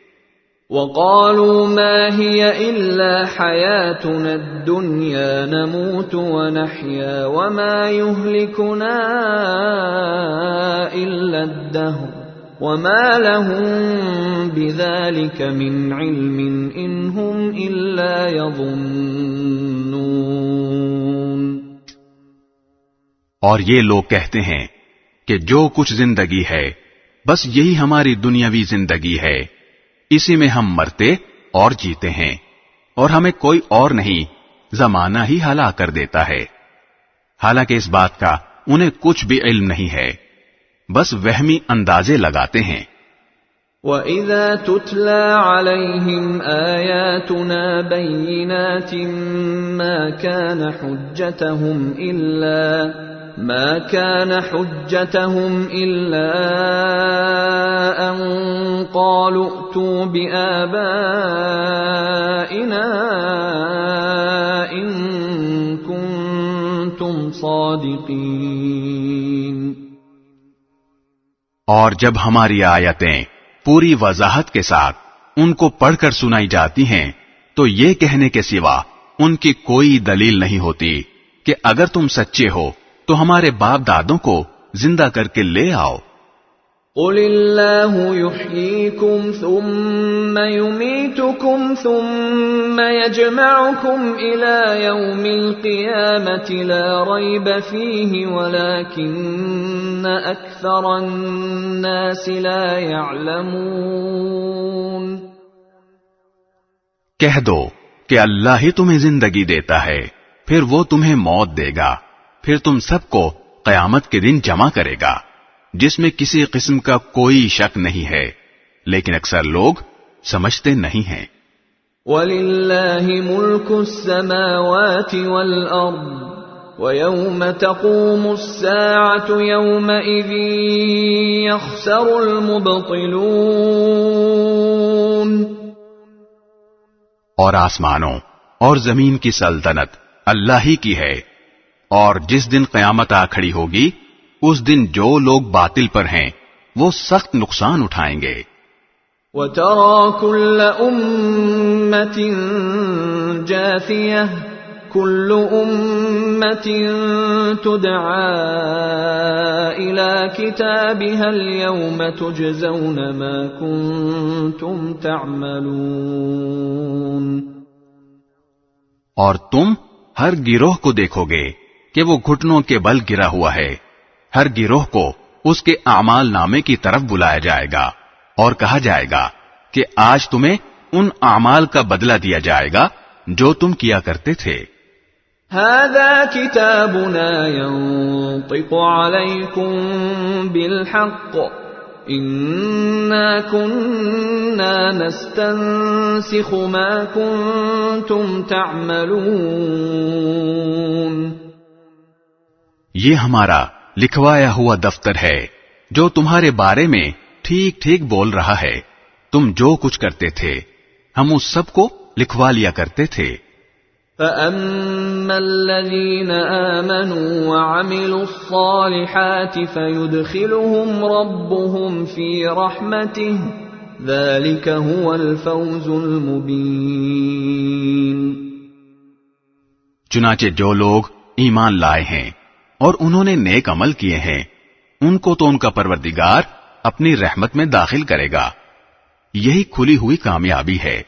وَقَالُوا مَا هِيَ إِلَّا حَيَاتُنَا الدُّنْيَا نَمُوتُ وَنَحْيَا وَمَا يُهْلِكُنَا إِلَّا الدَّهْرُ وَمَا لَهُم بِذَلِكَ مِنْ عِلْمٍ إِنْ هُمْ إِلَّا يَظُنُّونَ۔ اور یہ لوگ کہتے ہیں کہ جو کچھ زندگی ہے بس یہی ہماری دنیاوی زندگی ہے، اسی میں ہم مرتے اور جیتے ہیں، اور ہمیں کوئی اور نہیں، زمانہ ہی ہلاک کر دیتا ہے۔ حالانکہ اس بات کا انہیں کچھ بھی علم نہیں ہے، بس وہمی اندازے لگاتے ہیں۔ وَإِذَا تُتْلَى عَلَيْهِمْ آيَاتُنَا بَيِّنَاتٍ مَا كَانَ حُجَّتَهُمْ إِلَّا أَن قَالُوا ائْتُوا بِآبَائِنَا إِن كُنتُمْ صَادِقِينَ۔ اور جب ہماری آیتیں پوری وضاحت کے ساتھ ان کو پڑھ کر سنائی جاتی ہیں تو یہ کہنے کے سوا ان کی کوئی دلیل نہیں ہوتی کہ اگر تم سچے ہو تو ہمارے باپ دادوں کو زندہ کر کے لے آؤ۔ قُلِ اللَّهُ يُحْيِيكُمْ ثُمَّ يُمِيتُكُمْ ثُمَّ يَجْمَعُكُمْ إِلَى يَوْمِ الْقِيَامَةِ لَا رَيْبَ فِيهِ وَلَكِنَّ أَكْثَرَ النَّاسِ لَا يَعْلَمُونَ۔ کہہ دو کہ اللہ ہی تمہیں زندگی دیتا ہے، پھر وہ تمہیں موت دے گا، پھر تم سب کو قیامت کے دن جمع کرے گا، جس میں کسی قسم کا کوئی شک نہیں ہے، لیکن اکثر لوگ سمجھتے نہیں ہیں۔ وَلِلَّهِ مُلْكُ السَّمَاوَاتِ وَالْأَرْضِ وَيَوْمَ تَقُومُ السَّاعَةُ يَوْمَئِذٍ يَخْسَرُ الْمُبْطِلُونَ۔ اور آسمانوں اور زمین کی سلطنت اللہ ہی کی ہے، اور جس دن قیامت آ کھڑی ہوگی اس دن جو لوگ باطل پر ہیں وہ سخت نقصان اٹھائیں گے۔ وَتَرَى كُلَّ أُمَّةٍ جَاثِيَةً كُلُّ أُمَّةٍ تُدْعَى إِلَى كِتَابِهَا الْيَوْمَ تُجْزَوْنَ مَا كُنتُمْ تَعْمَلُونَ۔ اور تم ہر گروہ کو دیکھو گے کہ وہ گھٹنوں کے بل گرا ہوا ہے، ہر گروہ کو اس کے اعمال نامے کی طرف بلایا جائے گا اور کہا جائے گا کہ آج تمہیں ان اعمال کا بدلہ دیا جائے گا جو تم کیا کرتے تھے۔ هذا كتابنا ينطق عليكم بالحق إنا كنا نستنسخ ما كنتم تعملون۔ یہ ہمارا لکھوایا ہوا دفتر ہے جو تمہارے بارے میں ٹھیک ٹھیک بول رہا ہے، تم جو کچھ کرتے تھے ہم اس سب کو لکھوا لیا کرتے تھے۔ فَأَمَّا الَّذِينَ آمَنُوا وَعَمِلُوا الصَّالِحَاتِ فَيُدْخِلُهُمْ رَبُّهُمْ فِي رَحْمَتِهِ ذَلِكَ هُوَ الْفَوْزُ الْمُبِينُ۔ چنانچہ جو لوگ ایمان لائے ہیں اور انہوں نے نیک عمل کیے ہیں ان کو تو ان کا پروردگار اپنی رحمت میں داخل کرے گا، یہی کھلی ہوئی کامیابی ہے۔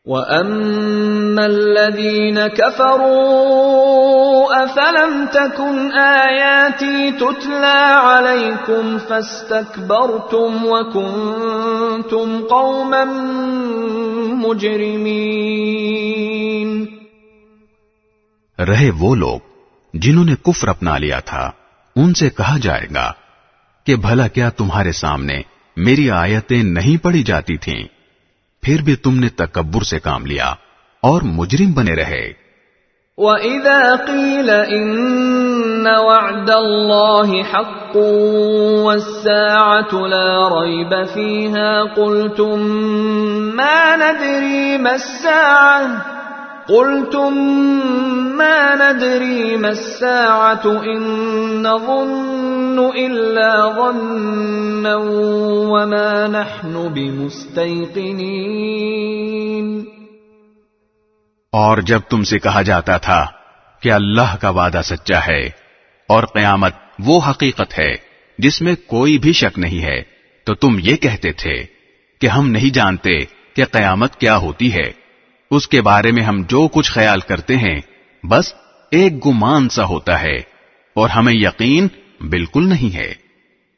وَأَمَّا الَّذِينَ كَفَرُوا أَفَلَمْ تَكُنْ آيَاتِي تُتْلَى عَلَيْكُمْ فَاسْتَكْبَرْتُمْ وَكُنْتُمْ قَوْمًا مُجْرِمِينَ۔ رہے وہ لوگ جنہوں نے کفر اپنا لیا تھا، ان سے کہا جائے گا کہ بھلا کیا تمہارے سامنے میری آیتیں نہیں پڑھی جاتی تھیں؟ پھر بھی تم نے تکبر سے کام لیا اور مجرم بنے رہے۔ وَإِذَا قِيلَ إِنَّ وَعْدَ اللَّهِ حَقٌّ وَالسَّاعَةُ لَا رَيْبَ فِيهَا قُلْتُم مَّا نَدْرِي مَا السَّاعَةُ إِن نَّظُنُّ إِلَّا ظَنًّا وَمَا نَحْنُ بِمُسْتَيْقِنِينَ۔ اور جب تم سے کہا جاتا تھا کہ اللہ کا وعدہ سچا ہے اور قیامت وہ حقیقت ہے جس میں کوئی بھی شک نہیں ہے، تو تم یہ کہتے تھے کہ ہم نہیں جانتے کہ قیامت کیا ہوتی ہے، اس کے بارے میں ہم جو کچھ خیال کرتے ہیں بس ایک گمان سا ہوتا ہے اور ہمیں یقین بالکل نہیں ہے۔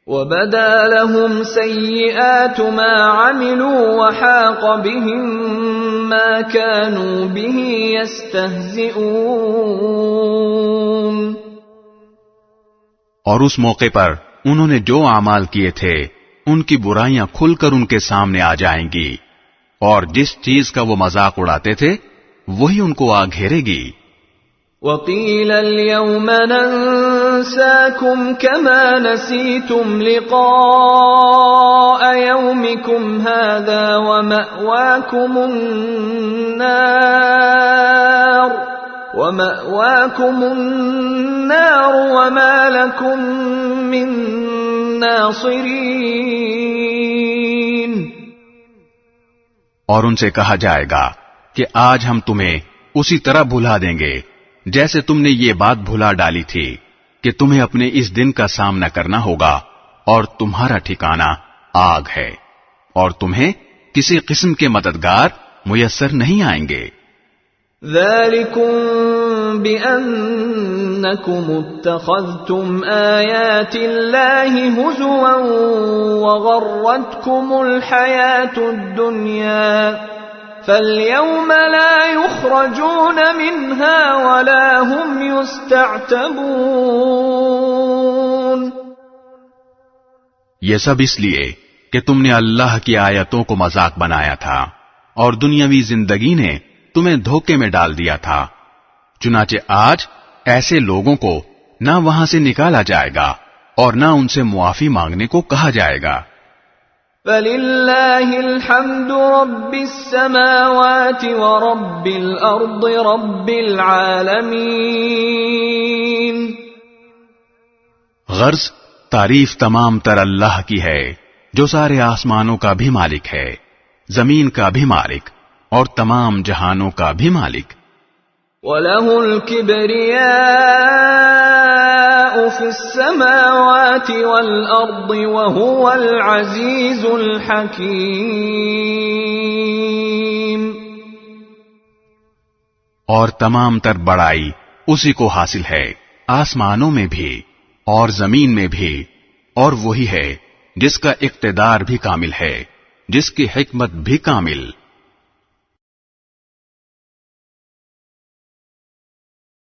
وَبَدَا لَهُمْ سَيِّئَاتُ مَا عَمِلُوا وَحَاقَ بِهِم مَّا كَانُوا بِهِ يَسْتَهْزِئُونَ۔ اور اس موقع پر انہوں نے جو اعمال کیے تھے ان کی برائیاں کھل کر ان کے سامنے آ جائیں گی، اور جس چیز کا وہ مذاق اڑاتے تھے وہی ان کو آ گھیرے گی۔ وَقِيلَ الْيَوْمَ نَنسَاكُمْ كَمَا نَسِيتُمْ لِقَاءَ يَوْمِكُمْ هَذَا وَمَأْوَاكُمُ النَّارُ وَمَا لَكُمْ مِن نَاصِرِينَ۔ اور ان سے کہا جائے گا کہ آج ہم تمہیں اسی طرح بھلا دیں گے جیسے تم نے یہ بات بھلا ڈالی تھی کہ تمہیں اپنے اس دن کا سامنا کرنا ہوگا اور تمہارا ٹھکانہ آگ ہے، اور تمہیں کسی قسم کے مددگار میسر نہیں آئیں گے۔ ذَلِكُمْ بِأَنَّكُمُ اتَّخَذْتُمْ آيَاتِ اللَّهِ هُزُوًا وَغَرَّتْكُمُ الْحَيَاةُ الدُّنْيَا فَالْيَوْمَ لَا يُخْرَجُونَ مِنْهَا وَلَا هُمْ يُسْتَعْتَبُونَ۔ یہ سب اس لیے کہ تم نے اللہ کی آیتوں کو مذاق بنایا تھا اور دنیاوی زندگی نے تمہیں دھوکے میں ڈال دیا تھا، چنانچہ آج ایسے لوگوں کو نہ وہاں سے نکالا جائے گا اور نہ ان سے معافی مانگنے کو کہا جائے گا۔ فَلِلَّهِ الْحَمْدُ رَبِّ السَّمَاوَاتِ وَرَبِّ الْأَرْضِ رَبِّ الْعَالَمِينَ۔ غرض تعریف تمام تر اللہ کی ہے جو سارے آسمانوں کا بھی مالک ہے، زمین کا بھی مالک اور تمام جہانوں کا بھی مالک۔ وَلَهُ الْكِبْرِيَاءُ فِي السَّمَاوَاتِ وَالْأَرْضِ وَهُوَ الْعَزِيزُ الْحَكِيمُ۔ اور تمام تر بڑائی اسی کو حاصل ہے، آسمانوں میں بھی اور زمین میں بھی، اور وہی ہے جس کا اقتدار بھی کامل ہے، جس کی حکمت بھی کامل۔